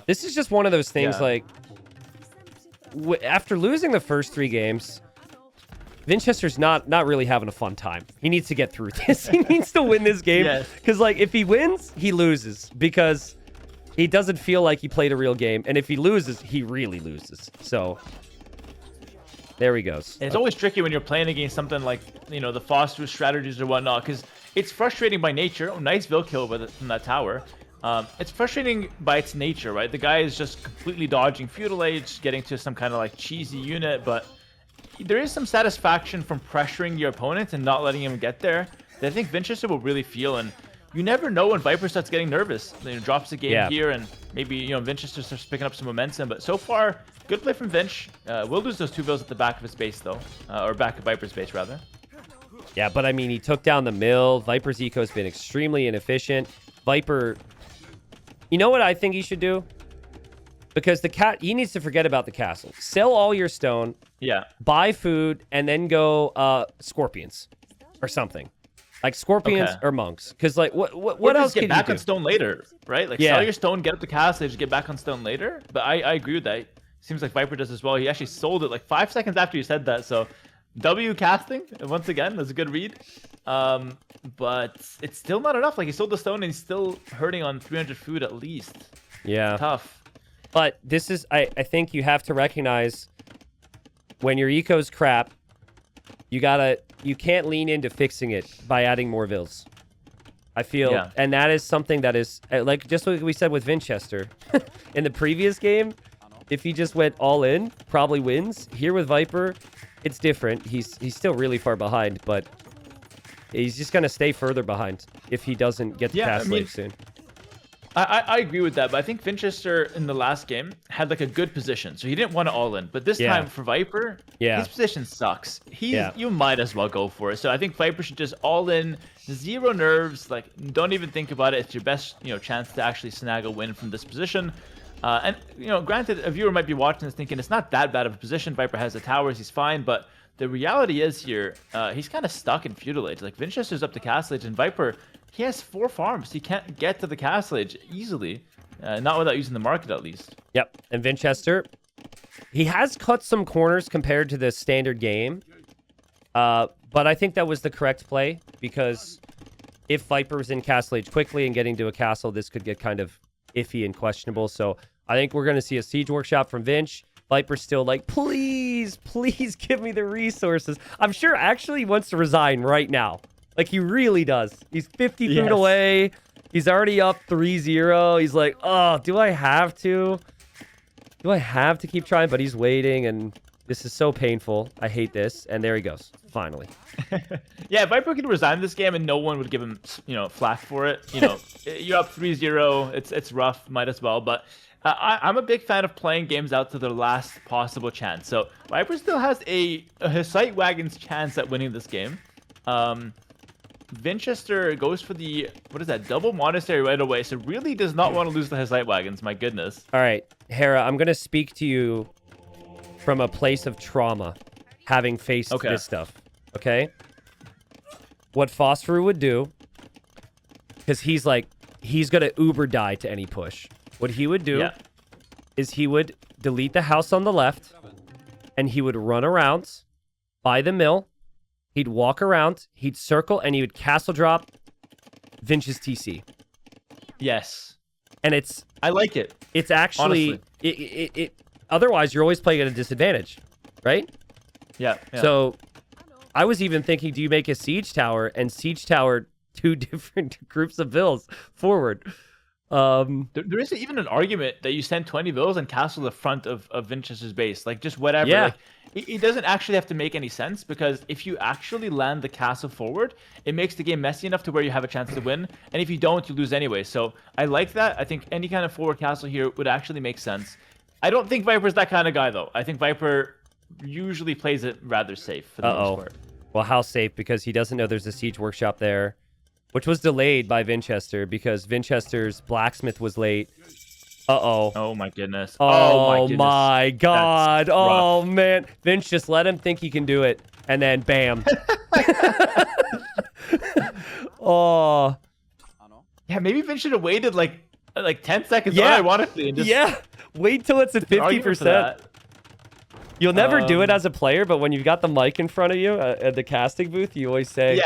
This is just one of those things, like, after losing the first 3 games, Vinchester's not really having a fun time. He needs to get through this. He needs to win this game. Because, like, if he wins, he loses. Because he doesn't feel like he played a real game. And if he loses, he really loses. So, there he goes. It's always tricky when you're playing against something like, you know, the Foster strategies or whatnot. Because it's frustrating by nature. Oh, nice Vil kill from that tower. It's frustrating by its nature, right? The guy is just completely dodging Feudal Age, getting to some kind of, like, cheesy unit. But there is some satisfaction from pressuring your opponent and not letting him get there that I think Vinchester will really feel. And you never know when Viper starts getting nervous. You know, drops a game here, and maybe, you know, Vinchester starts picking up some momentum. But so far, good play from Vinch. We'll lose those 2 Vils at the back of his base, though. Or back of Viper's base, rather. Yeah, but I mean, he took down the mill. Viper's eco has been extremely inefficient. Viper, you know what I think he should do? Because he needs to forget about the castle. Sell all your stone. Yeah. Buy food, and then go scorpions or something. Like scorpions or monks. Because, like, what else can you do? Get back on stone later, right? Like, sell your stone, get up the castle, just get back on stone later. But I agree with that. Seems like Viper does as well. He actually sold it like 5 seconds after you said that. So, W casting, once again, that's a good read. But it's still not enough. Like, he sold the stone, and he's still hurting on 300 food at least. Yeah. It's tough. But this is, I think you have to recognize when your eco's crap, you can't lean into fixing it by adding more Vils. I feel, and that is something that is, like just what we said with Vinchester. In the previous game, if he just went all in, probably wins. Here with Viper, it's different. He's still really far behind, but he's just going to stay further behind if he doesn't get the cast late soon. I agree with that, but I think Vinchester in the last game had like a good position, so he didn't want to all in. But this time for Viper, his position sucks. You might as well go for it. So I think Viper should just all in, 0 nerves, like don't even think about it. It's your best, you know, chance to actually snag a win from this position. And you know, granted, a viewer might be watching this thinking it's not that bad of a position. Viper has the towers, he's fine, but the reality is here, he's kind of stuck in Feudal Age. Like Vinchester's up to Castle Age, and Viper, he has 4 farms. He can't get to the Castle Age easily. Not without using the market, at least. Yep. And Vinchester, he has cut some corners compared to the standard game. But I think that was the correct play, because if Viper was in Castle Age quickly and getting to a castle, this could get kind of iffy and questionable. So I think we're going to see a Siege Workshop from Vinch. Viper's still like, please give me the resources. I'm sure actually he wants to resign right now. Like, he really does. He's 50 food away. He's already up 3-0. He's like, oh, do I have to? Do I have to keep trying? But he's waiting, and this is so painful. I hate this. And there he goes, finally. Yeah, Viper could resign this game, and no one would give him, you know, flack for it. You know, you're up 3-0. It's rough. Might as well. But I'm a big fan of playing games out to their last possible chance. So Viper still has a Hussite Wagon's chance at winning this game. Vinchester goes for the, what is that, double monastery right away, so really does not want to lose the Hussite Wagons, my goodness. All right, Hera, I'm going to speak to you from a place of trauma, having faced this stuff, okay? What Phosphor would do, because he's like, he's going to uber die to any push. What he would do is he would delete the house on the left, and he would run around by the mill. He'd walk around, he'd circle, and he would castle drop Vinch's TC. Yes. And it's... I like it. It's actually... Otherwise, you're always playing at a disadvantage, right? Yeah. So, I was even thinking, do you make a Siege Tower and Siege Tower 2 different groups of Vils forward? There isn't even an argument that you send 20 Vils and castle the front of Vinchester's base. Like, just whatever. Yeah. Like, it doesn't actually have to make any sense, because if you actually land the castle forward, it makes the game messy enough to where you have a chance to win. And if you don't, you lose anyway. So I like that. I think any kind of forward castle here would actually make sense. I don't think Viper's that kind of guy, though. I think Viper usually plays it rather safe for the most part. Well, how safe? Because he doesn't know there's a Siege Workshop there, which was delayed by Vinchester because Vinchester's blacksmith was late. Oh my goodness. Oh my god. Oh man. Vinch, just let him think he can do it. And then bam. Oh. Yeah, maybe Vinch should have waited like 10 seconds. Yeah. Ironically. And just wait till it's at 50%. You'll never do it as a player, but when you've got the mic in front of you at the casting booth, you always say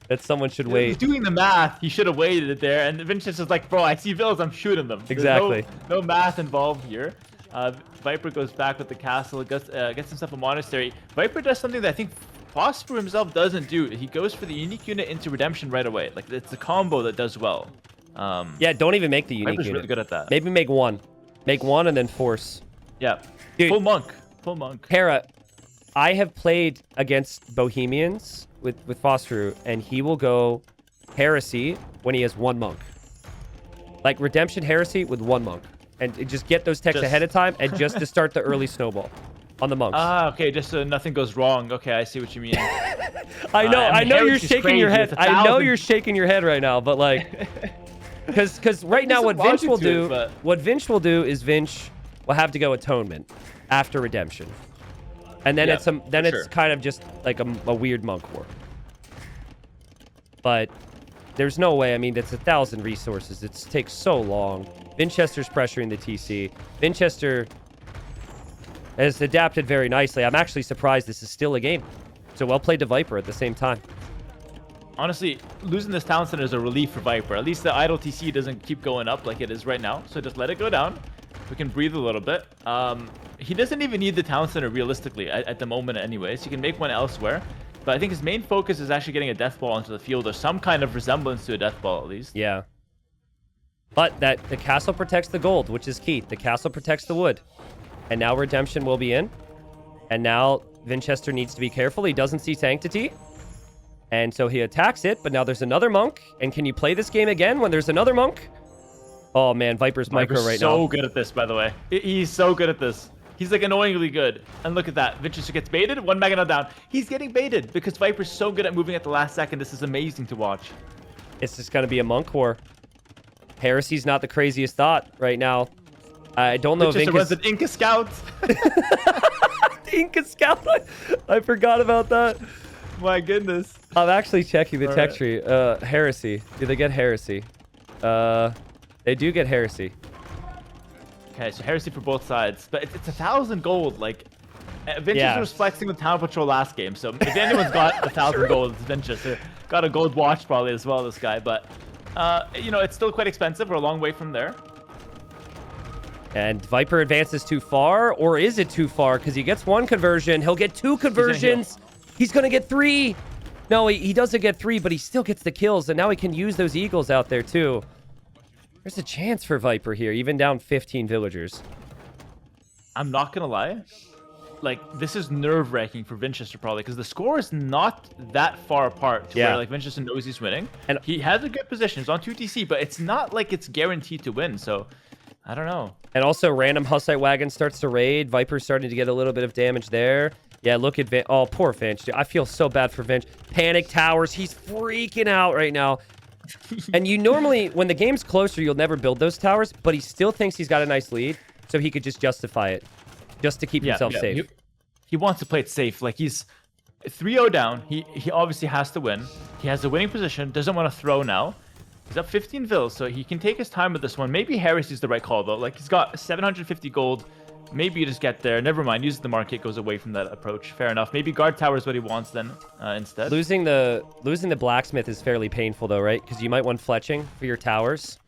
that someone should wait. He's doing the math. He should have waited it there. And Vinicius is like, bro, I see villas. I'm shooting them. Exactly. There's no math involved here. Viper goes back with the castle, gets himself a monastery. Viper does something that I think Phosphor himself doesn't do. He goes for the unique unit into redemption right away. Like, it's a combo that does well. Yeah, don't even make the unique Viper's unit. really good at that. Maybe make one. Make one and then force. Yeah. Dude, full monk. Full monk. Hera, I have played against Bohemians with Phosphor, and he will go Heresy when he has one monk. Like, Redemption Heresy with one monk. And just get those techs ahead of time, and just to start the early snowball on the monks. Ah, okay, just so nothing goes wrong. Okay, I see what you mean. I know you're shaking your head. I know you're shaking your head right now, but like, because right now what Vinch will do, is Vinch will have to go Atonement after Redemption, and then it's kind of just like a weird monk war. But there's no way. I mean, it's 1,000 resources. It takes so long. Vinchester's pressuring the TC. Vinchester has adapted very nicely. I'm actually surprised this is still a game. So well played to Viper at the same time. Honestly, losing this town center is a relief for Viper. At least the idle TC doesn't keep going up like it is right now. So just let it go down. We can breathe a little bit. He doesn't even need the town center realistically at the moment anyways. He can make one elsewhere. But I think his main focus is actually getting a death ball onto the field, or some kind of resemblance to a death ball at least. Yeah. But the castle protects the gold, which is key. The castle protects the wood. And now Redemption will be in. And now Vinchester needs to be careful. He doesn't see Sanctity. And so he attacks it, but now there's another monk. And can you play this game again when there's another monk? Oh, man, Viper's micro right now. So good at this, by the way. He's so good at this. He's like annoyingly good. And look at that. Vinchester gets baited. One Magna down. He's getting baited because Viper's so good at moving at the last second. This is amazing to watch. It's just going to be a monk war. Heresy's not the craziest thought right now. I don't know if Vinchester runs an Inca Scout. Inca Scout. I forgot about that. My goodness. I'm actually checking the tech tree. Heresy. Do they get Heresy? They do get Heresy. Okay, so Heresy for both sides. But it's 1,000 gold. Like, Vinchester was flexing with Town Patrol last game. So if anyone's got 1,000 gold, it's Vinchester. Got a gold watch probably as well, this guy. But, you know, it's still quite expensive. We're a long way from there. And Viper advances too far, or is it too far? Because he gets one conversion. He'll get two conversions. He's going to get three. No, he doesn't get three, but he still gets the kills. And now he can use those eagles out there, too. There's a chance for Viper here, even down 15 villagers. I'm not going to lie. Like, this is nerve-wracking for Vinchester, probably, because the score is not that far apart to where, like, Vinchester knows he's winning. And he has a good position. He's on 2 TC, but it's not like it's guaranteed to win, so I don't know. And also, random Hussite wagon starts to raid. Viper's starting to get a little bit of damage there. Yeah, look at Vinch. Oh, poor Vinch, dude. I feel so bad for Vinch. Panic towers. He's freaking out right now. And you normally, when the game's closer, you'll never build those towers, but he still thinks he's got a nice lead, so he could just justify it, just to keep himself safe. He wants to play it safe. Like, he's 3-0 down. He obviously has to win. He has a winning position, doesn't want to throw now. He's up 15 vills, so he can take his time with this one. Maybe Heresy's the right call, though. Like, he's got 750 gold. Maybe you just get there. Never mind. Use the market, goes away from that approach. Fair enough. Maybe guard tower is what he wants then instead. Losing the blacksmith is fairly painful, though, right? Because you might want fletching for your towers.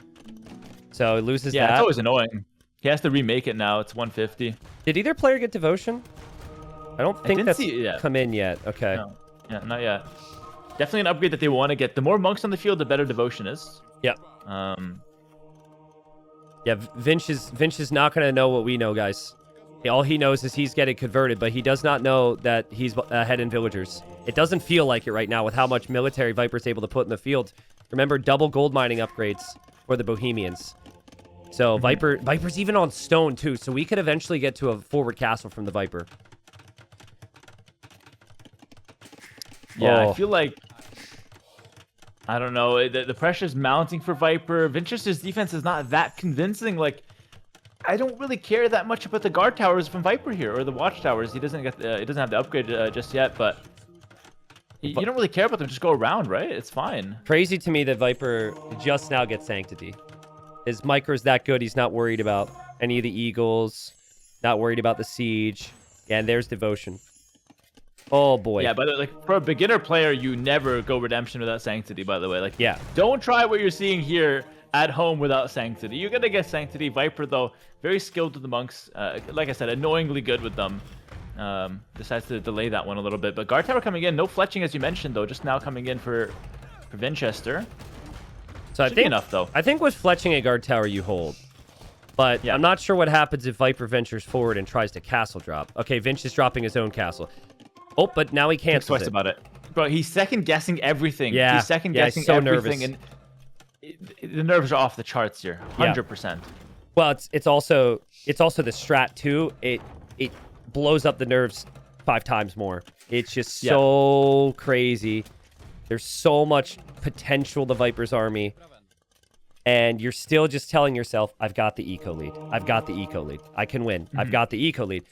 So he loses that. Yeah, it's always annoying. He has to remake it now. It's 150. Did either player get devotion? I don't think that's come in yet. Okay. No. Yeah, not yet. Definitely an upgrade that they want to get. The more monks on the field, the better devotion is. Yeah. Yeah, Vinch is not going to know what we know, guys. All he knows is he's getting converted, but he does not know that he's ahead in villagers. It doesn't feel like it right now with how much military Viper's able to put in the field. Remember, double gold mining upgrades for the Bohemians. So Viper's even on stone, too, so we could eventually get to a forward castle from the Viper. Yeah, I feel like, I don't know, the pressure's mounting for Viper. Vinchester's defense is not that convincing. Like, I don't really care that much about the guard towers from Viper here, or the watchtowers. He doesn't have the upgrade just yet, but you don't really care about them. Just go around, right? It's fine. Crazy to me that Viper just now gets Sanctity. His micro's that good, he's not worried about any of the eagles, not worried about the siege. Yeah, and there's Devotion. Oh, boy. Yeah, but like for a beginner player, you never go Redemption without Sanctity, by the way. Like, Yeah. Don't try what you're seeing here at home without Sanctity. You're going to get Sanctity. Viper, though, very skilled with the monks. Like I said, annoyingly good with them. Decides to delay that one a little bit. But Guard Tower coming in. No fletching, as you mentioned, though. Just now coming in for Vinchester. So I Should be think, enough, though. I think with fletching a Guard Tower, you hold. But Yeah. I'm not sure what happens if Viper ventures forward and tries to castle drop. Okay, Vinch is dropping his own castle. Oh, but now he Think cancels twice it. about it. Bro, he's second-guessing everything. Yeah. He's second-guessing he's so everything. nervous. And the nerves are off the charts here. 100%. Well, it's also the strat too. It blows up the nerves 5 times more. It's just so crazy. There's so much potential, the Viper's army. And you're still just telling yourself, I've got the eco lead. I've got the eco lead. I can win. I've got the eco lead.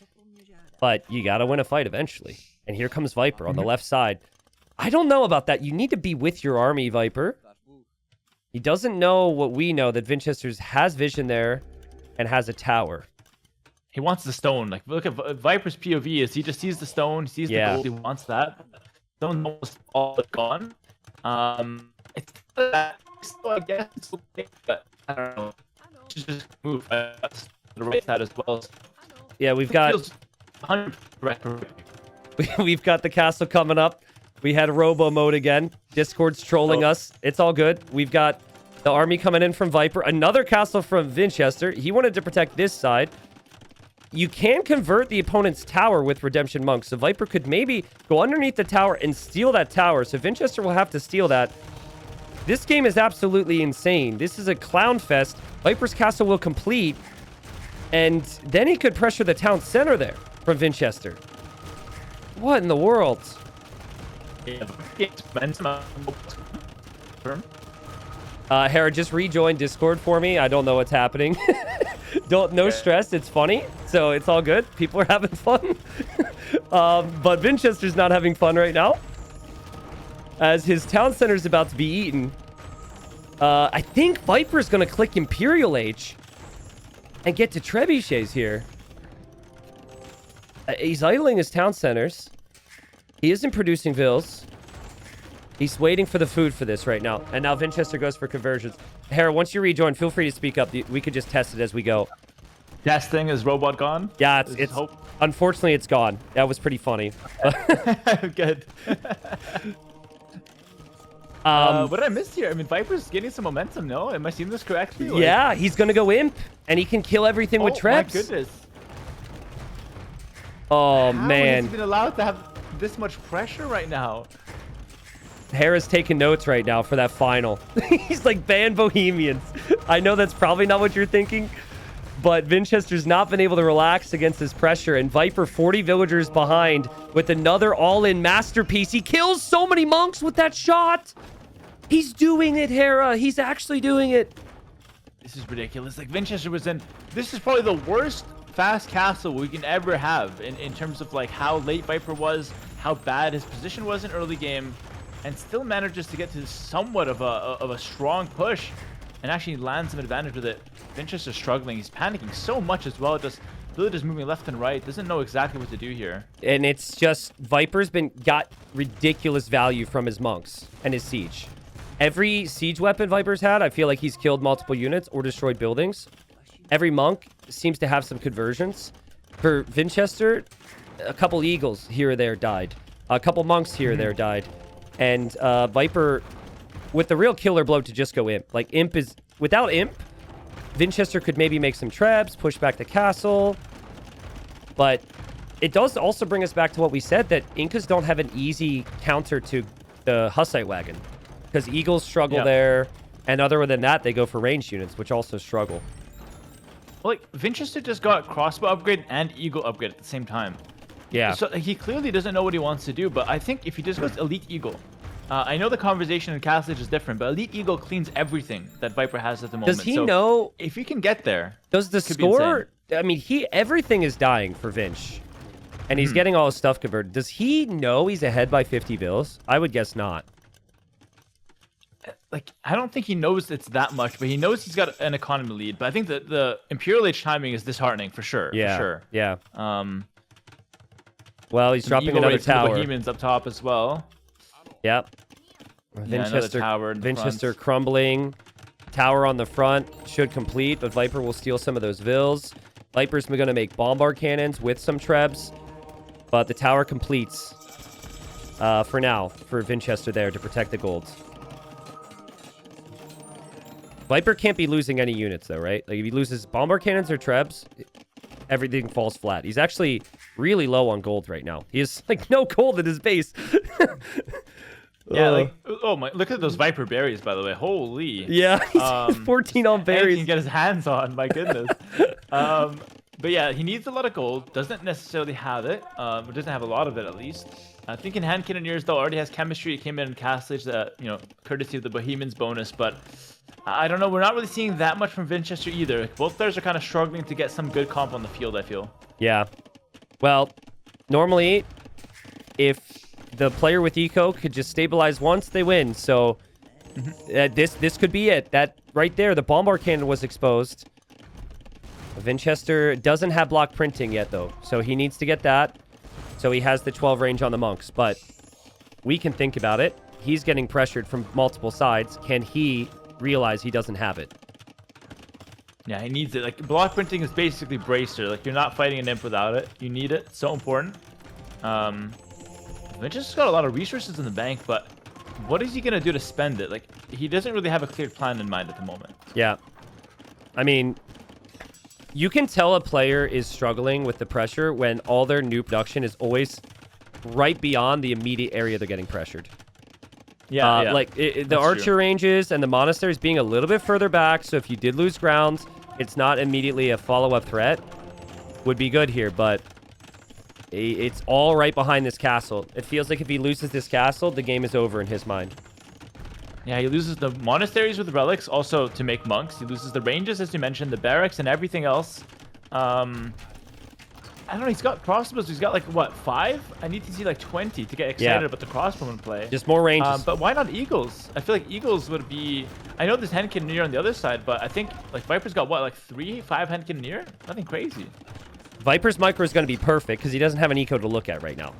But you got to win a fight eventually. And here comes Viper on the left side. I don't know about that. You need to be with your army, Viper. He doesn't know what we know, that Vinchester's has vision there and has a tower. He wants the stone. Like, look at Viper's POV is he just sees the stone, sees the gold, he wants that. Stone's almost all but gone. It's still, I guess, it's okay, but I don't know. Just move to the right side as well. Yeah, we've got 100 we've got the castle coming up. We had Robo mode again. Discord's trolling us. It's all good. We've got the army coming in from Viper. Another castle from Vinchester. He wanted to protect this side. You can convert the opponent's tower with Redemption Monks. So Viper could maybe go underneath the tower and steal that tower. So Vinchester will have to steal that. This game is absolutely insane. This is a clown fest. Viper's castle will complete. And then he could pressure the town center there from Vinchester. What in the world? Hera, just rejoin Discord for me. I don't know what's happening. No stress. It's funny. So it's all good. People are having fun. But Vinchester's not having fun right now, as his town center is about to be eaten. I think Viper's going to click Imperial Age and get to trebuchets here. He's idling his town centers. He isn't producing vills. He's waiting for the food for this right now. And now Vinchester goes for conversions. Hera, once you rejoin, feel free to speak up. We could just test it as we go. Testing, is robot gone? Yeah, it's unfortunately it's gone. That was pretty funny. Good. What did I miss here? I mean, Viper's getting some momentum, no? Am I seeing this correctly? Like... Yeah, he's going to go Imp, and he can kill everything with traps. Oh, my goodness. Oh, How man. has he been allowed to have this much pressure right now? Hera's taking notes right now for that final. He's like, ban Bohemians. I know that's probably not what you're thinking, but Vinchester's not been able to relax against this pressure, and Viper 40 villagers behind with another all-in masterpiece. He kills so many monks with that shot. He's doing it, Hera. He's actually doing it. This is ridiculous. Like, Vinchester was in... This is probably the worst fast castle we can ever have in terms of, like, how late Viper was, how bad his position was in early game, and still manages to get to somewhat of a strong push and actually land some advantage with it. Vinchester's struggling. He's panicking so much as well. Just villagers moving left and right. Doesn't know exactly what to do here. And it's just... Viper's got ridiculous value from his monks and his siege. Every siege weapon Viper's had, I feel like he's killed multiple units or destroyed buildings. Every monk seems to have some conversions. For Vinchester, a couple eagles here or there died. A couple monks here or there died. And Viper, with the real killer blow, to just go Imp. Like, Imp is... Without Imp, Vinchester could maybe make some trebs, push back the castle. But it does also bring us back to what we said, that Incas don't have an easy counter to the Hussite wagon. Because Eagles struggle there, and other than that, they go for ranged units, which also struggle. Well, like, Vinchester just got crossbow upgrade and eagle upgrade at the same time. Yeah. So he clearly doesn't know what he wants to do, but I think if he just goes Elite Eagle, I know the conversation in Castle is different, but Elite Eagle cleans everything that Viper has at the moment. Does he know? If he can get there, Does the score? I mean, everything is dying for Vinch, and he's getting all his stuff converted. Does he know he's ahead by 50 bills? I would guess not. Like, I don't think he knows it's that much, but he knows he's got an economy lead. But I think that the Imperial Age timing is disheartening for sure. Yeah. For sure. Yeah. Well, he's dropping Eagle another raids from the tower. Bohemians up top as well. Yep. Yeah, another tower in the Winchester front. crumbling. Tower on the front should complete, but Viper will steal some of those vills. Viper's going to make bombard cannons with some trebs, but the tower completes for now for Winchester there to protect the gold. Viper can't be losing any units though, right? Like if he loses bombard cannons or trebs, everything falls flat. He's actually really low on gold right now. He has like no gold in his base. Yeah, like, oh my, look at those Viper berries, by the way. Holy. Yeah, he's 14 on He berries. can get his hands on, my goodness. But yeah, he needs a lot of gold. Doesn't necessarily have it. Doesn't have a lot of it, at least. I think in hand cannoneers, though, already has chemistry. It came in castlage, courtesy of the Bohemians bonus. But I don't know. We're not really seeing that much from Winchester either. Both players are kind of struggling to get some good comp on the field, I feel. Yeah. Well, normally, if the player with eco could just stabilize once, they win. So this could be it. That right there, the bombard cannon was exposed. Winchester doesn't have block printing yet, though. So he needs to get that. So he has the 12 range on the monks. But we can think about it. He's getting pressured from multiple sides. Can he realize he doesn't have it? Yeah, he needs it. Like, block printing is basically bracer. Like, you're not fighting an imp without it. You need it. It's so important. Winchester's got a lot of resources in the bank, but what is he going to do to spend it? Like, he doesn't really have a clear plan in mind at the moment. Yeah. I mean, you can tell a player is struggling with the pressure when all their new production is always right beyond the immediate area they're getting pressured. Yeah, Like, the archer ranges and the monasteries being a little bit further back, so if you did lose ground, it's not immediately a follow-up threat. Would be good here, but it's all right behind this castle. It feels like if he loses this castle, the game is over in his mind. Yeah, he loses the monasteries with relics, also to make monks. He loses the ranges, as you mentioned, the barracks and everything else. I don't know, he's got crossbows. He's got like, what, 5? I need to see like 20 to get excited about the crossbowman play. Just more ranges. But why not eagles? I feel like eagles would be... I know there's hand cannoneer on the other side, but I think like Viper's got what, like 3, 5 hand cannoneer? Nothing crazy. Viper's micro is going to be perfect because he doesn't have an eco to look at right now.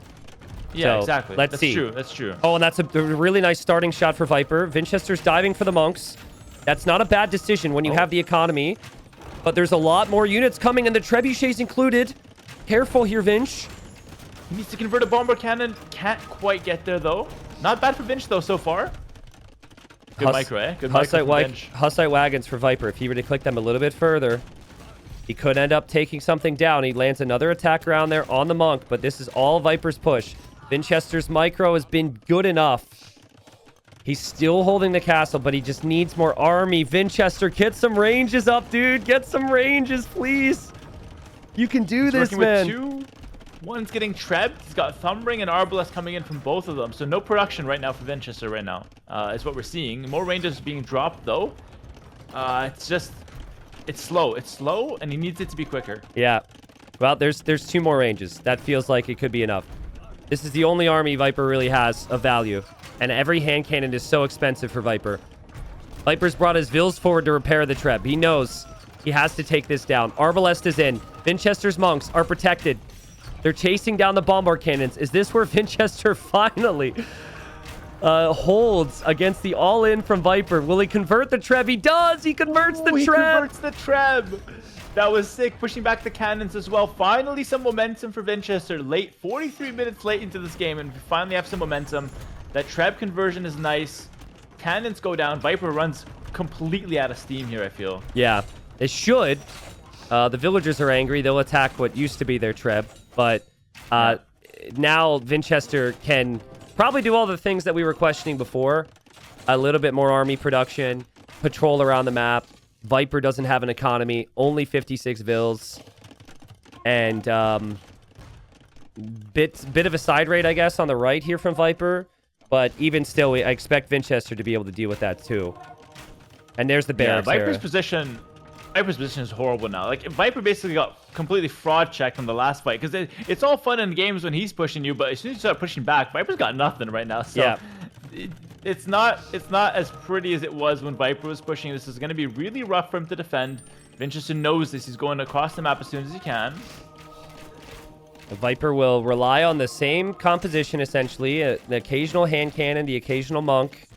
Yeah, So, exactly. let's see. That's true. Oh, and that's a really nice starting shot for Viper. Winchester's diving for the monks. That's not a bad decision when you have the economy. But there's a lot more units coming, and the trebuchets included. Careful here, Vinch. He needs to convert a bomber cannon. Can't quite get there, though. Not bad for Vinch, though, so far. Good micro, eh? Good micro for Vinch. Hussite wagons for Viper. If he were to click them a little bit further, he could end up taking something down. He lands another attack around there on the monk, but this is all Viper's push. Winchester's micro has been good enough. He's still holding the castle, but he just needs more army. Winchester, get some ranges up, dude. Get some ranges, please. You can do this, man. With 2. One's getting trebbed. He's got Thumbring and Arbalest coming in from both of them. So no production right now for Winchester right now, is what we're seeing. More ranges being dropped, though. It's slow. It's slow, and he needs it to be quicker. Yeah. Well, there's 2 more ranges. That feels like it could be enough. This is the only army Viper really has of value. And every hand cannon is so expensive for Viper. Viper's brought his Vills forward to repair the Treb. He knows he has to take this down. Arbalest is in. Winchester's monks are protected. They're chasing down the bombard cannons. Is this where Winchester finally holds against the all-in from Viper? Will he convert the Treb? He does! He converts the Treb! He converts the Treb! That was sick, pushing back the cannons as well. Finally, some momentum for Winchester. Late, 43 minutes late into this game, and we finally have some momentum. That Treb conversion is nice. Cannons go down. Viper runs completely out of steam here, I feel. Yeah, it should. The villagers are angry. They'll attack what used to be their Treb. But now Winchester can probably do all the things that we were questioning before. A little bit more army production, patrol around the map. Viper doesn't have an economy, only 56 vills. And bit of a side raid, I guess, on the right here from Viper. But even still, I expect Winchester to be able to deal with that too. And there's the barracks. Yeah, Viper's position is horrible now. Like, Viper basically got completely fraud checked on the last fight. Because it's all fun in games when he's pushing you, but as soon as you start pushing back, Viper's got nothing right now. So yeah. It's not as pretty as it was when Viper was pushing. This is going to be really rough for him to defend. Winchester knows this. He's going across the map as soon as he can. The Viper will rely on the same composition, essentially. The occasional hand cannon, the occasional monk.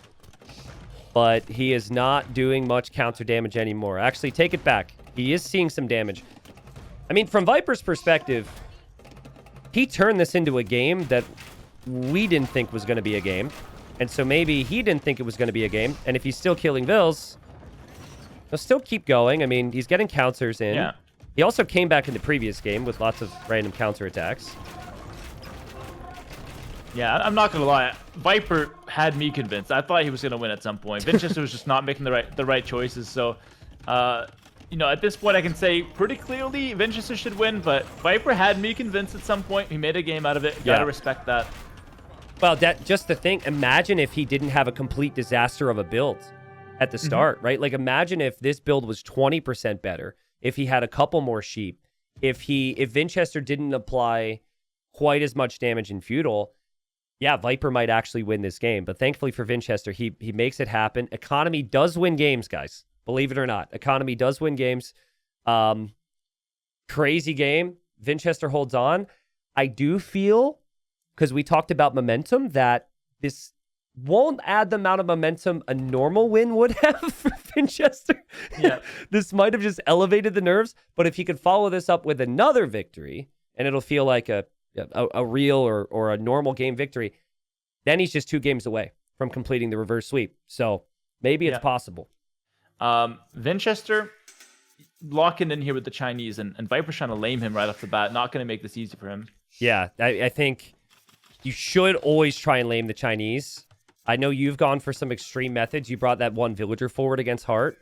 But he is not doing much counter damage anymore. Actually, take it back. He is seeing some damage. I mean, from Viper's perspective, he turned this into a game that we didn't think was going to be a game. And so maybe he didn't think it was going to be a game. And if he's still killing Vils, he'll still keep going. I mean, he's getting counters in. Yeah. He also came back in the previous game with lots of random counterattacks. Yeah, I'm not gonna lie. Viper had me convinced. I thought he was gonna win at some point. Winchester was just not making the right choices. So, you know, at this point, I can say pretty clearly Winchester should win. But Viper had me convinced at some point. He made a game out of it. Gotta respect that. Well, just the thing. Imagine if he didn't have a complete disaster of a build at the start, right? Like, imagine if this build was 20% better. If he had a couple more sheep. If Winchester didn't apply quite as much damage in feudal. Yeah, Viper might actually win this game, but thankfully for Winchester, he makes it happen. Economy does win games, guys. Believe it or not. Economy does win games. Crazy game. Winchester holds on. I do feel, because we talked about momentum, that this won't add the amount of momentum a normal win would have for Winchester. Yeah. This might have just elevated the nerves, but if he could follow this up with another victory, and it'll feel like a real or a normal game victory, then he's just 2 games away from completing the reverse sweep. So maybe it's possible. Winchester locking in here with the Chinese, and Viper's trying to lame him right off the bat. Not going to make this easy for him. Yeah, I think you should always try and lame the Chinese. I know you've gone for some extreme methods. You brought that one villager forward against Hart.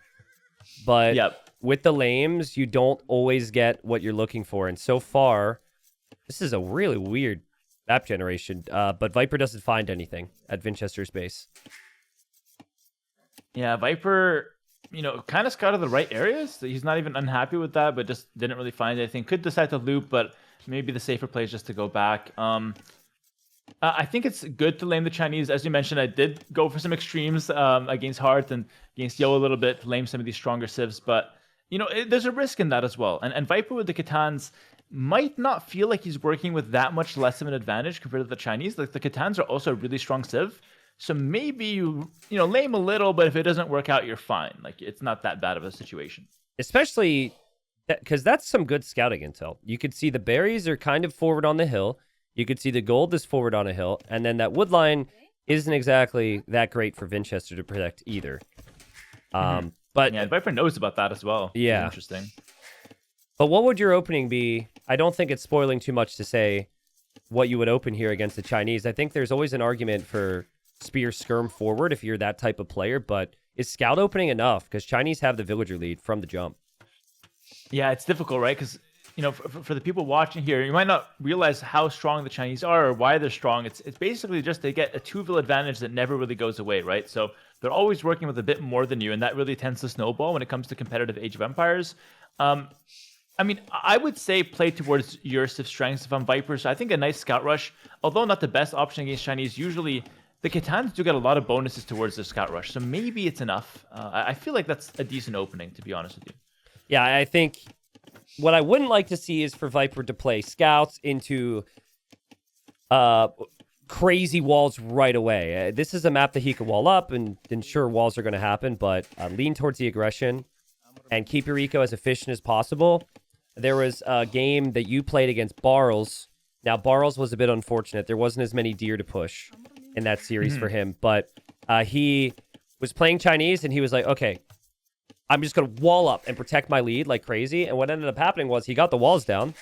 But with the lames, you don't always get what you're looking for. And so far, this is a really weird map generation. But Viper doesn't find anything at Winchester's base. Yeah, Viper, you know, kind of scouted the right areas. He's not even unhappy with that, but just didn't really find anything. Could decide to loop, but maybe the safer play is just to go back. I think it's good to lame the Chinese. As you mentioned, I did go for some extremes against Hart and against Yo a little bit to lame some of these stronger civs. But, you know, there's a risk in that as well. And Viper with the Katans might not feel like he's working with that much less of an advantage compared to the Chinese. Like, the Katans are also a really strong civ. So maybe you lame a little, but if it doesn't work out, you're fine. Like, it's not that bad of a situation. Especially because that's some good scouting intel. You could see the berries are kind of forward on the hill. You could see the gold is forward on a hill, and then that wood line isn't exactly that great for Winchester to protect either. But yeah, Viper knows about that as well. Yeah, interesting. But what would your opening be? I don't think it's spoiling too much to say what you would open here against the Chinese. I think there's always an argument for spear skirm forward if you're that type of player, but is scout opening enough? Because Chinese have the villager lead from the jump. Yeah, it's difficult, right? Because for the people watching here, you might not realize how strong the Chinese are or why they're strong. It's basically just they get a 2-vil advantage that never really goes away, right? So they're always working with a bit more than you, and that really tends to snowball when it comes to competitive Age of Empires. I mean, I would say play towards your civ strengths if I'm Viper. So I think a nice scout rush, although not the best option against Chinese, usually the Katans do get a lot of bonuses towards the scout rush. So maybe it's enough. I feel like that's a decent opening, to be honest with you. Yeah, I think what I wouldn't like to see is for Viper to play scouts into crazy walls right away. This is a map that he could wall up, and sure, walls are going to happen, but lean towards the aggression and keep your eco as efficient as possible. There was a game that you played against Barles. Now, Barles was a bit unfortunate. There wasn't as many deer to push in that series for him, but he was playing Chinese, and he was like, okay, I'm just going to wall up and protect my lead like crazy. And what ended up happening was he got the walls down,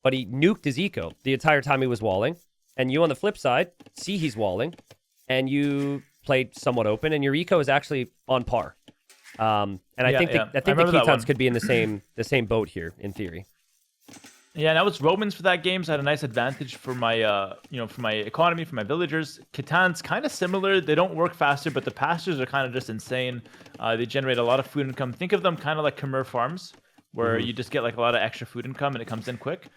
but he nuked his eco the entire time he was walling. And you on the flip side, see he's walling, and you played somewhat open, and your eco is actually on par. And I think the Katanas could be in the same boat here in theory. Yeah, and I was Romans for that game, so I had a nice advantage for my for my economy, for my villagers. Katan's kind of similar. They don't work faster, but the pastures are kind of just insane. They generate a lot of food income. Think of them kind of like Khmer farms, where you just get like a lot of extra food income and it comes in quick.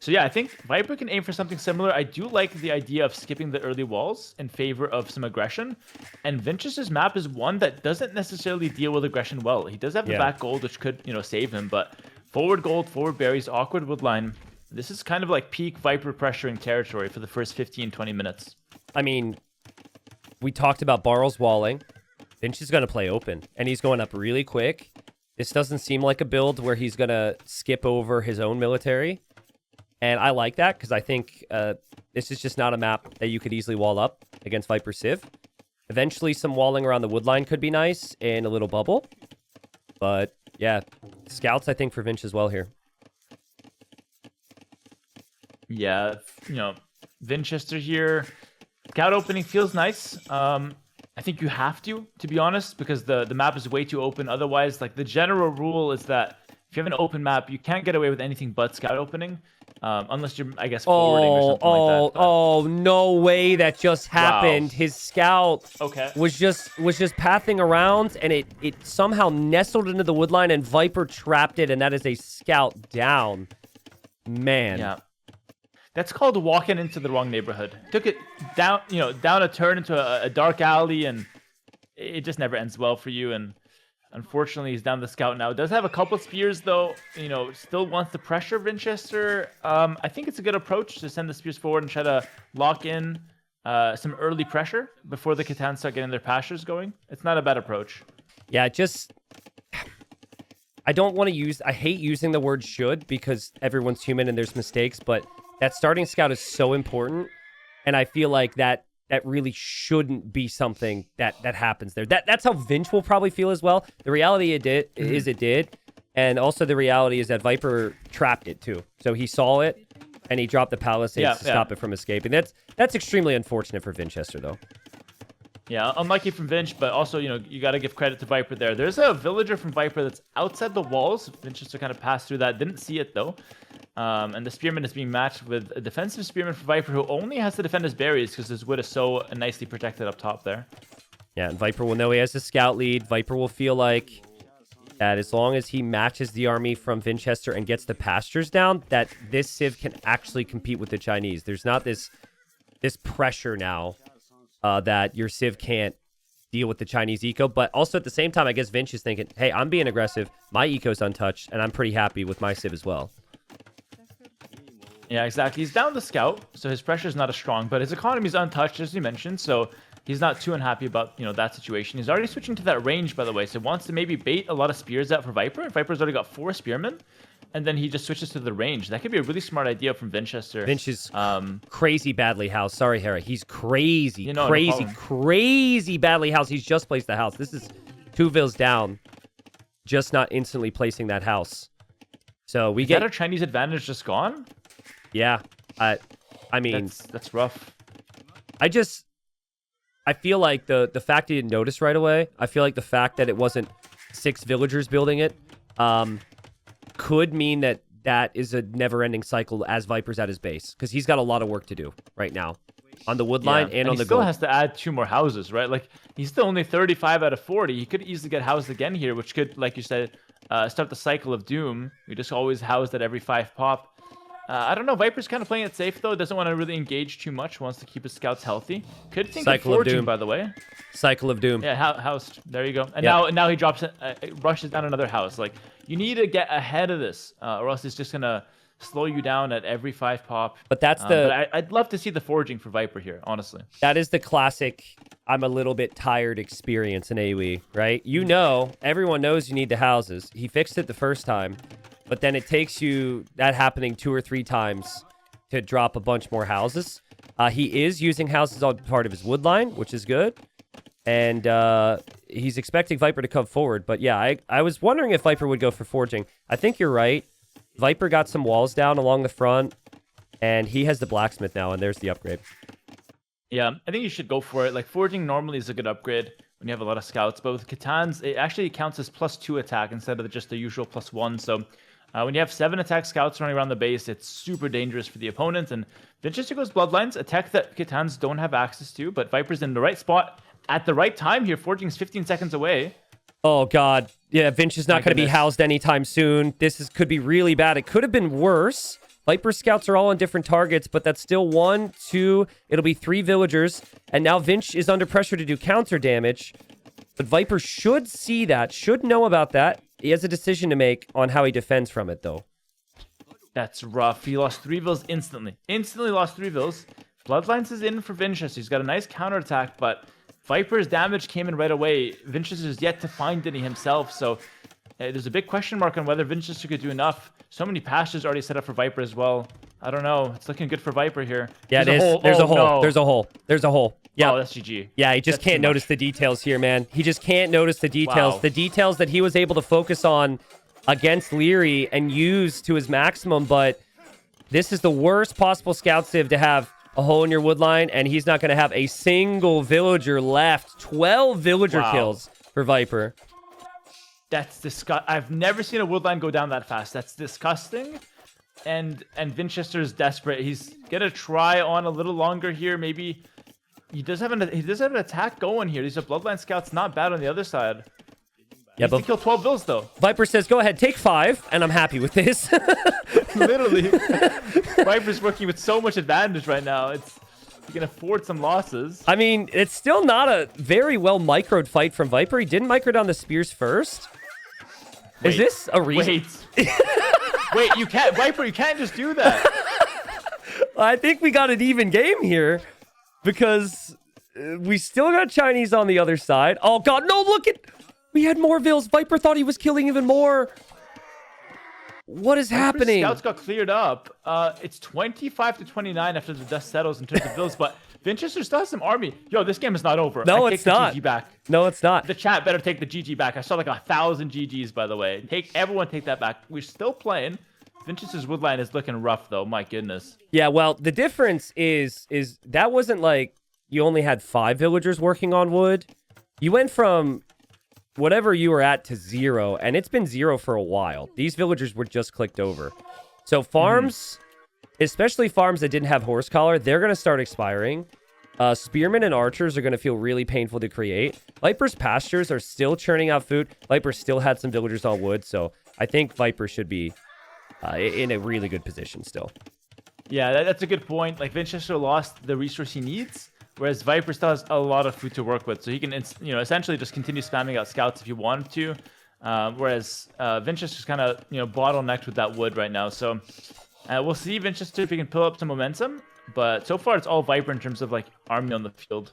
So yeah, I think Viper can aim for something similar. I do like the idea of skipping the early walls in favor of some aggression. And Vince's map is one that doesn't necessarily deal with aggression well. He does have the back gold, which could save him, but forward gold, forward berries, awkward wood line. This is kind of like peak Viper pressuring territory for the first 15, 20 minutes. I mean, we talked about Barrel's walling. Vinch is going to play open, and he's going up really quick. This doesn't seem like a build where he's going to skip over his own military. And I like that because I think this is just not a map that you could easily wall up against Viper Civ. Eventually, some walling around the wood line could be nice and a little bubble. But yeah, scouts, I think, for Vinch as well here. Yeah, Winchester here. Scout opening feels nice. I think you have to be honest, because the map is way too open. Otherwise, like the general rule is that if you have an open map, you can't get away with anything but scout opening, unless you're, I guess, forwarding or something like that. Oh, no way that just happened. Wow. His scout was just pathing around, and it somehow nestled into the wood line, and Viper trapped it, and that is a scout down. Man. Yeah. That's called walking into the wrong neighborhood. Took it down, down a turn into a dark alley, and it just never ends well for you. And unfortunately, he's down the scout now. Does have a couple spears, though. Still wants to pressure Winchester. I think it's a good approach to send the spears forward and try to lock in some early pressure before the Katanas start getting their pastures going. It's not a bad approach. Yeah, I don't want to use... I hate using the word should because everyone's human and there's mistakes, but that starting scout is so important, and I feel like that really shouldn't be something that happens there. That's how Vinch will probably feel as well. The reality it did, and also the reality is that Viper trapped it too. So he saw it, and he dropped the palisades to stop it from escaping. That's extremely unfortunate for Winchester, though. Yeah, unlucky from Vinch, but also, you got to give credit to Viper there. There's a villager from Viper that's outside the walls. Winchester kind of passed through that. Didn't see it, though. And the Spearman is being matched with a defensive Spearman for Viper who only has to defend his berries because his wood is so nicely protected up top there. Yeah, and Viper will know he has a scout lead. Viper will feel like that as long as he matches the army from Winchester and gets the pastures down, that this Civ can actually compete with the Chinese. There's not this pressure now that your Civ can't deal with the Chinese eco. But also at the same time, I guess Vinch is thinking, hey, I'm being aggressive. My eco's untouched, and I'm pretty happy with my Civ as well. Yeah, exactly. He's down the scout, so his pressure is not as strong, but his economy is untouched, as you mentioned, so he's not too unhappy about, that situation. He's already switching to that range, by the way, so wants to maybe bait a lot of spears out for Viper. Viper's already got 4 spearmen, and then he just switches to the range. That could be a really smart idea from Winchester. Vinch is crazy badly housed. Sorry, Hera. He's crazy, no crazy badly housed. He's just placed the house. This is 2 vills down, just not instantly placing that house. So we get our Chinese advantage just gone? Yeah, I mean... That's rough. I feel like the fact he didn't notice right away, I feel like the fact that it wasn't 6 villagers building it, could mean that is a never-ending cycle as Viper's at his base. Because he's got a lot of work to do right now. On the wood line and on the gold. He still has to add 2 more houses, right? Like, he's still only 35 out of 40. He could easily get housed again here, which could, like you said, start the cycle of doom. We just always housed at every 5 pop. I don't know. Viper's kind of playing it safe, though. Doesn't want to really engage too much. Wants to keep his scouts healthy. Could think Cycle of forging, of doom. by the way. Cycle of doom. Yeah, housed. There you go. And Yep. now he drops it, rushes down another house. Like, you need to get ahead of this, or else it's just going to slow you down at every 5 pop. But that's but I'd love to see the forging for Viper here, honestly. That is the classic, I'm a little bit tired experience in AoE, right? Everyone knows you need the houses. He fixed it the first time, but then it takes you that happening 2 or 3 times to drop a bunch more houses. He is using houses on part of his wood line, which is good. And he's expecting Viper to come forward. But yeah, I was wondering if Viper would go for forging. I think you're right. Viper got some walls down along the front, and he has the blacksmith now, and there's the upgrade. Yeah, I think you should go for it. Like, forging normally is a good upgrade when you have a lot of scouts, but with Katans, it actually counts as +2 attack instead of just the usual +1. So when you have 7 attack scouts running around the base, it's super dangerous for the opponent. And Winchester goes Bloodlines, a tech that Katans don't have access to, but Viper's in the right spot at the right time here. Forging's 15 seconds away. Oh, God. Yeah, Vinch is not going to be housed anytime soon. Could be really bad. It could have been worse. Viper scouts are all on different targets, but that's still 1, 2. It'll be 3 villagers. And now Vinch is under pressure to do counter damage. But Viper should see that, should know about that. He has a decision to make on how he defends from it, though. That's rough. He lost 3 vills instantly. Instantly lost 3 vills. Bloodlines is in for Winchester. He's got a nice counterattack, but Viper's damage came in right away. Winchester's yet to find any himself, so there's a big question mark on whether Winchester could do enough. So many pastures already set up for Viper as well. I don't know. It's looking good for Viper here. Yeah, There's a hole. No. There's a hole. There's a hole. Yeah. Oh, that's GG. Yeah, he just can't notice the details here, man. He just can't notice the details. Wow. The details that he was able to focus on against Leary and use to his maximum, but this is the worst possible scout civ to have a hole in your wood line, and he's not going to have a single villager left. 12 villager kills for Viper. That's disgusting. I've never seen a wood line go down that fast. That's disgusting. And Winchester's desperate. He's going to try on a little longer here. Maybe he does have an attack going here. These are bloodline scouts, not bad on the other side. Yeah, but kill 12 bills though. Viper says, "Go ahead, take 5," and I'm happy with this. Literally, Viper's working with so much advantage right now. He can afford some losses. I mean, it's still not a very well microed fight from Viper. He didn't micro down the spears first. Is this a reason? Wait, you can't, Viper. You can't just do that. I think we got an even game here because we still got Chinese on the other side. Oh God, no! Look at. We had more vills. Viper thought he was killing even more. What is happening? Scouts got cleared up. It's 25 to 29 after the dust settles in terms of vills, but Winchester still has some army. Yo, this game is not over. No, it's not. GG back. No, it's not. The chat better take the GG back. I saw like 1,000 GGs, by the way. Everyone take that back. We're still playing. Winchester's woodline is looking rough, though. My goodness. Yeah, well, the difference is that wasn't like you only had 5 villagers working on wood. You went from whatever you were at to 0, and it's been 0 for a while. These villagers were just clicked over. So farms, especially farms that didn't have horse collar, they're going to start expiring. Spearmen and archers are going to feel really painful to create. Viper's pastures are still churning out food. Viper still had some villagers on wood, so I think Viper should be in a really good position still. Yeah, that's a good point. Like, Winchester lost the resource he needs, whereas Viper still has a lot of food to work with, so he can, essentially just continue spamming out scouts if he wanted to. Whereas Winchester's kind of, bottlenecked with that wood right now. So we'll see Winchester if he can pull up some momentum. But so far, it's all Viper in terms of like army on the field.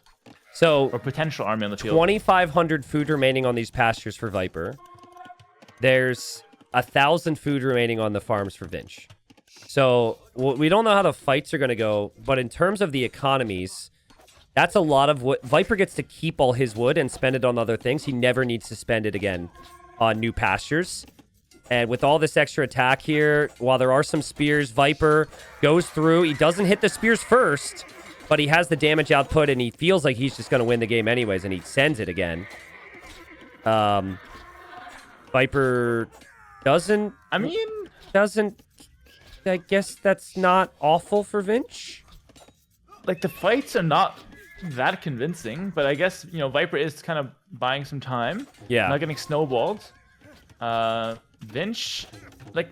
So or potential army on the field. 2,500 food remaining on these pastures for Viper. There's 1,000 food remaining on the farms for Vinch. So we don't know how the fights are going to go, but in terms of the economies, that's a lot of wood. Viper gets to keep all his wood and spend it on other things. He never needs to spend it again on new pastures. And with all this extra attack here, while there are some spears, Viper goes through. He doesn't hit the spears first, but he has the damage output, and he feels like he's just going to win the game anyways, and he sends it again. Viper doesn't... I guess that's not awful for Vinch. Like, the fights are not that convincing, but I guess, Viper is kind of buying some time. Yeah. Not getting snowballed. Vinch, like,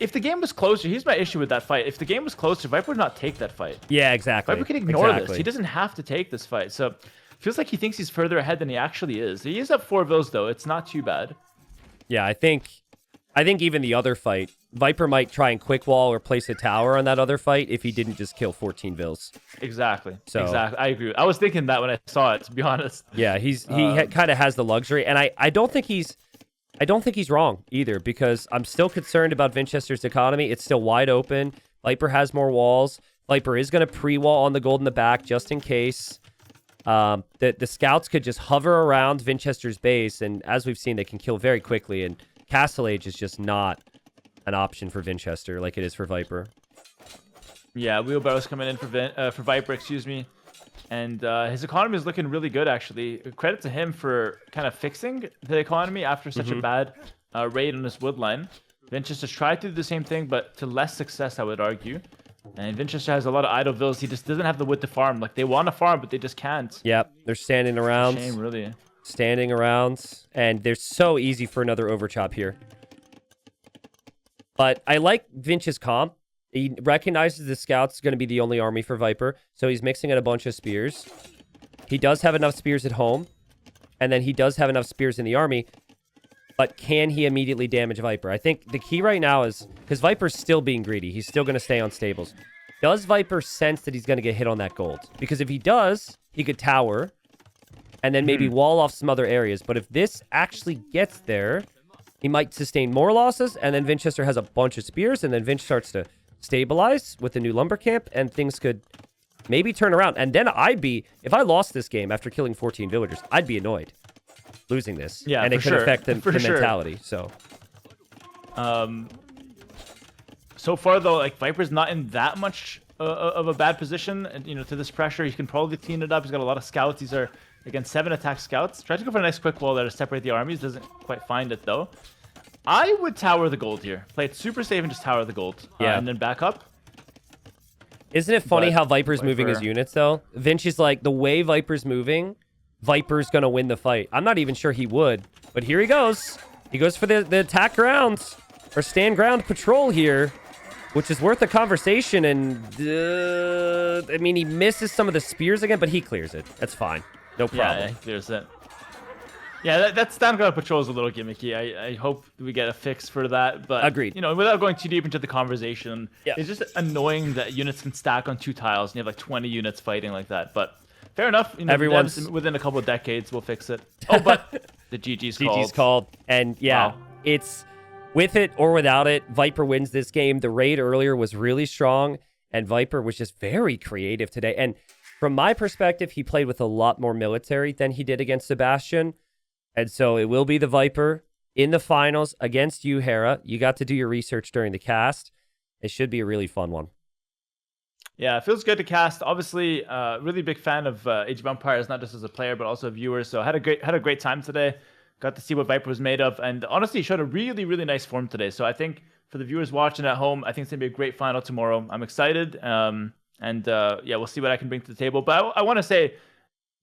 if the game was closer, here's my issue with that fight. If the game was closer, Viper would not take that fight. Yeah, exactly. Viper can ignore this. He doesn't have to take this fight. So, feels like he thinks he's further ahead than he actually is. He is up 4 vills, though. It's not too bad. Yeah, I think even the other fight, Viper might try and quick wall or place a tower on that other fight if he didn't just kill 14 vills. Exactly. Exactly. I agree. I was thinking that when I saw it, to be honest. Yeah, he kind of has the luxury, and I don't think he's wrong either, because I'm still concerned about Winchester's economy. It's still wide open. Viper has more walls. Viper is going to pre-wall on the gold in the back just in case. The scouts could just hover around Winchester's base, and as we've seen, they can kill very quickly, and Castle Age is just not an option for Winchester like it is for Viper. Yeah, Wheelbarrow's coming in for Viper, excuse me. And his economy is looking really good, actually. Credit to him for kind of fixing the economy after such a bad raid on his woodline. Winchester tried to do the same thing, but to less success, I would argue. And Winchester has a lot of idle vills. He just doesn't have the wood to farm. Like, they want to farm, but they just can't. Yep, they're standing around. Shame, really. Standing around. And they're so easy for another overchop here. But I like Vinch's comp. He recognizes the scouts is going to be the only army for Viper, so he's mixing in a bunch of spears. He does have enough spears at home, and then he does have enough spears in the army. but can he immediately damage Viper? I think the key right now is, because Viper's still being greedy. He's still going to stay on stables. Does Viper sense that he's going to get hit on that gold? Because if he does, he could tower and then maybe wall off some other areas. But if this actually gets there, he might sustain more losses, and then Vinchester has a bunch of spears, and then Vinch starts to stabilize with the new lumber camp, and things could maybe turn around. And then if I lost this game after killing 14 villagers, I'd be annoyed losing this. Yeah, and it could affect the mentality. So, so far though, like Viper's not in that much of a bad position, and to this pressure, he can probably clean it up. He's got a lot of scouts. These are again 7 attack scouts. Try to go for a nice quick wall there to separate the armies. Doesn't quite find it though. I would tower the gold here. Play it super safe and just tower the gold. Yeah. And then back up. Isn't it funny how Viper's moving his units, though? Vinch is like, the way Viper's moving, Viper's going to win the fight. I'm not even sure he would, but here he goes. He goes for the attack grounds, or stand ground patrol here, which is worth a conversation. And, I mean, he misses some of the spears again, but he clears it. That's fine. No problem. Yeah, he clears it. Yeah, that stand ground patrol is a little gimmicky. I hope we get a fix for that. But agreed. Without going too deep into the conversation, it's just annoying that units can stack on 2 tiles and you have like 20 units fighting like that. But fair enough. Everyone's within a couple of decades we'll fix it. Oh, but the GG's called. GG's called. And yeah, It's with it or without it, Viper wins this game. The raid earlier was really strong, and Viper was just very creative today. And from my perspective, he played with a lot more military than he did against Sebastian. And so it will be the Viper in the finals against you, Hera. You got to do your research during the cast. It should be a really fun one. Yeah, it feels good to cast. Obviously, really big fan of Age of Empires, not just as a player, but also a viewer. So had a great time today. Got to see what Viper was made of. And honestly, showed a really, really nice form today. So I think for the viewers watching at home, I think it's going to be a great final tomorrow. I'm excited. Yeah, we'll see what I can bring to the table. But I want to say,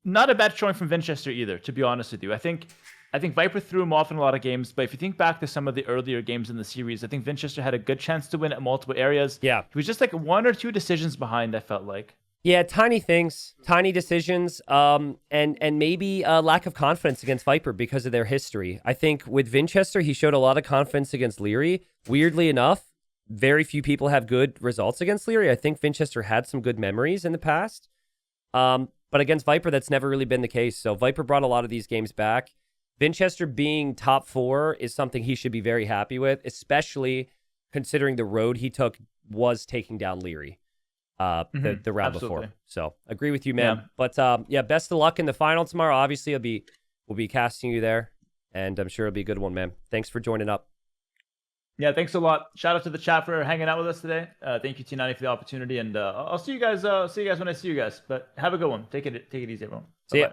not a bad showing from Vinchester either, to be honest with you. I think Viper threw him off in a lot of games, but if you think back to some of the earlier games in the series, I think Vinchester had a good chance to win at multiple areas. Yeah. He was just like 1 or 2 decisions behind, I felt like. Yeah, tiny things, tiny decisions, and maybe a lack of confidence against Viper because of their history. I think with Vinchester, he showed a lot of confidence against Leary. Weirdly enough, very few people have good results against Leary. I think Vinchester had some good memories in the past. But against Viper, that's never really been the case. So Viper brought a lot of these games back. Vinchester being top 4 is something he should be very happy with, especially considering the road he took was taking down Leary the round before. So agree with you, man. Yeah. But yeah, best of luck in the final tomorrow. Obviously, we'll be casting you there, and I'm sure it'll be a good one, man. Thanks for joining up. Yeah, thanks a lot. Shout out to the chat for hanging out with us today. Thank you, T90, for the opportunity, and I'll see you guys. When I see you guys. But have a good one. Take it easy, everyone. See ya.